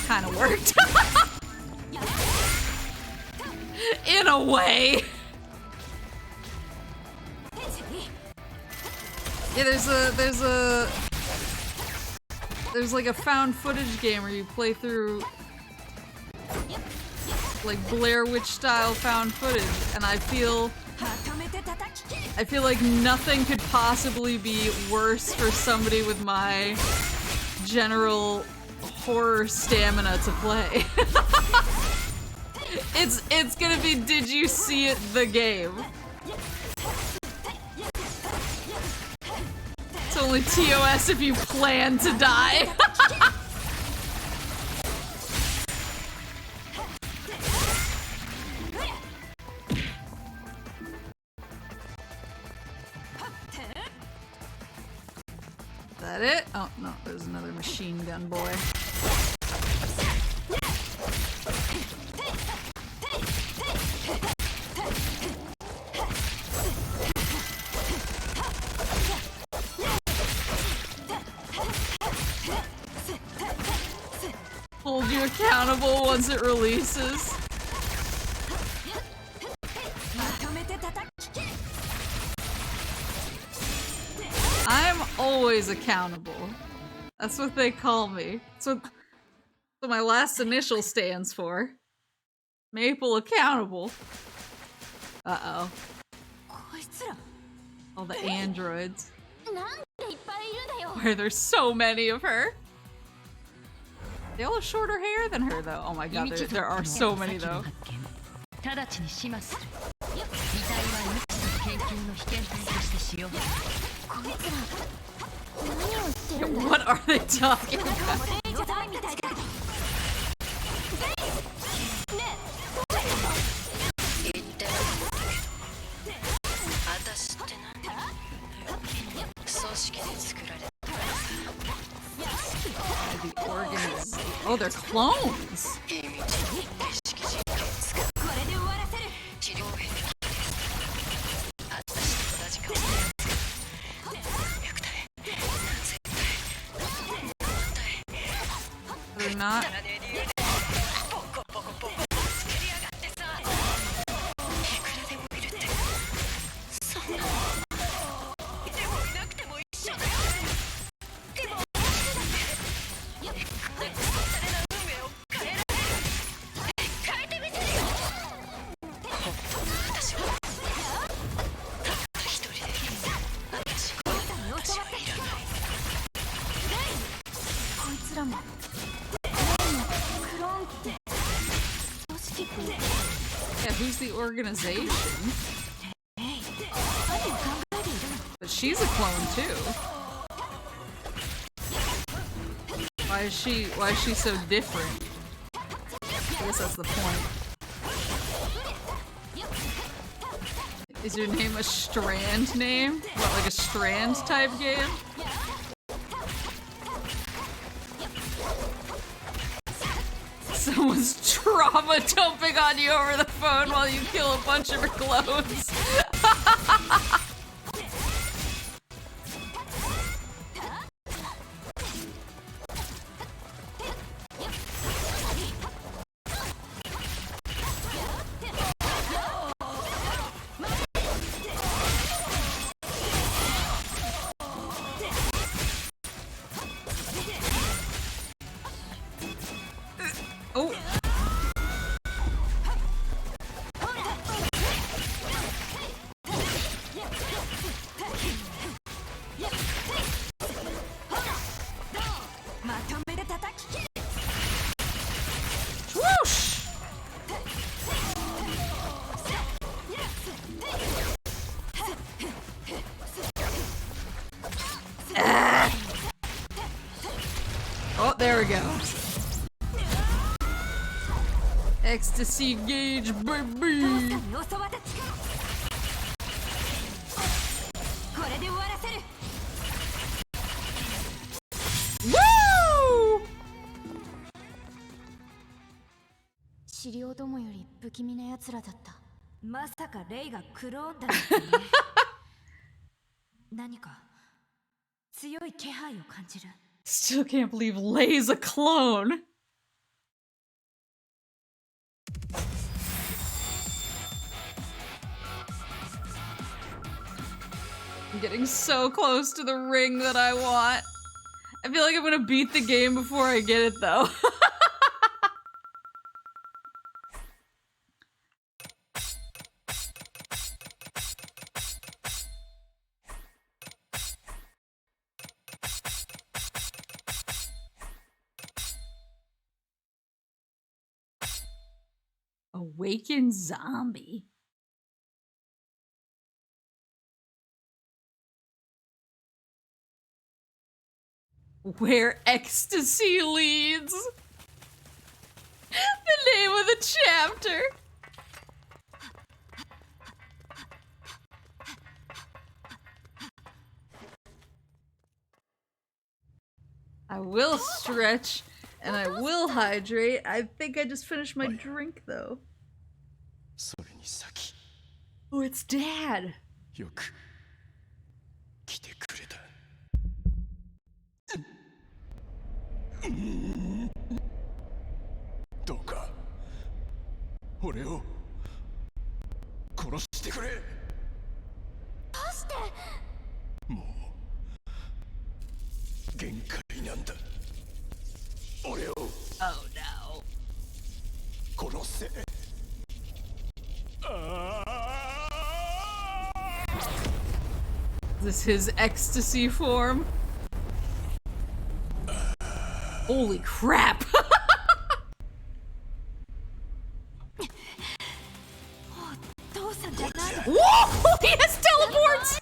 Kind of worked. In a way. Yeah, there's like a found footage game where you play through like Blair Witch style found footage, and I feel like nothing could possibly be worse for somebody with my general horror stamina to play. It's gonna be Did You See It the game. It's only TOS if you plan to die. Is that it? Oh no, there's another machine gun boy. Hold you accountable once it releases. I'm always accountable. That's what they call me. That's what my last initial stands for. Maple accountable. Uh-oh. All the androids. Why there's so many of her? They all have shorter hair than her, though. Oh my god, there are so many, though. What are they talking about? The organs. Oh, they're clones. They're not. who's the organization? But she's a clone too. Why is she so different? I guess that's the point. Is your name a Strand name? What, like a Strand type game? Someone's trauma dumping on you over the phone while you kill a bunch of her clones. Oh. Whoosh! Ah. Oh, there we go. Ecstasy gauge, baby! Woo! 資料どもより不気味な奴らだった。まさかレイがクローンだなんてね。何か強い気配を感じる。Still can't believe Lay's a clone. I'm getting so close to the ring that I want. I feel like I'm gonna beat the game before I get it though. Awakened zombie. Where ecstasy leads. The name of the chapter. I will stretch and I will hydrate. I think I just finished my drink though. Oh, it's Dad. よく来てくれた。どうか俺を殺してくれ。どうして？もう限界なんだ。俺を Oh no. 殺せ。Is this his ecstasy form? Holy crap! Whoa! He has teleports!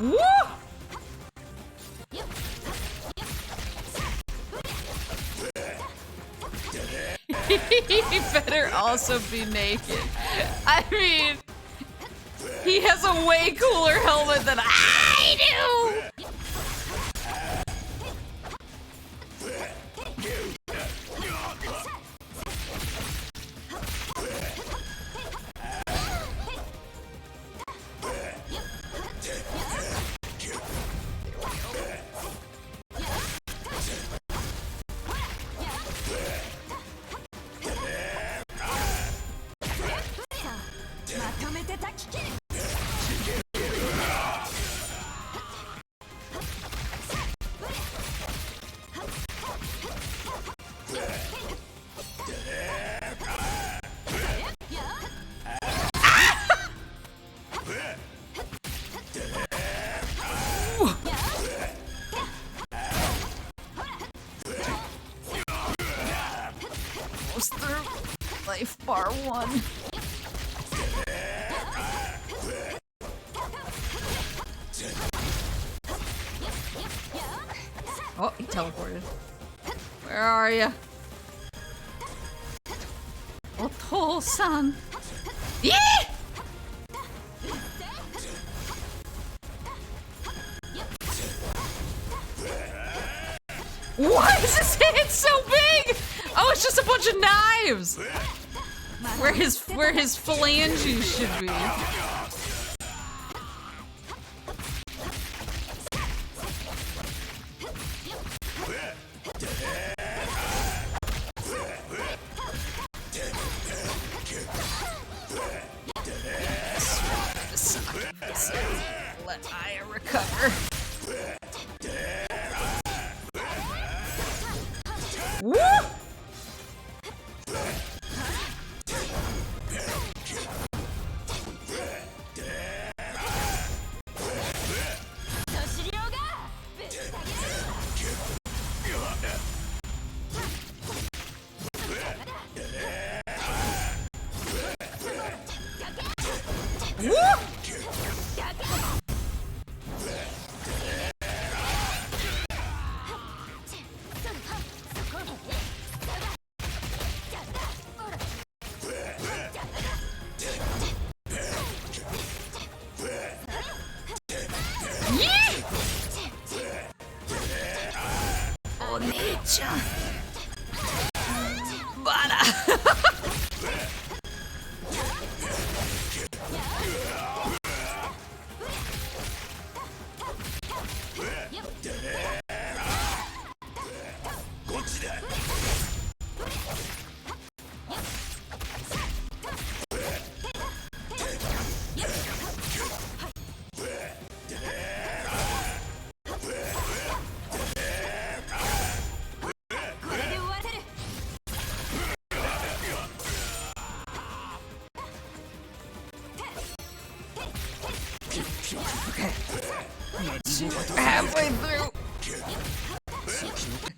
Woo! He better also be naked. I mean, he has a way cooler helmet than I do! run. Oh, he teleported. Where are you? Oto-san. Yeah! Why is his hand so big? Oh, it's just a bunch of knives. Where his phalanges should be. Let Aya recover. Woo! Halfway through.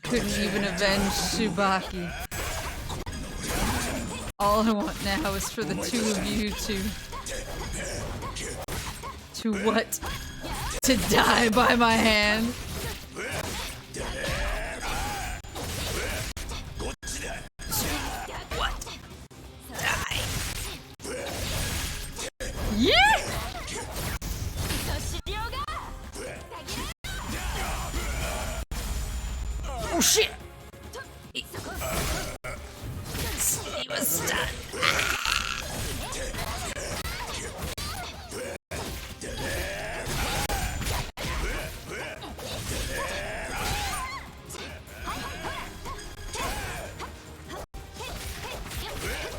Couldn't even avenge Tsubaki. All I want now is for the two of you to what? To die by my hand. What? Die. Yeah! Oh shit! He was stunned.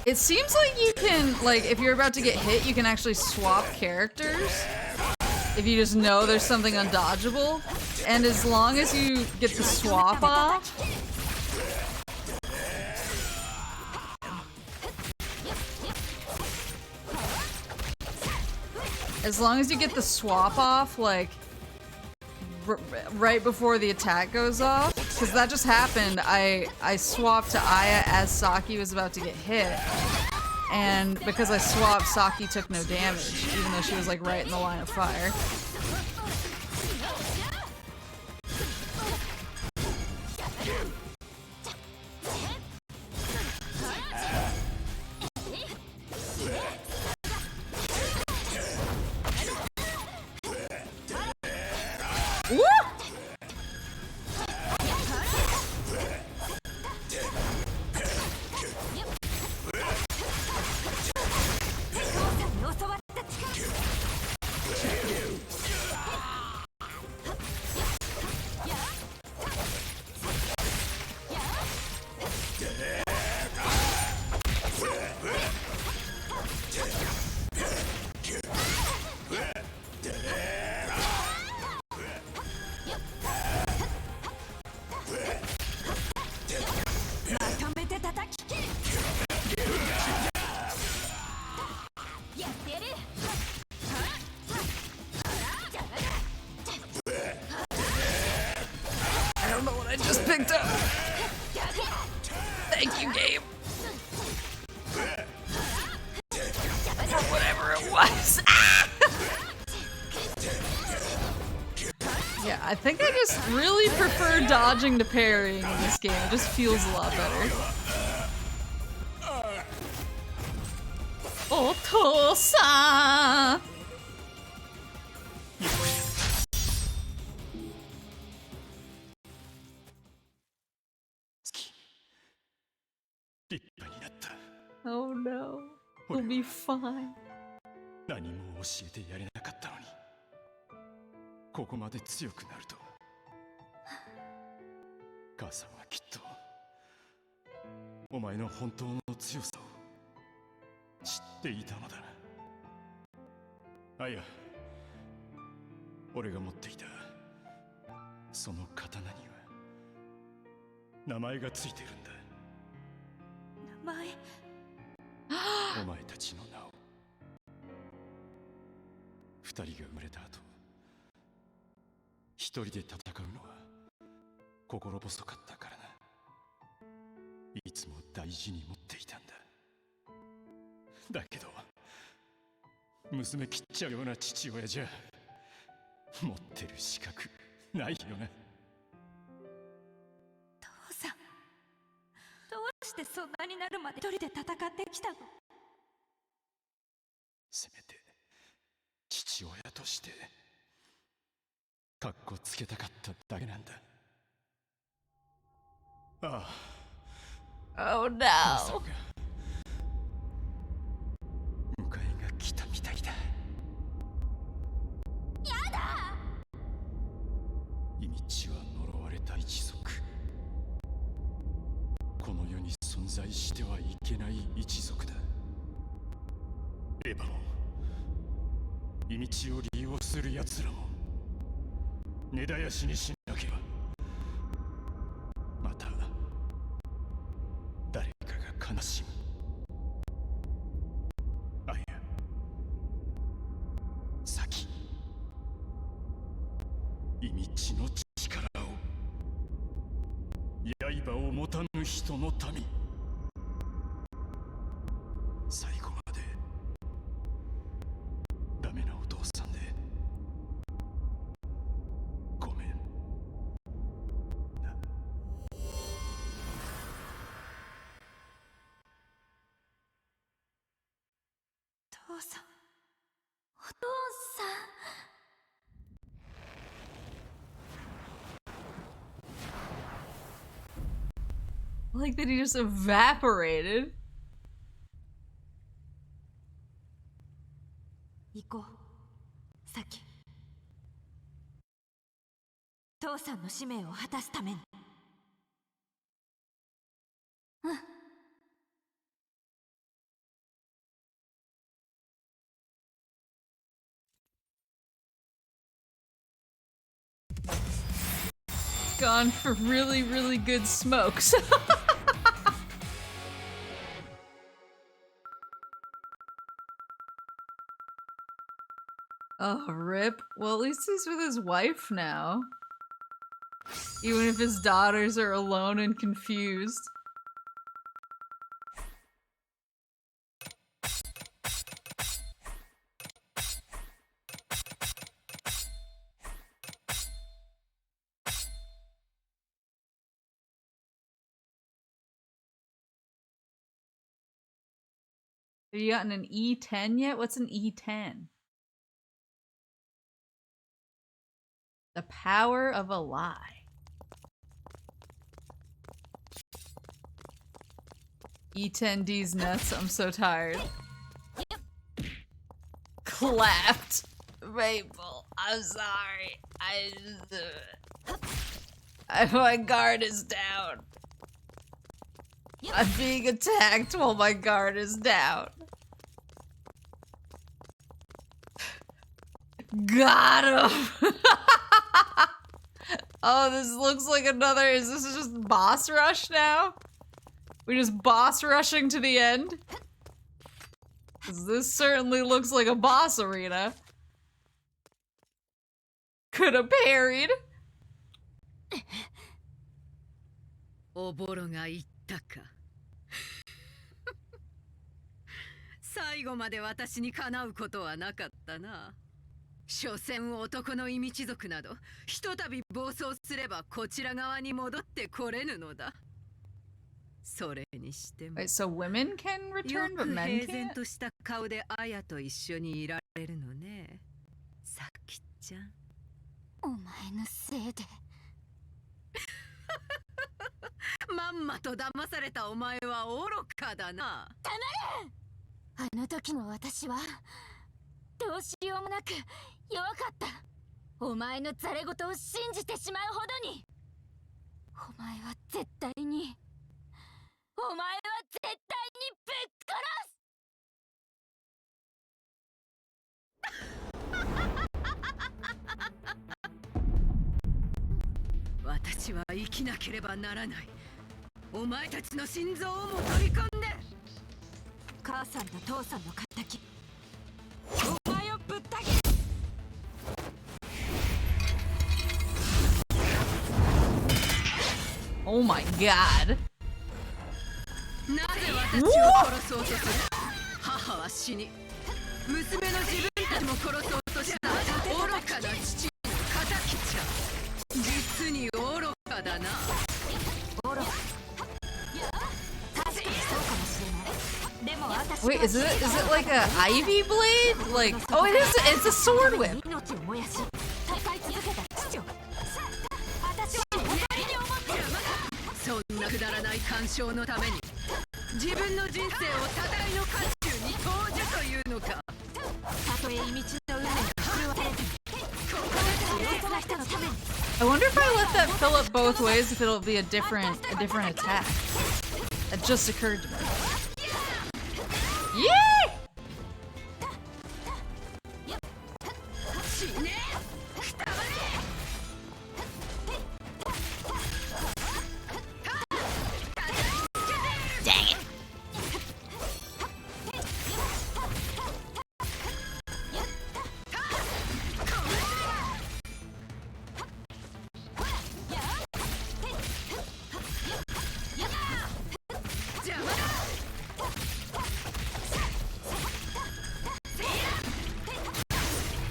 It seems like you can, like, if you're about to get hit, you can actually swap characters. If you just know there's something undodgeable. And as long as you get the swap off... As long as you get the swap off, like, right before the attack goes off, because that just happened, I swapped to Aya as Saki was about to get hit, and because I swapped, Saki took no damage, even though she was, like, right in the line of fire. Woo! I think I just really prefer dodging to parrying in this game. It just feels a lot better. Otosan! 立派になった。 Oh no. We'll be fine. 何も教えてやれなかったのに、ここまで強くなると。母さんはきっとお前の本当の強さを知っていたのだ。あ、いや、俺が持っていたその刀には名前がついてるんだ。名前。お前たちの名を。二人が生まれた後、一人で戦うのは心細かったからな。いつも大事に持っていたんだ。だけど娘切っちゃうような父親じゃ持ってる資格ないよな。父さん、どうしてそんなになるまで一人で戦ってきたの？せめて父親としてかっこつけたかっただけなんだ。ああ。 Oh no. 迎えが来たみたいだ。やだ！イミチは呪われた一族。この世に存在してはいけない一族だ。エヴァもイミチを利用する奴らも根絶やしにしなければ、また誰かが悲しむ。あ、いや、先イミチの力を、刃を持たぬ人の民、最後までダメなお父さんでごめんな。父さん、お父さん。 I like that he just evaporated. 行こう、サキ。父さんの使命を果たすために。うん。Gone for really, really good smokes. Oh, rip. Well, at least he's with his wife now. Even if his daughters are alone and confused. Have you gotten an E10 yet? What's an E10? The power of a lie. E10D's nuts. I'm so tired. Clapped. Maple, I'm sorry. My guard is down. I'm being attacked while my guard is down. Got him! Oh, this looks like another. Is this just boss rush now? We just boss rushing to the end? 'Cause this certainly looks like a boss arena. Could have parried. おぼろが言ったか。最後まで私にかなうことはなかったな。所詮男の異民族などひとたび暴走すればこちら側に戻ってこれぬのだ。それにしても Wait, so women can よ return, but く men 平然 can't? とした顔でアヤと一緒にいられるのね、さきちゃん。お前のせいでまんまと騙されたお前は愚かだな。あの時の私はどうしようもなく弱かった。お前のざれ言を信じてしまうほどに。お前は絶対にお前は絶対にぶっ殺す。私は生きなければならない。お前たちの心臓をも取り込んで。母さんと父さんの敵、お前をぶった切る。Oh my god. なぜ私を殺そうとする。母は死に、娘の自分たちも殺そうとした愚かな父の敵じゃ。実に愚かだな。愚か。確かにそうかもしれない。でも私は Wait, is it like a ivy blade? Like, oh, it's a sword whip. 命を燃やし戦い続けた父を私は誇りに思ってる。そんなくだらない干渉のために自分の人生を戦いの渦中に投じというのか。たとえ異道の運命が狂わされても強烈な人のために。 I wonder if I let that fill up both ways, if it'll be a different attack. That just occurred to me. Yeah! 死ねえ、くたばれ。 Dang it!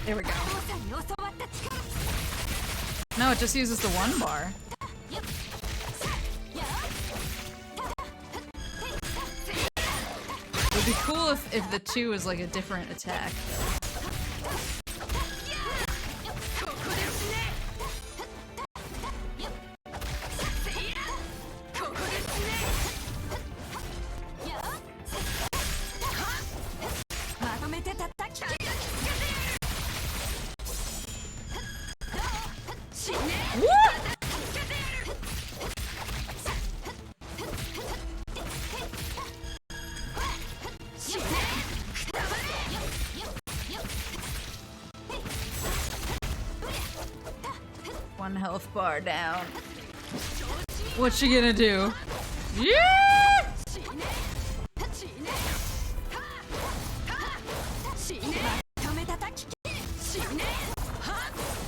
There we go. No, it just uses the one bar. It would be cool if the two is like a different attack. One health bar down. What's she gonna do? Yeah!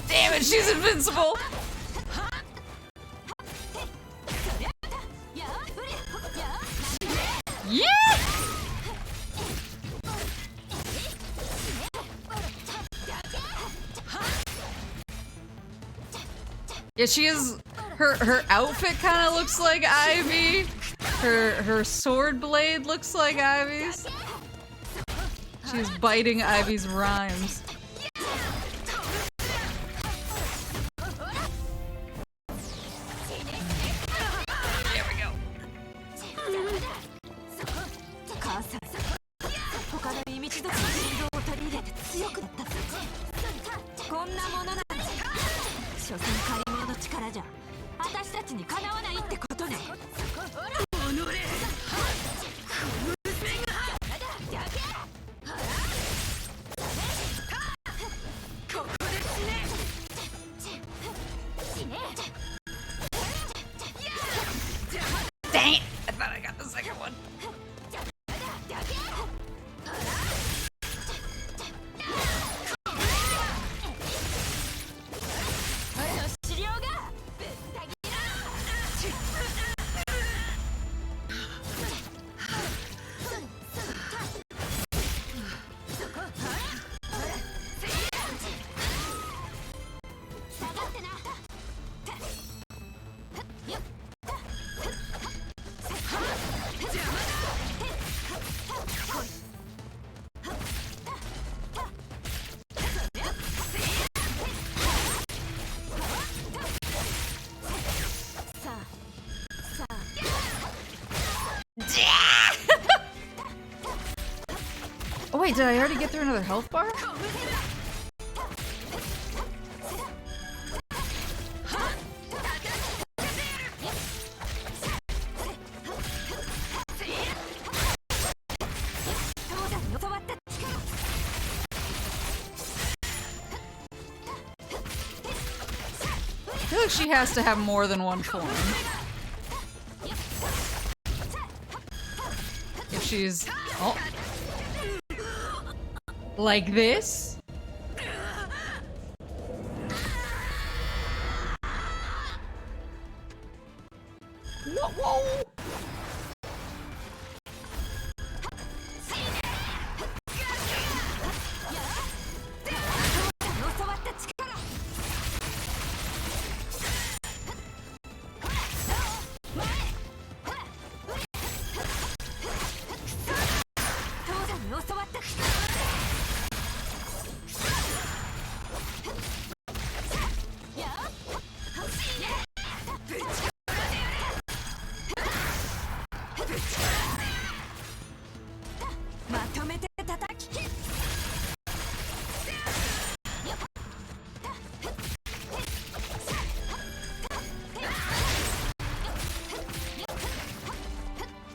Damn it, she's invincible! Yeah! Yeah, she is. Her outfit kind of looks like Ivy. Her sword blade looks like Ivy's. She's biting Ivy's rhymes. There we go. 母さん、他の異民族の振動を取り入れて強くなった。こんなものなんて所詮借り物の力じゃ私たちにかなわないってことね。Dang it! I thought I got the second one. wait, did I already get through another health bar? I feel like she has to have more than one form. If she's... oh. Like this? Whoa, whoa.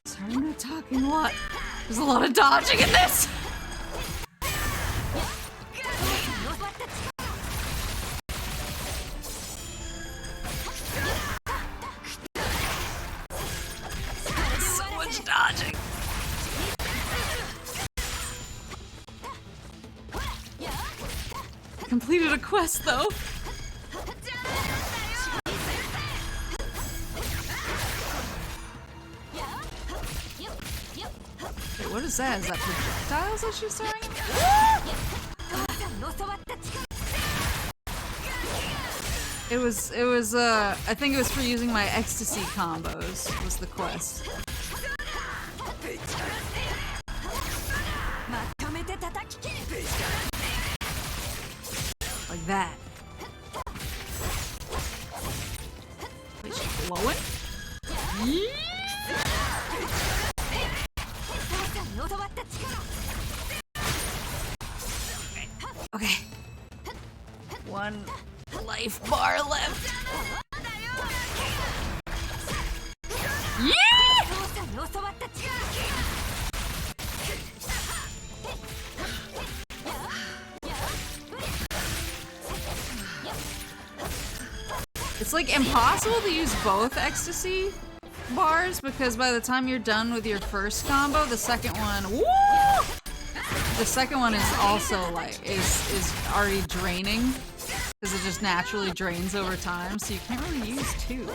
Sorry, I'm not talking a lot. There's a lot of dodging in this. So much dodging. I completed a quest though. Wait, what is that? Is that projectiles that she's throwing? It was, I think it was for using my ecstasy combos, was the quest. Like that. Wait, she's glowing? Okay. One life bar left. Yeah! It's like impossible to use both ecstasy bars because by the time you're done with your first combo, the second one, woo! The second one is also like is already draining because it just naturally drains over time, so you can't really use two.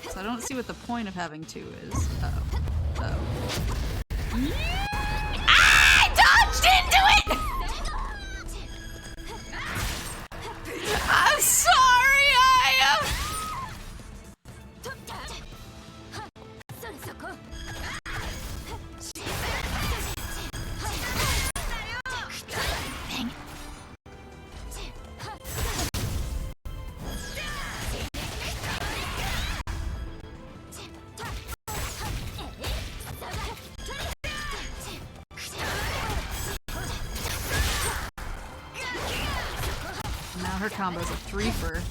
So I don't see what the point of having two is. Uh-oh. Uh-oh. I dodged into it! I'm sorry, I Now her combo's a threefer.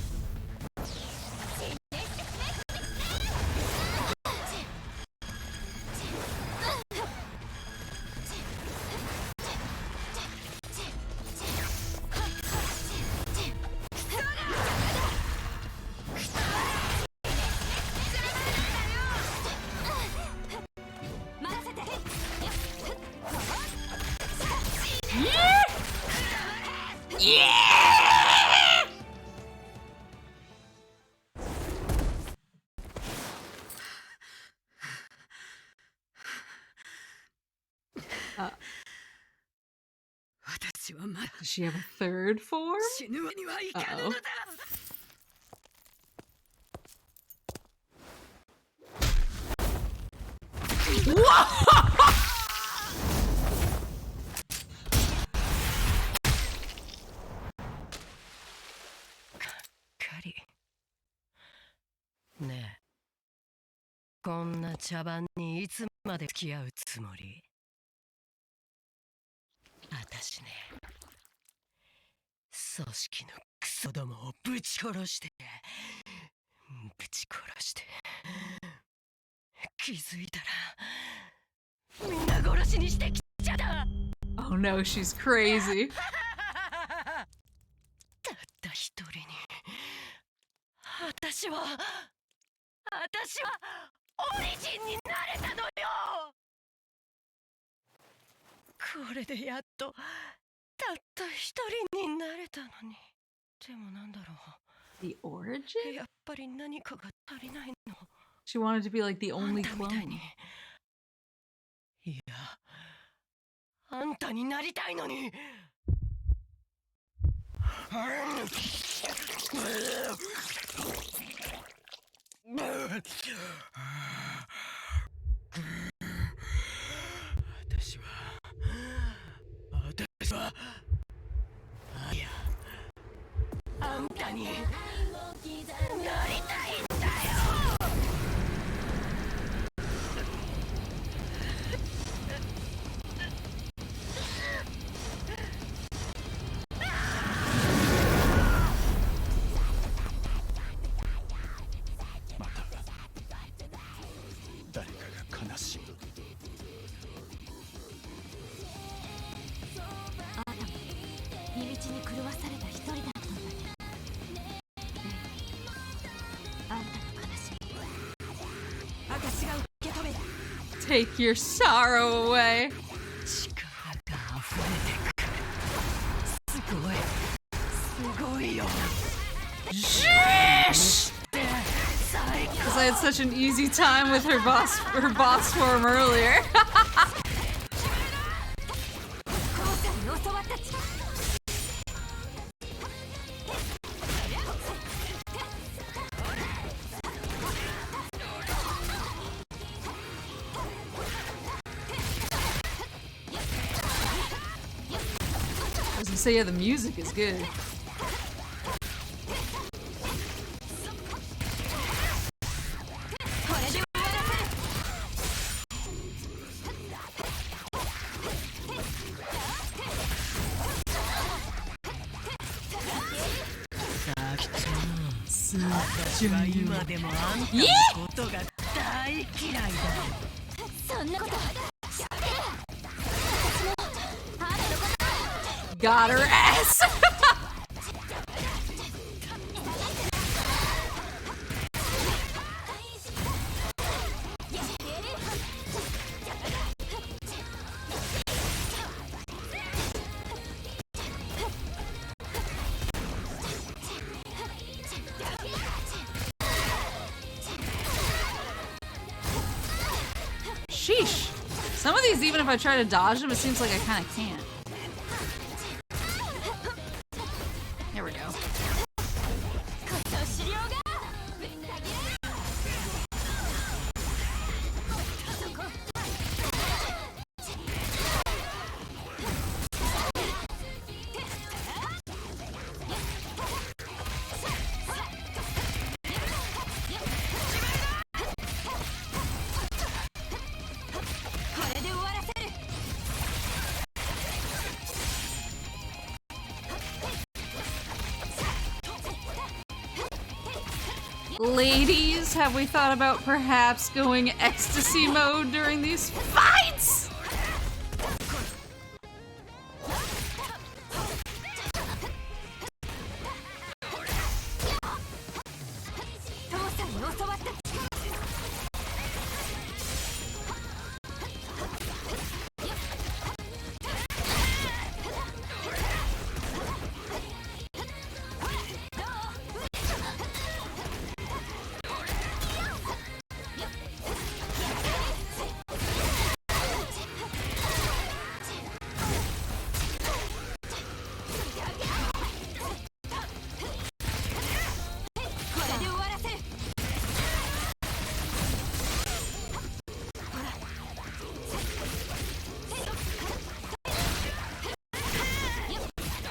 Does she have a third form? Uh-oh.カリねえ、こんな茶番にいつまで付き合うつもり？私ね、組織のクソどもをぶち殺して気づいたらみんな殺しにしてきちゃった。 Oh no, she's crazy. たった一人に私はオリジンになれたのよ。これでやっとたった一人になれたのに。でもなんだろう、 The origin? やっぱり何かが足りないの。 She wanted to be like the あ only んたみたい clone. に、いや、あんたになりたいのに。私は、いや、あんたになりたいんだよ。また誰かが悲しむ。あなたも秘密に狂わされた一人だったんだね。あんたの悲しみ、私が受け止める。 Take your sorrow away. 力が溢れてくる。すごいよ。 Sheesh! Because I had such an easy time with her boss form earlier. 後世に教わったち。 I was gonna say, yeah, the music is good. これで終わらせる。私は今でもあんたのことが大嫌いだ。そんなこと知ってる。私もあなたのこと Got her ass! 'Sheesh. Some of these, even if I try to dodge them, it seems like I kind of can't. There we go. こそ資料が。これで終わらせる。 Ladies, have we thought about perhaps going ecstasy mode during these fights? 父さんに教わった。 これで終わらせる。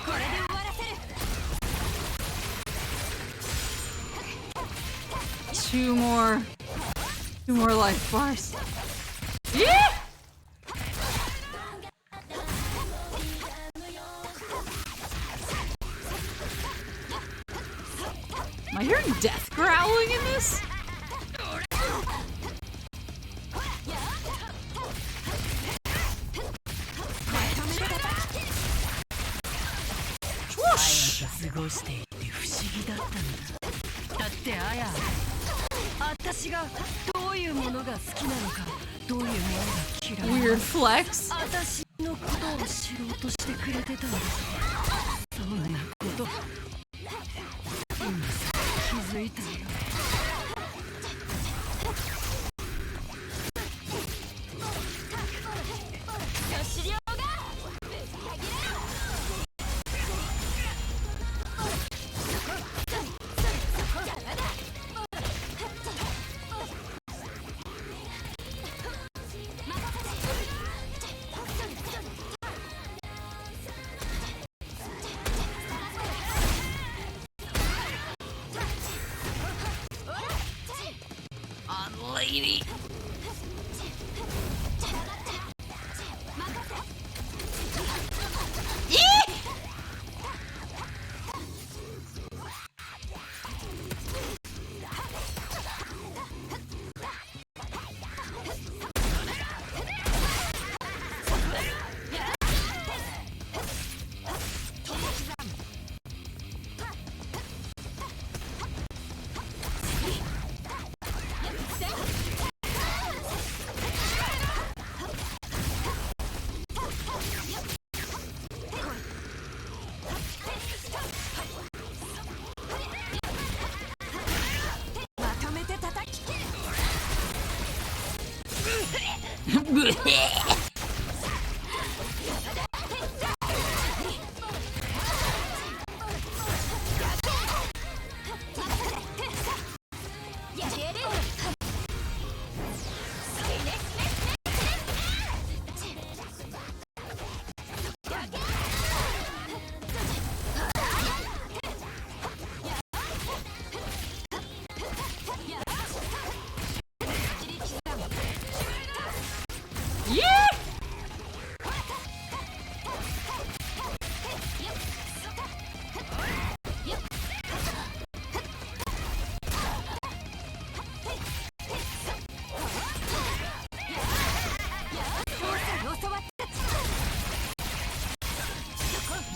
これで終わらせる。 Two more life bars. Yeah! Am I hearing death growling in this? Whoosh! 過ごしていて不思議だったんだ。だってあや、私がどういうものが好きなのか、どういうものが嫌いなのか、 Weird flex. 私のことを知ろうとしてくれてたんです。そんなこと、今さ気づいたよ。Lady.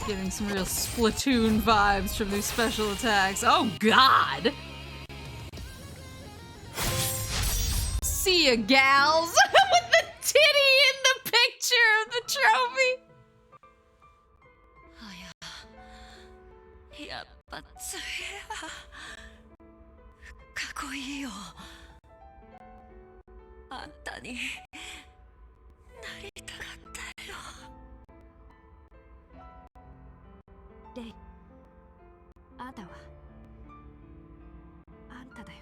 Getting some real Splatoon vibes from these special attacks. Oh god! See ya, gals! With the titty in the picture of the trophy! やっぱつえや、かっこいいよ。あんたになりたかったよ。レイ、あんたはあんただよ。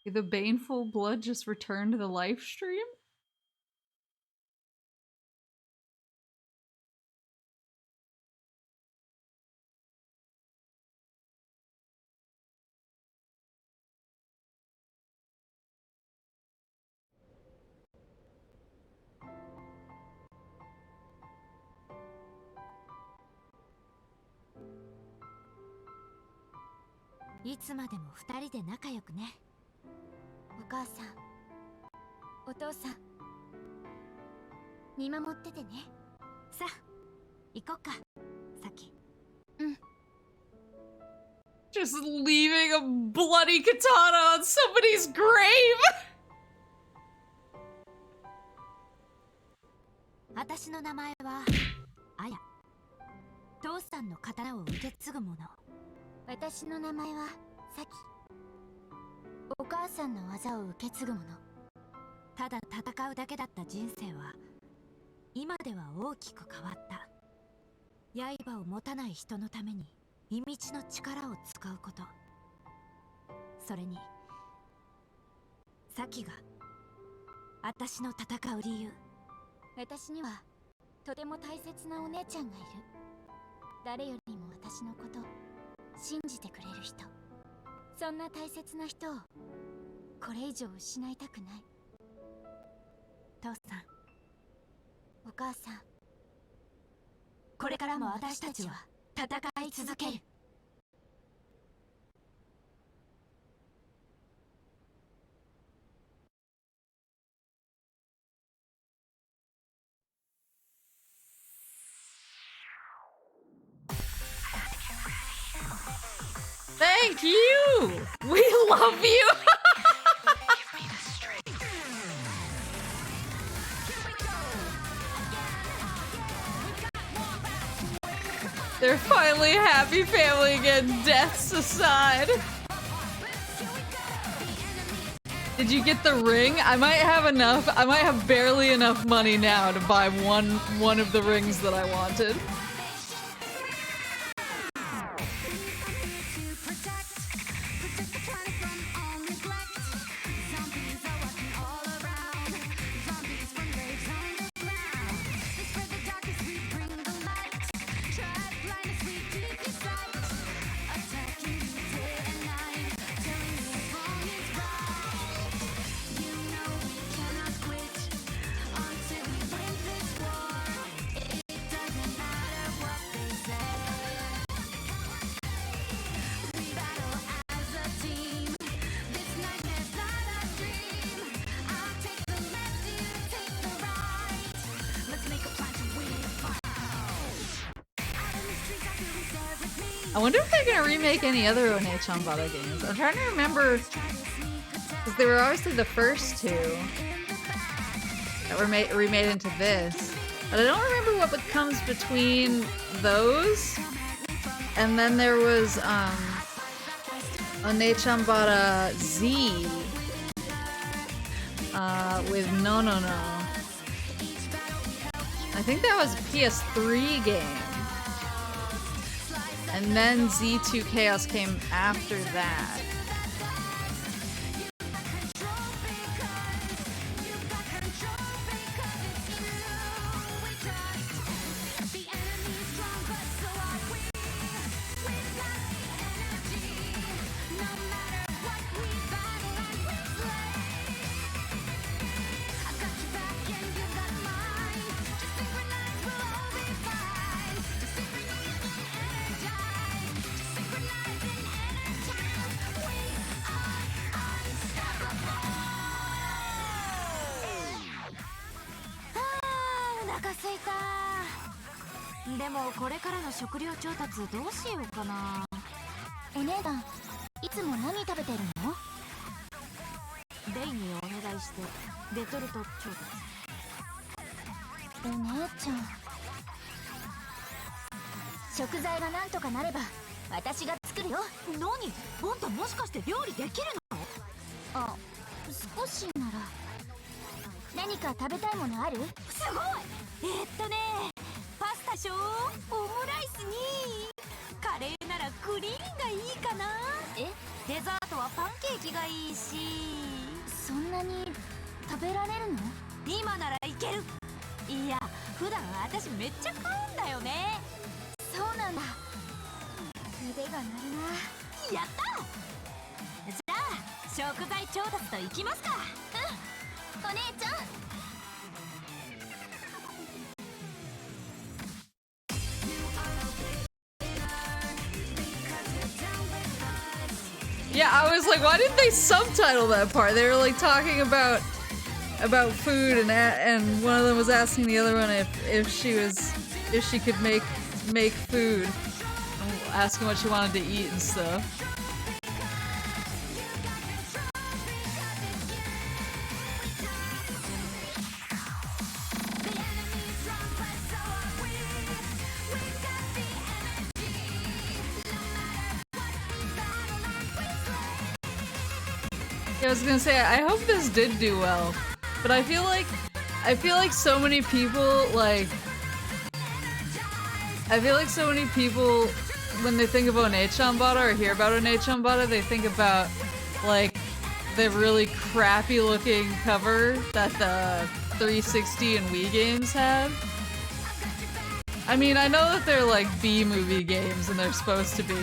Did the baneful blood just return to the live stream? "いつまでも二人で仲良くね。お母さん、お父さん、見守っててね。さあ、行こっか、サキ。Just leaving a bloody katana on somebody's grave! 私の名前はアヤ。父さんの刀を受け継ぐ者。私の名前はサキ。お母さんの技を受け継ぐ者。ただ戦うだけだった人生は今では大きく変わった。刃を持たない人のために秘密の力を使うこと。それにサキが私の戦う理由。私にはとても大切なお姉ちゃんがいる。誰よりも私のこと信じてくれる人、そんな大切な人をこれ以上失いたくない。父さん、お母さん、これからも私たちは戦い続ける。Thank you! We love you! They're finally a happy family again, deaths aside. Did you get the ring? I might have enough. I might have barely enough money now to buy one of the rings that I wanted. I wonder if they're gonna remake any other ONEECHANBARA games. I'm trying to remember, because they were obviously the first two that were remade into this, but I don't remember what comes between those. And then there was ONEECHANBARA Z with No. I think that was a PS3 game. And then Z2 Chaos came after that. Ah, でもこれからの食料調達どうしようかな。お姉さん、いつも何食べてるの？レイにお願いしてレトルト調達。お姉ちゃん、食材がなんとかなれば私が作るよ。何？あんたもしかして料理できるの？あ、少しなら。何か食べたいものある？すごい！パスタしょ、オムライスにカレーならグリーンがいいかな。デザートはパンケーキがいいし。そんなに食べられるの？今ならいける。いや、普段私めっちゃ買うんだよね。そうなんだ。腕が鳴るな。やった！じゃあ食材調達といきますか。お姉ちゃん。Yeah, I was like, why didn't they subtitle that part? They were like talking about food, and one of them was asking the other one if she could make food, asking what she wanted to eat and stuff. I was gonna say, I hope this did do well, but I feel like so many people when they think of ONEECHANBARA or hear about ONEECHANBARA, they think about like the really crappy looking cover that the 360 and Wii games had. I mean, I know that they're like B-movie games and they're supposed to be,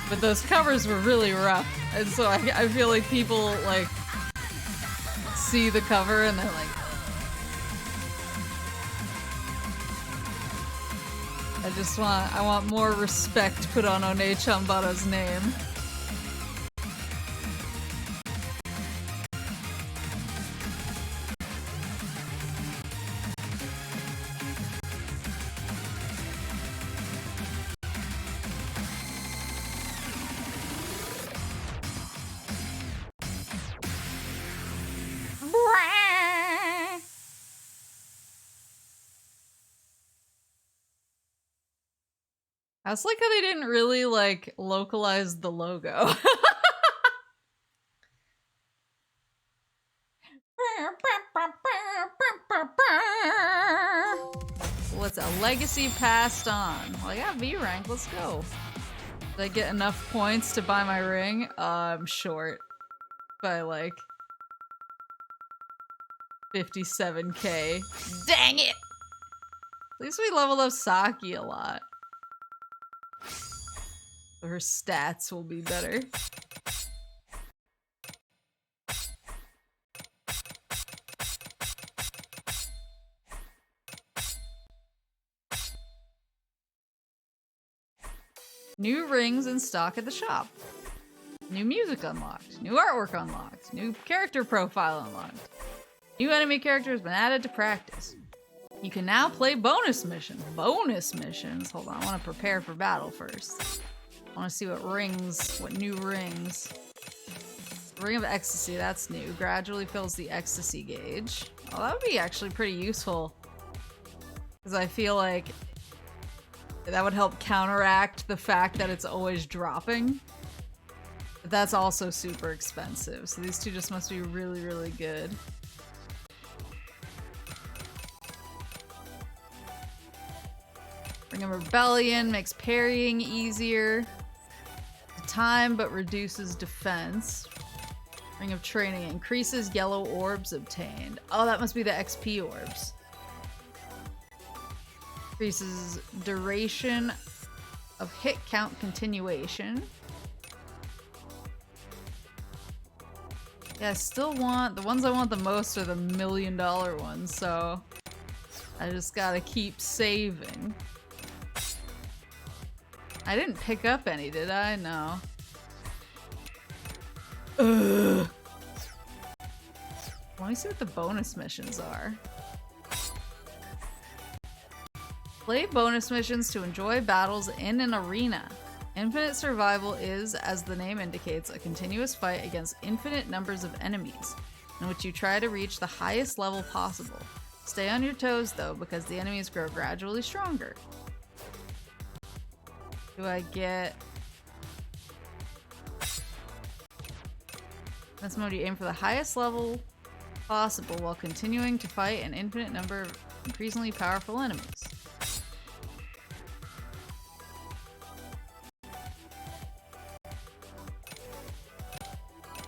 but those covers were really rough. And so I feel like people like see the cover and they're like, I want more respect put on ONEECHANBARA's name. I was like how they didn't really like localize the logo. What's a legacy passed on? Well, I got V rank. Let's go. Did I get enough points to buy my ring? I'm short by like 57k. Dang it! At least we leveled up Saki a lot. So her stats will be better. New rings in stock at the shop. New music unlocked. New artwork unlocked. New character profile unlocked. New enemy character has been added to practice. You can now play bonus missions. Bonus missions? Hold on, I want to prepare for battle first. I want to see what new rings. Ring of Ecstasy, that's new. Gradually fills the ecstasy gauge. Oh, that would be actually pretty useful. Because I feel like that would help counteract the fact that it's always dropping. But that's also super expensive. So these two just must be really, really good. Ring of Rebellion makes parrying easier. Time but reduces defense. Ring of Training increases yellow orbs obtained. Oh, that must be the XP orbs. Increases duration of hit count continuation. Yeah, I still want, the ones I want the most are the $1 million ones, so I just gotta keep saving. I didn't pick up any, did I? No. Ugh. Let me see what the bonus missions are. Play bonus missions to enjoy battles in an arena. Infinite survival is, as the name indicates, a continuous fight against infinite numbers of enemies, in which you try to reach the highest level possible. Stay on your toes, though, because the enemies grow gradually stronger. Do I get... This mode, you aim for the highest level possible while continuing to fight an infinite number of increasingly powerful enemies.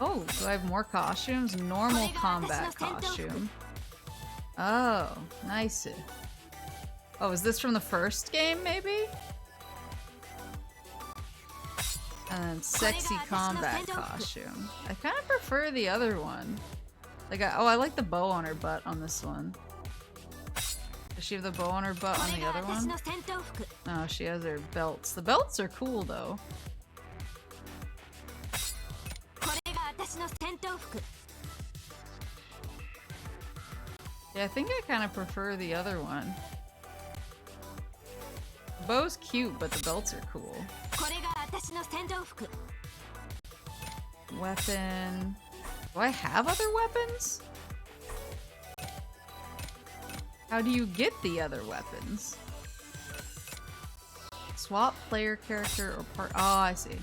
Oh, do I have more costumes? Normal combat costume. Oh, nice. Oh, is this from the first game, maybe? And sexy combat costume. I kind of prefer the other one. Like, I like the bow on her butt on this one. Does she have the bow on her butt on the other one? No, she has her belts. The belts are cool, though. Yeah, I think I kind of prefer the other one. The bow's cute, but the belts are cool. Weapon. Do I have other weapons? How do you get the other weapons? Swap player character or part. Oh, I see.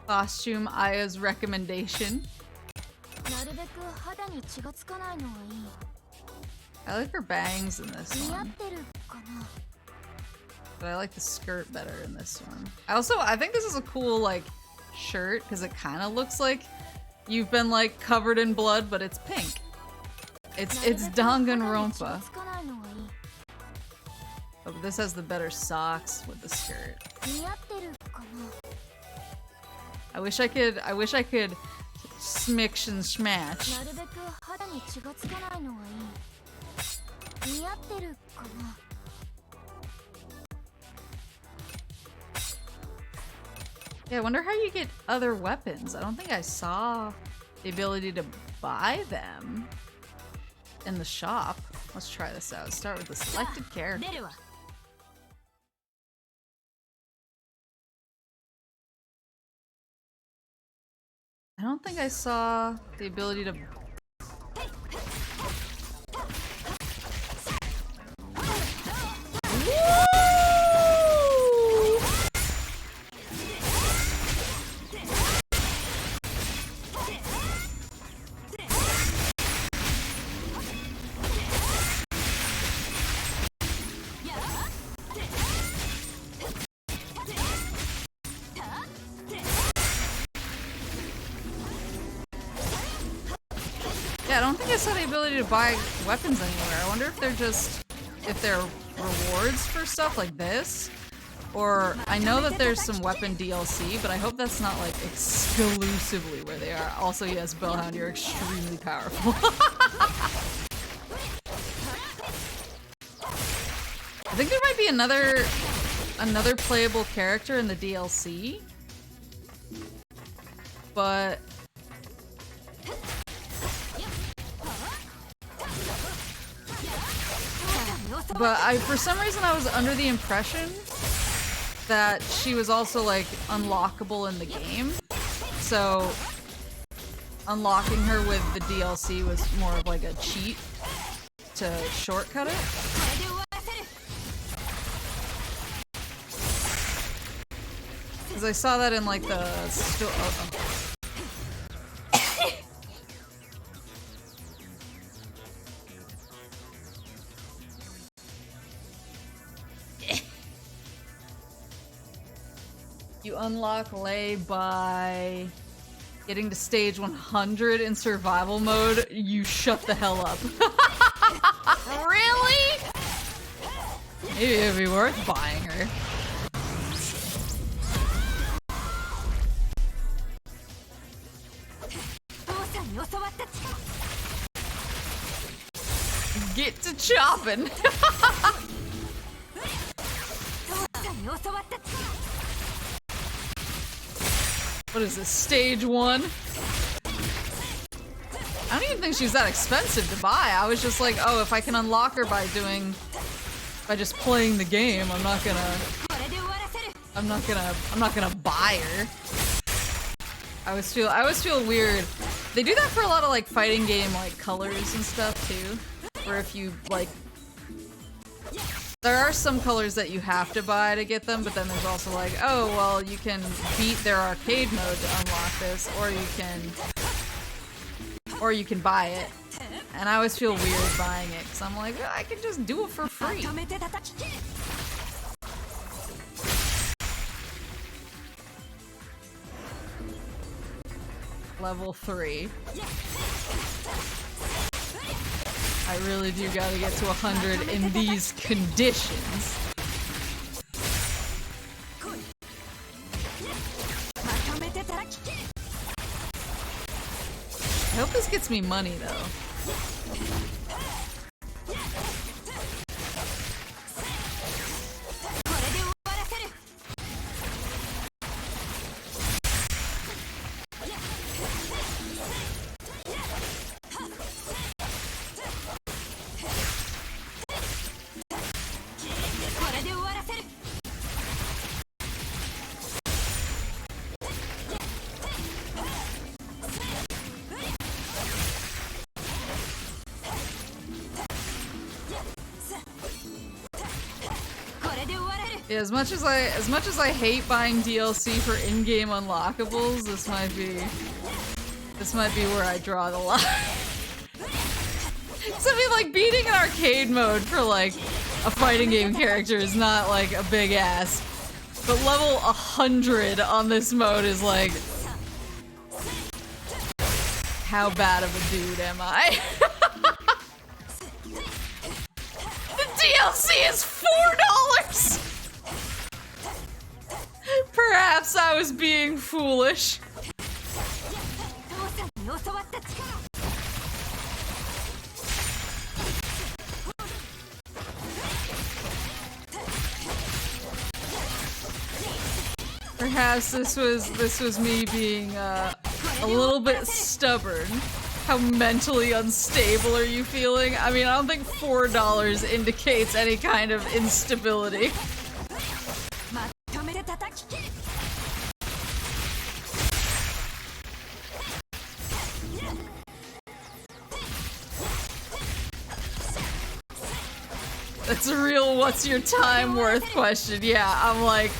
Costume Aya's recommendation. I like her bangs in this one. But I like the skirt better in this one. I think this is a cool, like, shirt, because it kind of looks like you've been, like, covered in blood, but it's pink. It's Danganronpa. this has the better socks with the skirt. 似合ってるかな。 I wish I could smix and smash. なるべく肌に血がつかないのがいい。似合ってるかな。 Yeah, I wonder how you get other weapons. I don't think I saw the ability to buy them in the shop. Let's try this out. Start with the selected character. 出るわ。 I don't think I saw the ability to. Yeah, I don't think I saw the ability to buy weapons anywhere. I wonder if they're rewards for stuff like this. Or I know that there's some weapon DLC, but I hope that's not like exclusively where they are. Also, yes, Bellhound, you're extremely powerful. I think there might be another playable character in the DLC. But for some reason I was under the impression that she was also like unlockable in the game. So unlocking her with the DLC was more of like a cheat to shortcut it. Because I saw that in like the You unlock Lei by getting to stage 100 in survival mode. You shut the hell up. Really? Maybe it'd be worth buying her. Get to chopping. What is this, stage 1? I don't even think she's that expensive to buy. I was just like, oh, if I can unlock her by just playing the game, I'm not gonna buy her. I always feel weird. They do that for a lot of like fighting game like colors and stuff too. Where if you like, there are some colors that you have to buy to get them, but then there's also like, oh, well, you can beat their arcade mode to unlock this, or you can buy it. And I always feel weird buying it, because I'm like, oh, I can just do it for free. Level 3. I really do gotta get to 100 in these conditions. I hope this gets me money though. Yeah, as much as I hate buying DLC for in-game unlockables, this might be where I draw the line. So I mean, like, beating an arcade mode for like a fighting game character is not like a big ask, but level 100 on this mode is like, how bad of a dude am I? The DLC is $4! Perhaps I was being foolish. Perhaps this was me being a little bit stubborn. How mentally unstable are you feeling? I mean, I don't think $4 indicates any kind of instability. That's a real what's your time worth question. Yeah, I'm like,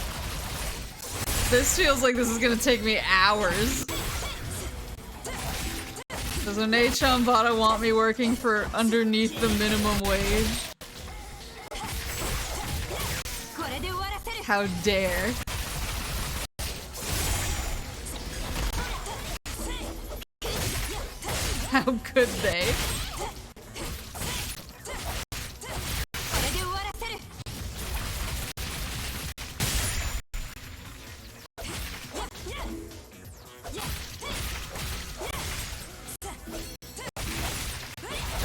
this feels like this is gonna take me hours. Does ONEECHANBARA want me working for underneath the minimum wage? How dare. How could they?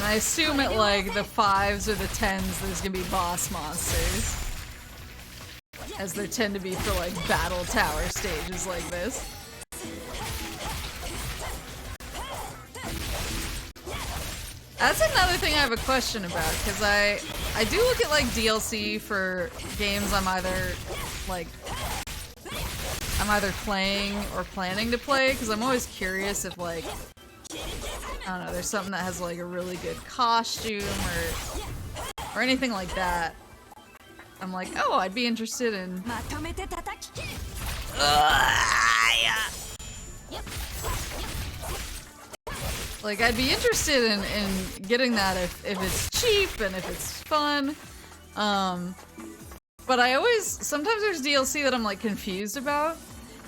I assume at like the 5s or the 10s there's gonna be boss monsters. As there tend to be for like battle tower stages like this. That's another thing I have a question about, because I do look at like DLC for games I'm either playing or planning to play, because I'm always curious if like, I don't know, there's something that has like a really good costume or anything like that. I'm like, oh, I'd be interested in. Like, I'd be interested in getting that if it's cheap and if it's fun. But sometimes there's DLC that I'm like confused about.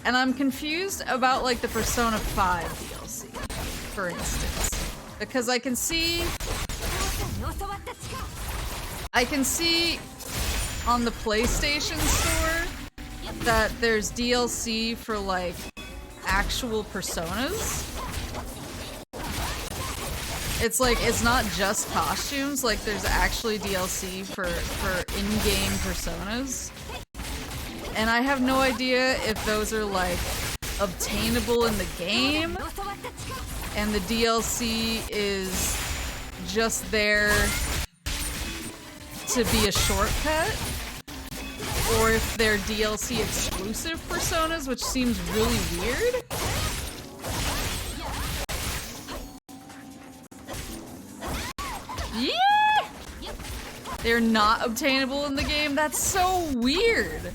And I'm confused about like the Persona 5 DLC, for instance. Because I can see on the PlayStation Store that there's DLC for like actual personas. It's like, it's not just costumes, like there's actually DLC for in-game personas. And I have no idea if those are like obtainable in the game and the DLC is just there to be a shortcut, or if they're DLC exclusive personas, which seems really weird. Yeah! They're not obtainable in the game? That's so weird.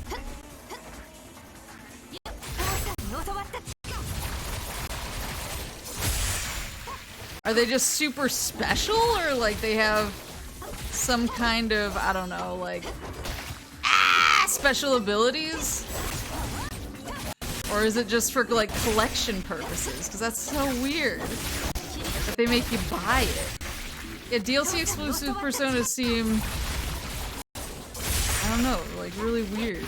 Are they just super special, or like they have some kind of, I don't know, like special abilities? Or is it just for like collection purposes? Because that's so weird that they make you buy it. Yeah, DLC exclusive personas seem, I don't know, like really weird.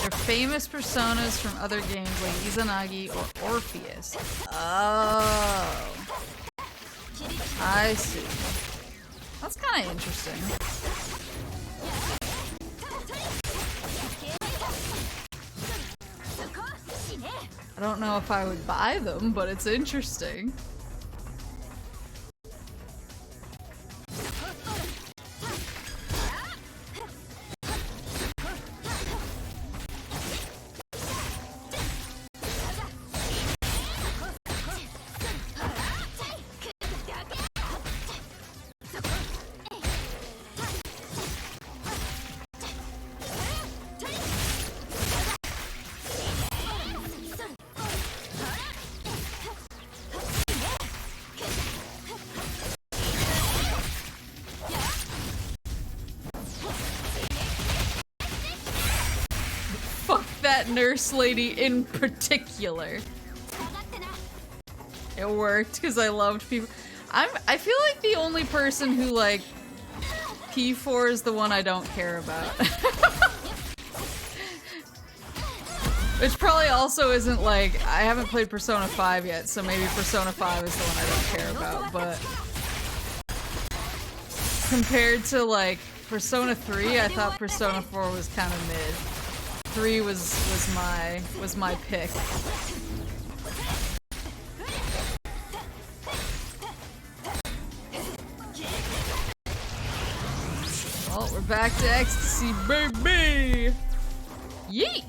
They're famous personas from other games like Izanagi or Orpheus. Oh. I see. That's kind of interesting. I don't know if I would buy them, but it's interesting. that nurse lady in particular. It worked because I loved people. I feel like the only person who like P4 is the one I don't care about. Which probably also isn't like, I haven't played Persona 5 yet, so maybe Persona 5 is the one I don't care about, but compared to like Persona 3, I thought Persona 4 was kind of mid. 3 was my pick. Well, we're back to ecstasy, baby! Yeet!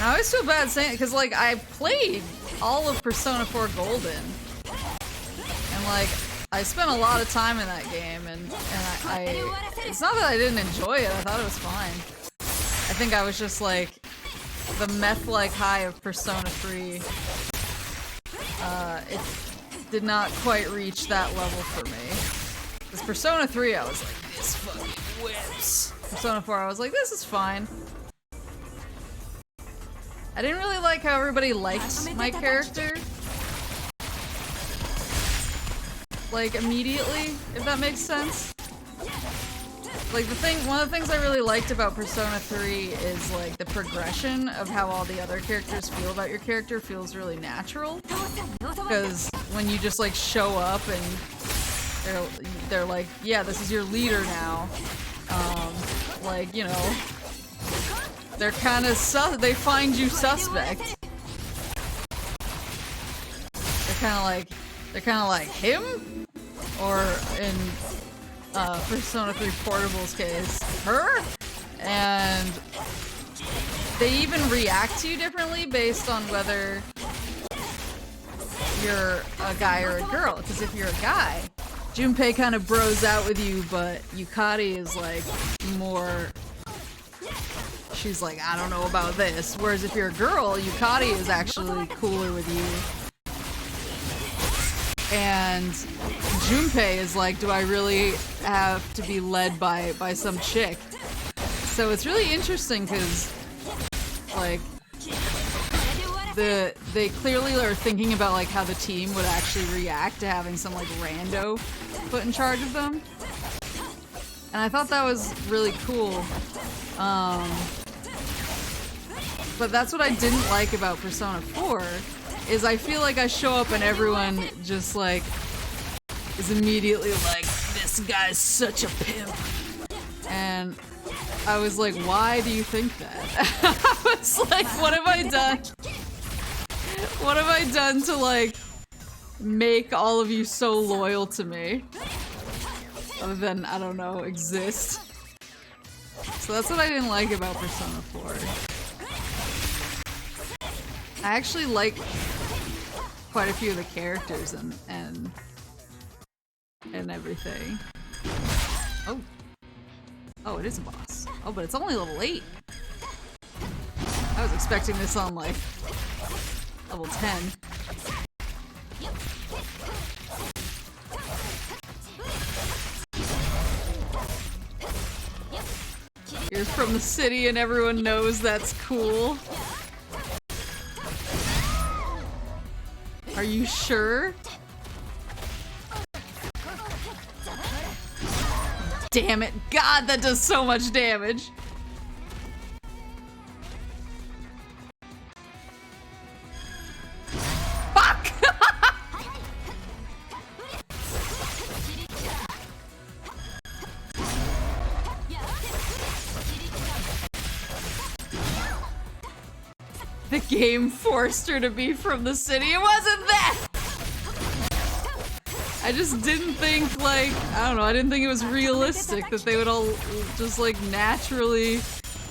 I always feel bad saying it because, like, I played all of Persona 4 Golden, and like, I spent a lot of time in that game, and it's not that I didn't enjoy it. I thought it was fine. I think I was just like the meth-like high of Persona 3. It did not quite reach that level for me. Because Persona 3, I was like, this fucking whips. Persona 4, I was like, this is fine. I didn't really like how everybody liked my character. Like, immediately, if that makes sense. Like, one of the things I really liked about Persona 3 is, like, the progression of how all the other characters feel about your character feels really natural. Because when you just, like, show up and they're like, yeah, this is your leader now. Like, you know, they're kind of they find you suspect. They're kind of like him, or in Persona 3 Portable's case, her, and they even react to you differently based on whether you're a guy or a girl. Because if you're a guy, Junpei kind of bros out with you, but Yukari is like more. She's like, I don't know about this. Whereas if you're a girl, Yukari is actually cooler with you. And Junpei is like, do I really have to be led by some chick? So it's really interesting because, like, they clearly are thinking about like how the team would actually react to having some like rando put in charge of them. And I thought that was really cool. But that's what I didn't like about Persona 4, is I feel like I show up and everyone just like is immediately like, this guy's such a pimp. And I was like, why do you think that? I was like, what have I done? What have I done to like make all of you so loyal to me? Other than, I don't know, exist. So that's what I didn't like about Persona 4. I actually like quite a few of the characters and everything. Oh. Oh, it is a boss. Oh, but it's only level 8. I was expecting this on like level 10. You're from the city and everyone knows that's cool. Are you sure? Damn it. God, that does so much damage. Fuck! The game forced her to be from the city. It wasn't that! I just didn't think, like, I don't know, I didn't think it was realistic that they would all just, like, naturally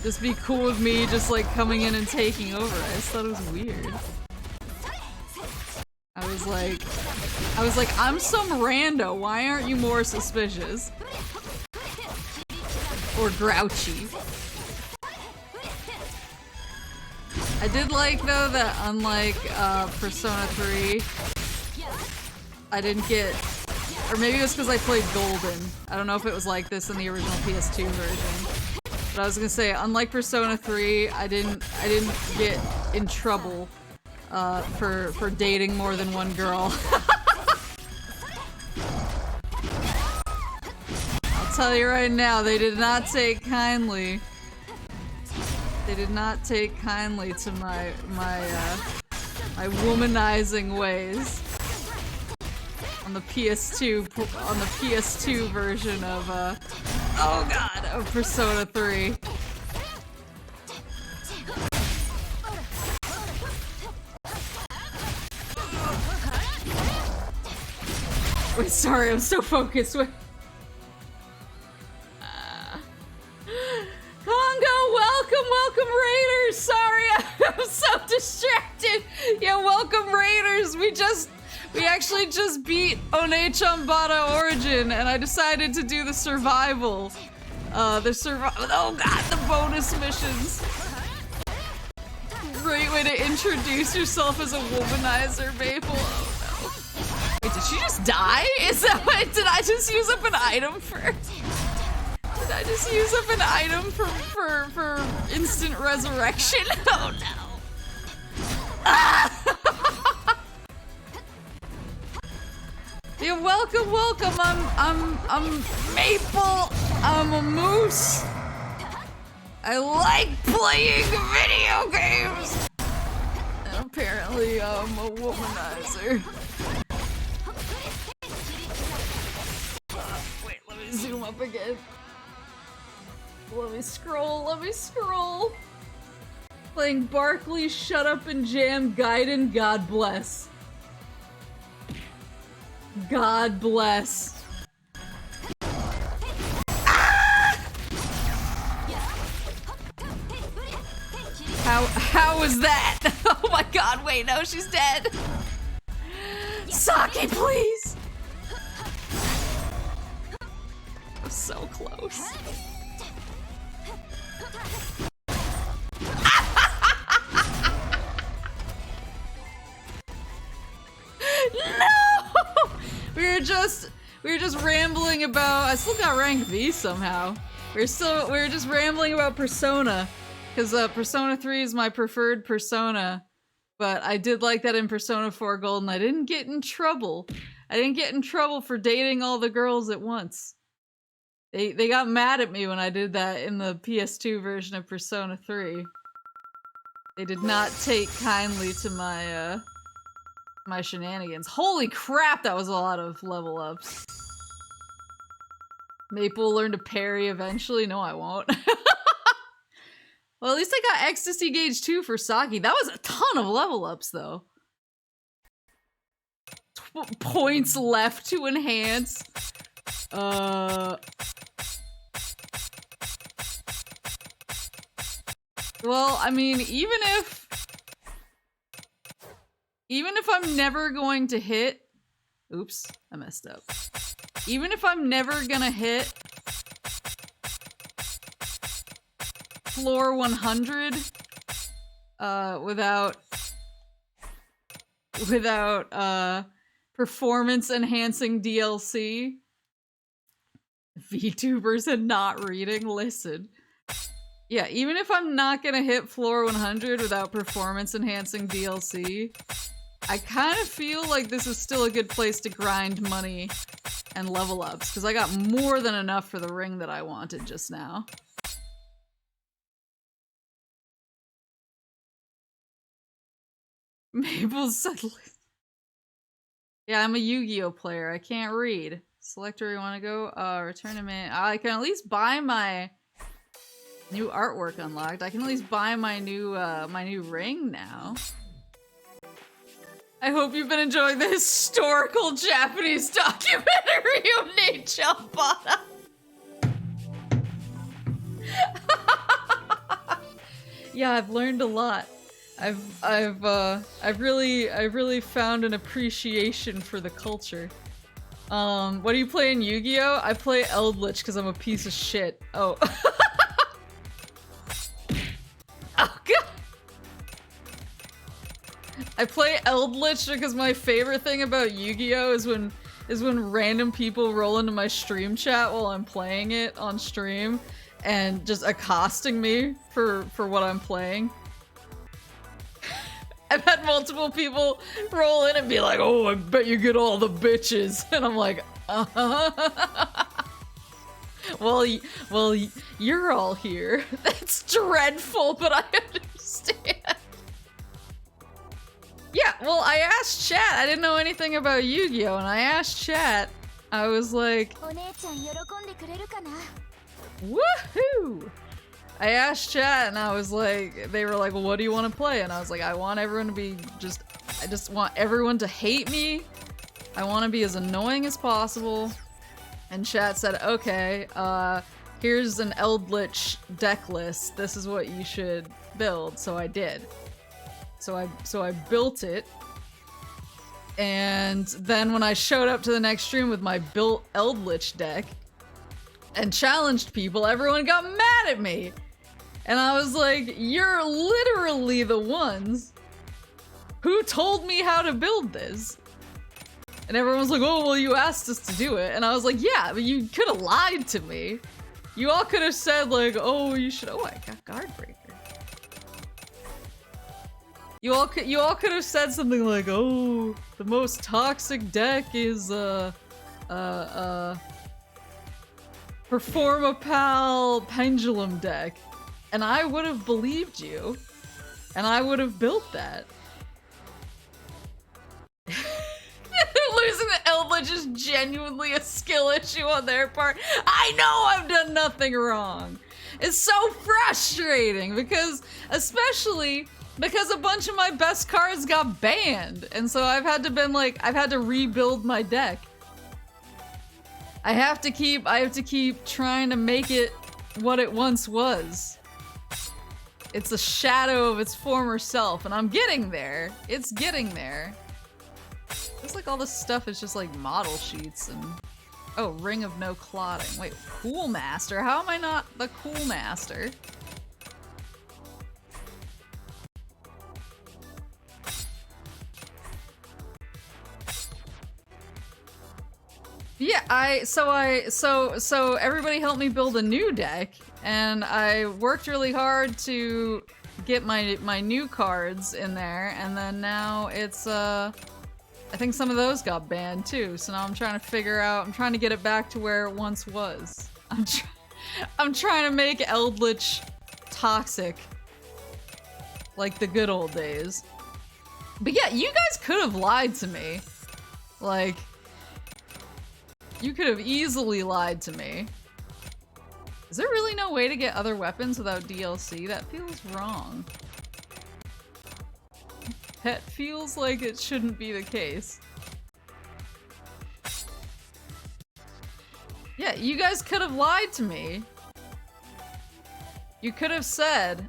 just be cool with me just, like, coming in and taking over. I just thought it was weird. I was like, I'm some rando. Why aren't you more suspicious? Or grouchy? I did like, though, that unlike Persona 3, I didn't get Or maybe it was because I played Golden. I don't know if it was like this in the original PS2 version. But I was gonna say, unlike Persona 3, I didn't get in trouble for dating more than one girl. I'll tell you right now, they did not take kindly. They did not take kindly to my womanizing ways on the PS2 version of oh god, of Persona 3. Wait, sorry, I'm so focused. Wait. Congo, welcome Raiders! Sorry, I'm so distracted. Yeah, welcome Raiders. We actually just beat ONEECHANBARA Origin, and I decided to do the survival. Oh god, the bonus missions. Great way to introduce yourself as a womanizer, Maple. Oh no. Wait, did she just die? Is that what? Did I just use up an item for? Did I just use up an item for instant resurrection? Oh no. Ah! Yeah, welcome. I'm Maple. I'm a moose. I like playing video games. And apparently I'm a womanizer. Wait, let me zoom up again. Let me scroll. Playing Barkley, Shut Up and Jam, Gaiden, God bless. God bless. How was that? Oh my god, wait, no, she's dead. Saki, please. I'm so close. No! We were just rambling about. I still got rank V somehow. We were just rambling about Persona, because Persona 3 is my preferred Persona. But I did like that in Persona 4 Golden. I didn't get in trouble. I didn't get in trouble for dating all the girls at once. They got mad at me when I did that in the PS2 version of Persona 3. They did not take kindly to my my shenanigans. Holy crap, that was a lot of level ups. Maple learn to parry eventually. No, I won't. Well, at least I got Ecstasy Gauge 2 for Saki. That was a ton of level ups, though. Points left to enhance. Well, I mean, even if I'm never going to hit... Oops, I messed up. Even if I'm never gonna hit floor 100 without performance enhancing DLC, VTubers and not reading, listen. Yeah, even if I'm not gonna hit floor 100 without performance enhancing DLC, I kind of feel like this is still a good place to grind money and level ups, because I got more than enough for the ring that I wanted just now. Maple's suddenly... Yeah, I'm a Yu-Gi-Oh player. I can't read. Select where you want to go. Return to main. I can at least buy my new artwork unlocked. I can at least buy my new ring now. I hope you've been enjoying the historical Japanese documentary of ONEECHANBARA. Yeah, I've learned a lot. I've really found an appreciation for the culture. What do you play in Yu-Gi-Oh? I play Eldritch because I'm a piece of shit. Oh. Oh god. I play Eldritch because my favorite thing about Yu-Gi-Oh is when is when random people roll into my stream chat while I'm playing it on stream and just accosting me for what I'm playing. I've had multiple people roll in and be like, "Oh, I bet you get all the bitches," and I'm like, well, you're all here. That's dreadful, but I understand. Yeah, well, I asked chat. I didn't know anything about Yu-Gi-Oh, and I asked chat. I was like, woohoo! I asked chat, and I was like, they were like, well, what do you want to play? And I was like, I want everyone to be I just want everyone to hate me. I want to be as annoying as possible. And chat said, okay, here's an Eldritch deck list. This is what you should build. So I did. So I built it. And then when I showed up to the next stream with my built Eldritch deck and challenged people, everyone got mad at me. And I was like, you're literally the ones who told me how to build this. And everyone was like, oh, well, you asked us to do it. And I was like, yeah, but you could have lied to me. You all could have said, like, oh, you should. Oh, I got Guard Breaker. You all could have said something like, oh, the most toxic deck is, Perform a Pal Pendulum deck. And I would have believed you. And I would have built that. Losing the Eldritch is genuinely a skill issue on their part. I know I've done nothing wrong. It's so frustrating because, especially because a bunch of my best cards got banned, and so I've had to rebuild my deck. I have to keep trying to make it what it once was. It's a shadow of its former self, and I'm getting there. It's getting there. Looks like all this stuff is just like model sheets and... Oh, Ring of No Clotting. Wait, Cool Master? How am I not the Cool Master? Yeah, so everybody helped me build a new deck, and I worked really hard to get my new cards in there, and then now it's, I think some of those got banned too, so now I'm trying to get it back to where it once was. I'm trying to make Eldritch toxic, like the good old days. But yeah, you guys could have lied to me. Like, you could have easily lied to me. Is there really no way to get other weapons without DLC? That feels wrong. It feels like it shouldn't be the case. Yeah, you guys could have lied to me. You could have said...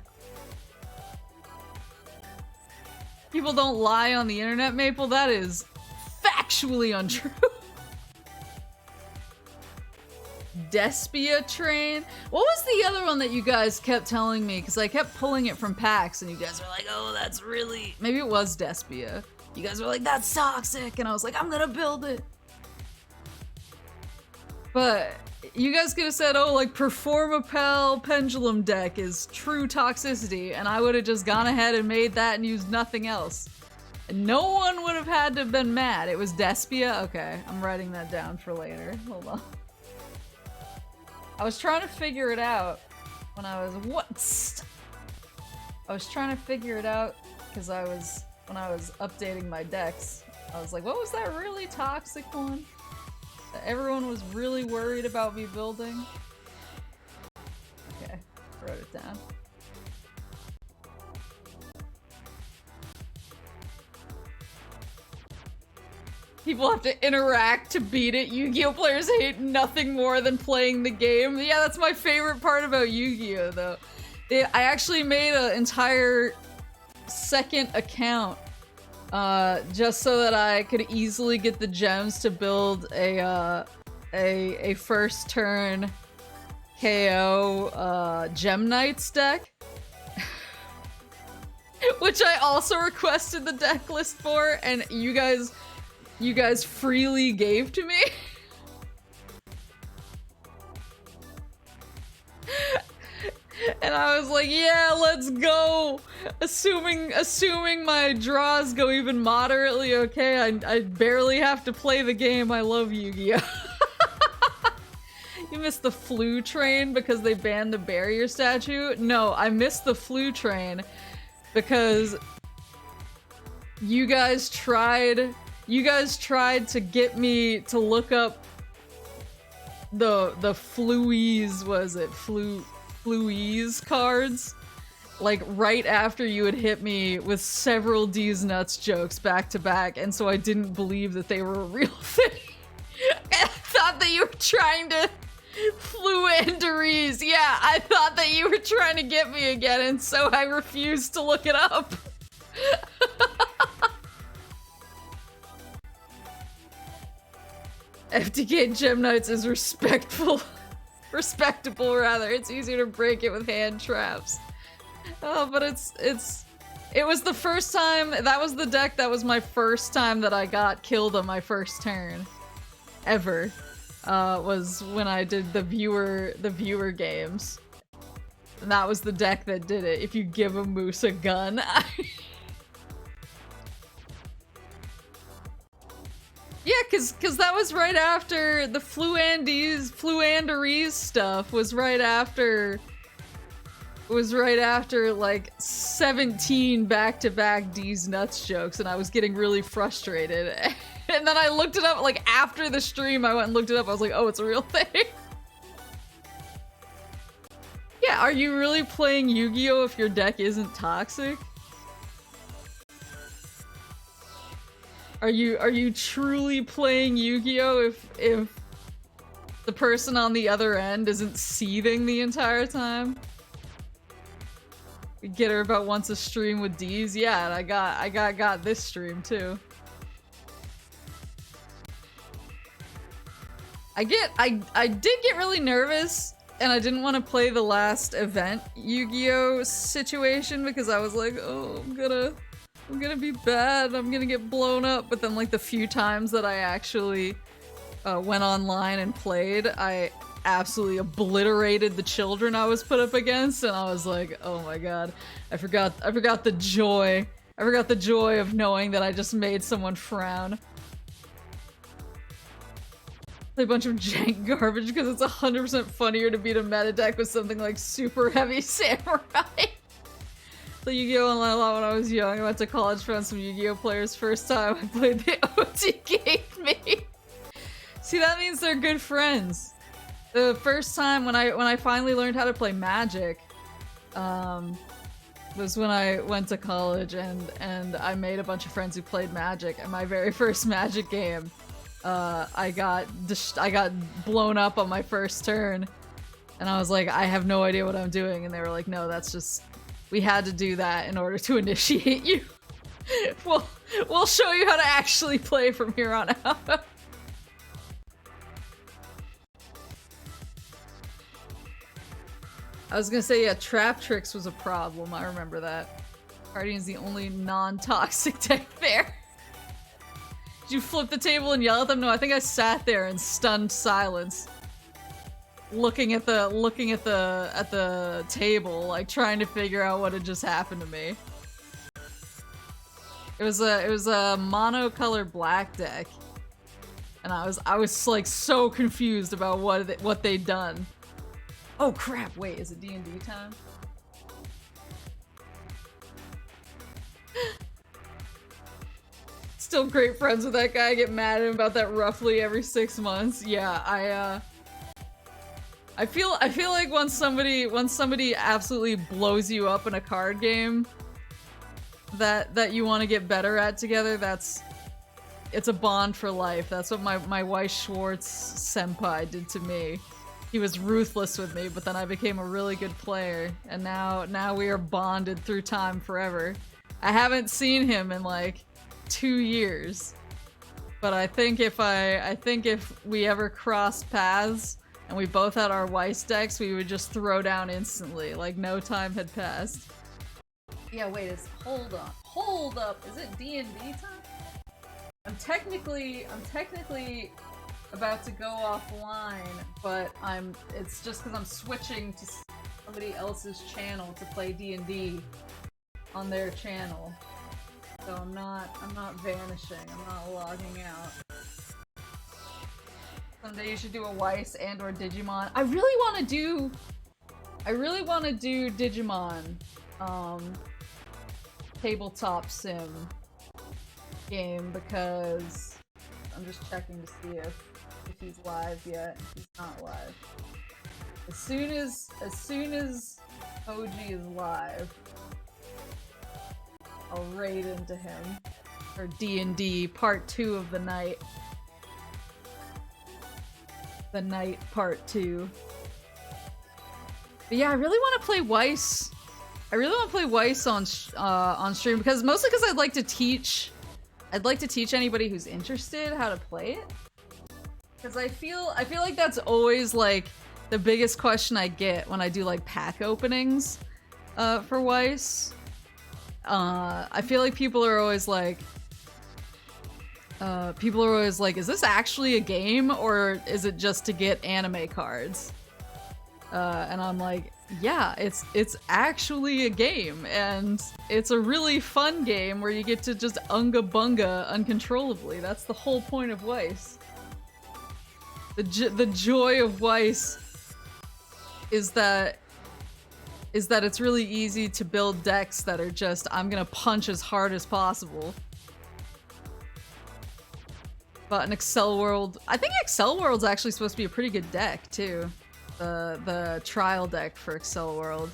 People don't lie on the internet, Maple. That is factually untrue. Despia Train? What was the other one that you guys kept telling me? Because I kept pulling it from packs and you guys were like, oh, that's really... Maybe it was Despia. You guys were like, that's toxic, and I was like, I'm gonna build it. But you guys could have said, oh, like, Perform a Pal Pendulum deck is true toxicity, and I would have just gone ahead and made that and used nothing else. And no one would have had to have been mad. It was Despia? Okay, I'm writing that down for later. Hold on. I was trying to figure it out when I was... I was trying to figure it out because when I was updating my decks, I was like, what was that really toxic one that everyone was really worried about me building? Okay, wrote it down. People have to interact to beat it. Yu-Gi-Oh! Players hate nothing more than playing the game. Yeah, that's my favorite part about Yu-Gi-Oh! Though. I actually made an entire second account just so that I could easily get the gems to build a first turn KO Gemnites deck. Which I also requested the deck list for, and you guys you guys freely gave to me. And I was like, yeah, let's go. Assuming my draws go even moderately okay, I barely have to play the game. I love Yu-Gi-Oh! You missed the flu train because they banned the barrier statue? No, I missed the flu train because you guys tried to get me to look up the fluies, was it fluies cards, like right after you had hit me with several D's nuts jokes back to back, and so I didn't believe that they were a real thing. I thought that you were trying to fluenderies. Yeah, I thought that you were trying to get me again, and so I refused to look it up. FTK Gemnites is respectful. Respectable, rather. It's easier to break it with hand traps. Oh, but it was the first time, that was the deck that was my first time that I got killed on my first turn. Ever. Was when I did the viewer games. And that was the deck that did it. If you give a moose a gun. Yeah, cause that was right after the fluanderies stuff was right after like 17 back-to-back D's nuts jokes, and I was getting really frustrated. And then I looked it up, like after the stream I went and looked it up, I was like, oh, it's a real thing. Yeah, are you really playing Yu-Gi-Oh! If your deck isn't toxic? Are you truly playing Yu-Gi-Oh! If the person on the other end isn't seething the entire time? We get her about once a stream with D's? Yeah, and I got this stream too. I did get really nervous, and I didn't want to play the last event Yu-Gi-Oh! Situation because I was like, oh, I'm gonna be bad, I'm gonna get blown up. But then like the few times that I actually went online and played, I absolutely obliterated the children I was put up against, and I was like, oh my god, I forgot the joy. I forgot the joy of knowing that I just made someone frown. Play a bunch of jank garbage because it's 100% funnier to beat a meta deck with something like super heavy samurai. The Yu-Gi-Oh! Online a lot when I was young. I went to college, found some Yu-Gi-Oh! Players. First time I played, the OT gave me. See, that means they're good friends. The first time when I finally learned how to play Magic, was when I went to college and I made a bunch of friends who played Magic. And my very first Magic game, I got blown up on my first turn, and I was like, I have no idea what I'm doing, and they were like, no, that's just. We had to do that in order to initiate you. We'll show you how to actually play from here on out. I was gonna say, yeah, Trap Tricks was a problem. I remember that. Guardian's the only non-toxic deck there. Did you flip the table and yell at them? No, I think I sat there in stunned silence. Looking at the table, like trying to figure out what had just happened to me. It was a mono-color black deck, and I was like so confused about what they'd done. Oh crap! Wait, is it D&D time? Still great friends with that guy. I get mad at him about that roughly every 6 months. Yeah, I feel like once somebody absolutely blows you up in a card game that you want to get better at together, it's a bond for life. That's what my Weiss Schwartz senpai did to me. He was ruthless with me, but then I became a really good player, and now we are bonded through time forever. I haven't seen him in like 2 years, but I think if we ever crossed paths and we both had our Weiss decks, we would just throw down instantly, like no time had passed. Yeah, wait, hold up. Is it D&D time? I'm technically about to go offline, but it's just because I'm switching to somebody else's channel to play D&D on their channel. So I'm not vanishing, I'm not logging out. Someday you should do a Weiss and or Digimon. I really want to do Digimon tabletop sim game because I'm just checking to see if he's live yet. He's not live. As soon as HOWDY is live, I'll raid into him for D&D part 2 of the night. The night part 2. But yeah, I really want to play Weiss. I really want to play Weiss on stream because mostly because I'd like to teach anybody who's interested how to play it. Because I feel like that's always like the biggest question I get when I do like pack openings for Weiss. I feel like people are always like, is this actually a game or is it just to get anime cards? And I'm like, yeah, it's actually a game, and it's a really fun game where you get to just unga bunga uncontrollably. That's the whole point of Weiss. The joy of Weiss is that it's really easy to build decks that are just, I'm gonna punch as hard as possible. But an Excel World, I think Excel World's actually supposed to be a pretty good deck too. The trial deck for Excel World.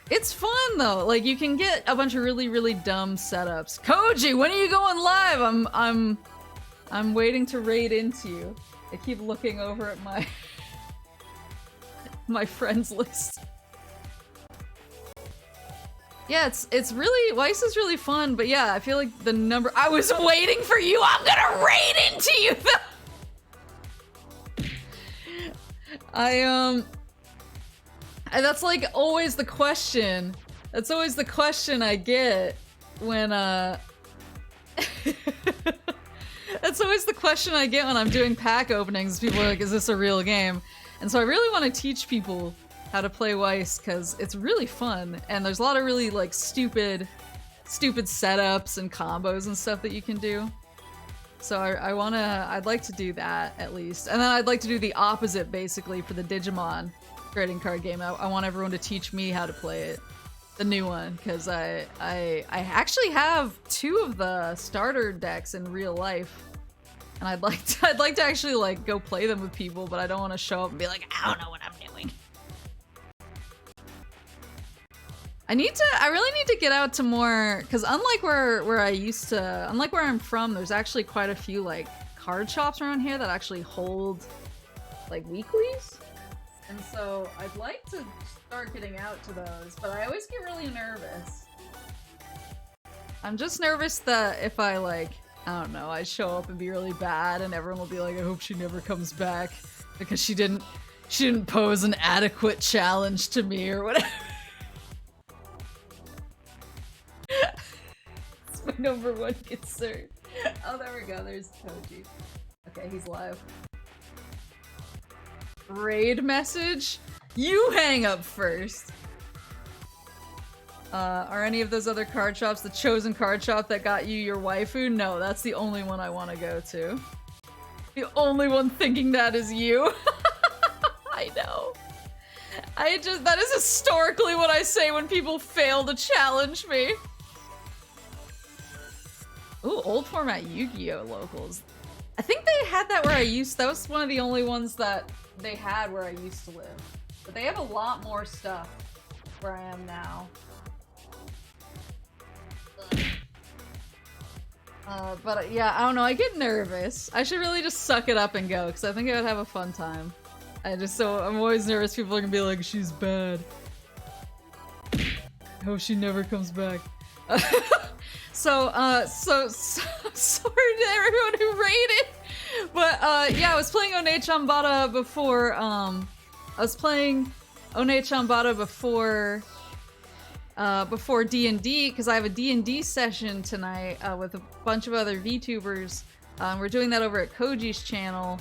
It's fun though. Like you can get a bunch of really dumb setups. Koji, when are you going live? I'm waiting to raid into you. I keep looking over at my my friends list. Yeah, it's really, Weiss is really fun, but yeah, I feel like the number, I was waiting for you, I'm gonna raid into you though! That's like always the question. That's always the question I get when, that's always the question I get when I'm doing pack openings. People are like, is this a real game? And so I really want to teach people how to play Weiss because it's really fun and there's a lot of really like stupid setups and combos and stuff that you can do. So I'd like to do that at least. And then I'd like to do the opposite basically for the Digimon trading card game. I want everyone to teach me how to play it. The new one, because I actually have 2 of the starter decks in real life. And I'd like to actually like go play them with people, but I don't want to show up and be like, I don't know what I'm doing. I really need to get out to more, because unlike where I'm from, there's actually quite a few like card shops around here that actually hold like weeklies. And so I'd like to start getting out to those, but I always get really nervous. I'm just nervous that if I like, I don't know, I show up and be really bad and everyone will be like, I hope she never comes back because she didn't pose an adequate challenge to me or whatever. It's my #1 concern. Oh, there we go. There's Koji. Okay, he's live. Raid message? You hang up first. Are any of those other card shops the chosen card shop that got you your waifu? No, that's the only one I want to go to. The only one thinking that is you. I know. That is historically what I say when people fail to challenge me. Ooh, old format Yu-Gi-Oh! Locals. I think they had that where that was one of the only ones that they had where I used to live. But they have a lot more stuff where I am now. But yeah, I don't know, I get nervous. I should really just suck it up and go, because I think I would have a fun time. I'm always nervous people are gonna be like, she's bad. I hope she never comes back. So sorry to everyone who raided! But, yeah, I was playing ONEECHANBARA before, before D&D, because I have a D&D session tonight with a bunch of other VTubers. We're doing that over at Koji's channel.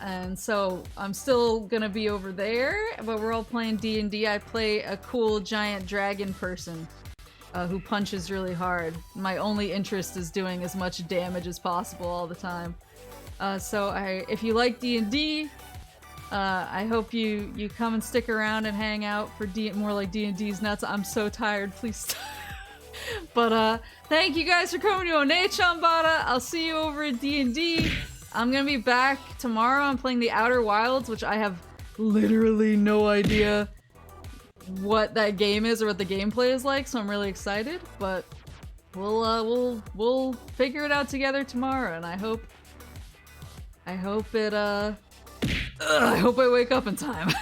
And so I'm still gonna be over there, but we're all playing D&D. I play a cool giant dragon person who punches really hard. My only interest is doing as much damage as possible all the time. So if you like D&D, I hope you come and stick around and hang out for more like D&D's nuts. I'm so tired, please stop. But thank you guys for coming to ONEECHANBARA. I'll see you over at D&D. I'm gonna be back tomorrow. I'm playing the Outer Wilds, which I have literally no idea what that game is or what the gameplay is like, so I'm really excited. But we'll figure it out together tomorrow, and I hope I wake up in time.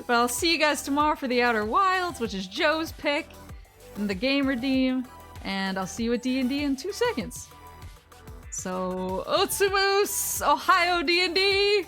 But I'll see you guys tomorrow for the Outer Wilds, which is Joe's pick, and the game redeem, and I'll see you at D&D in 2 seconds. So, Otsumus! Ohio D&D!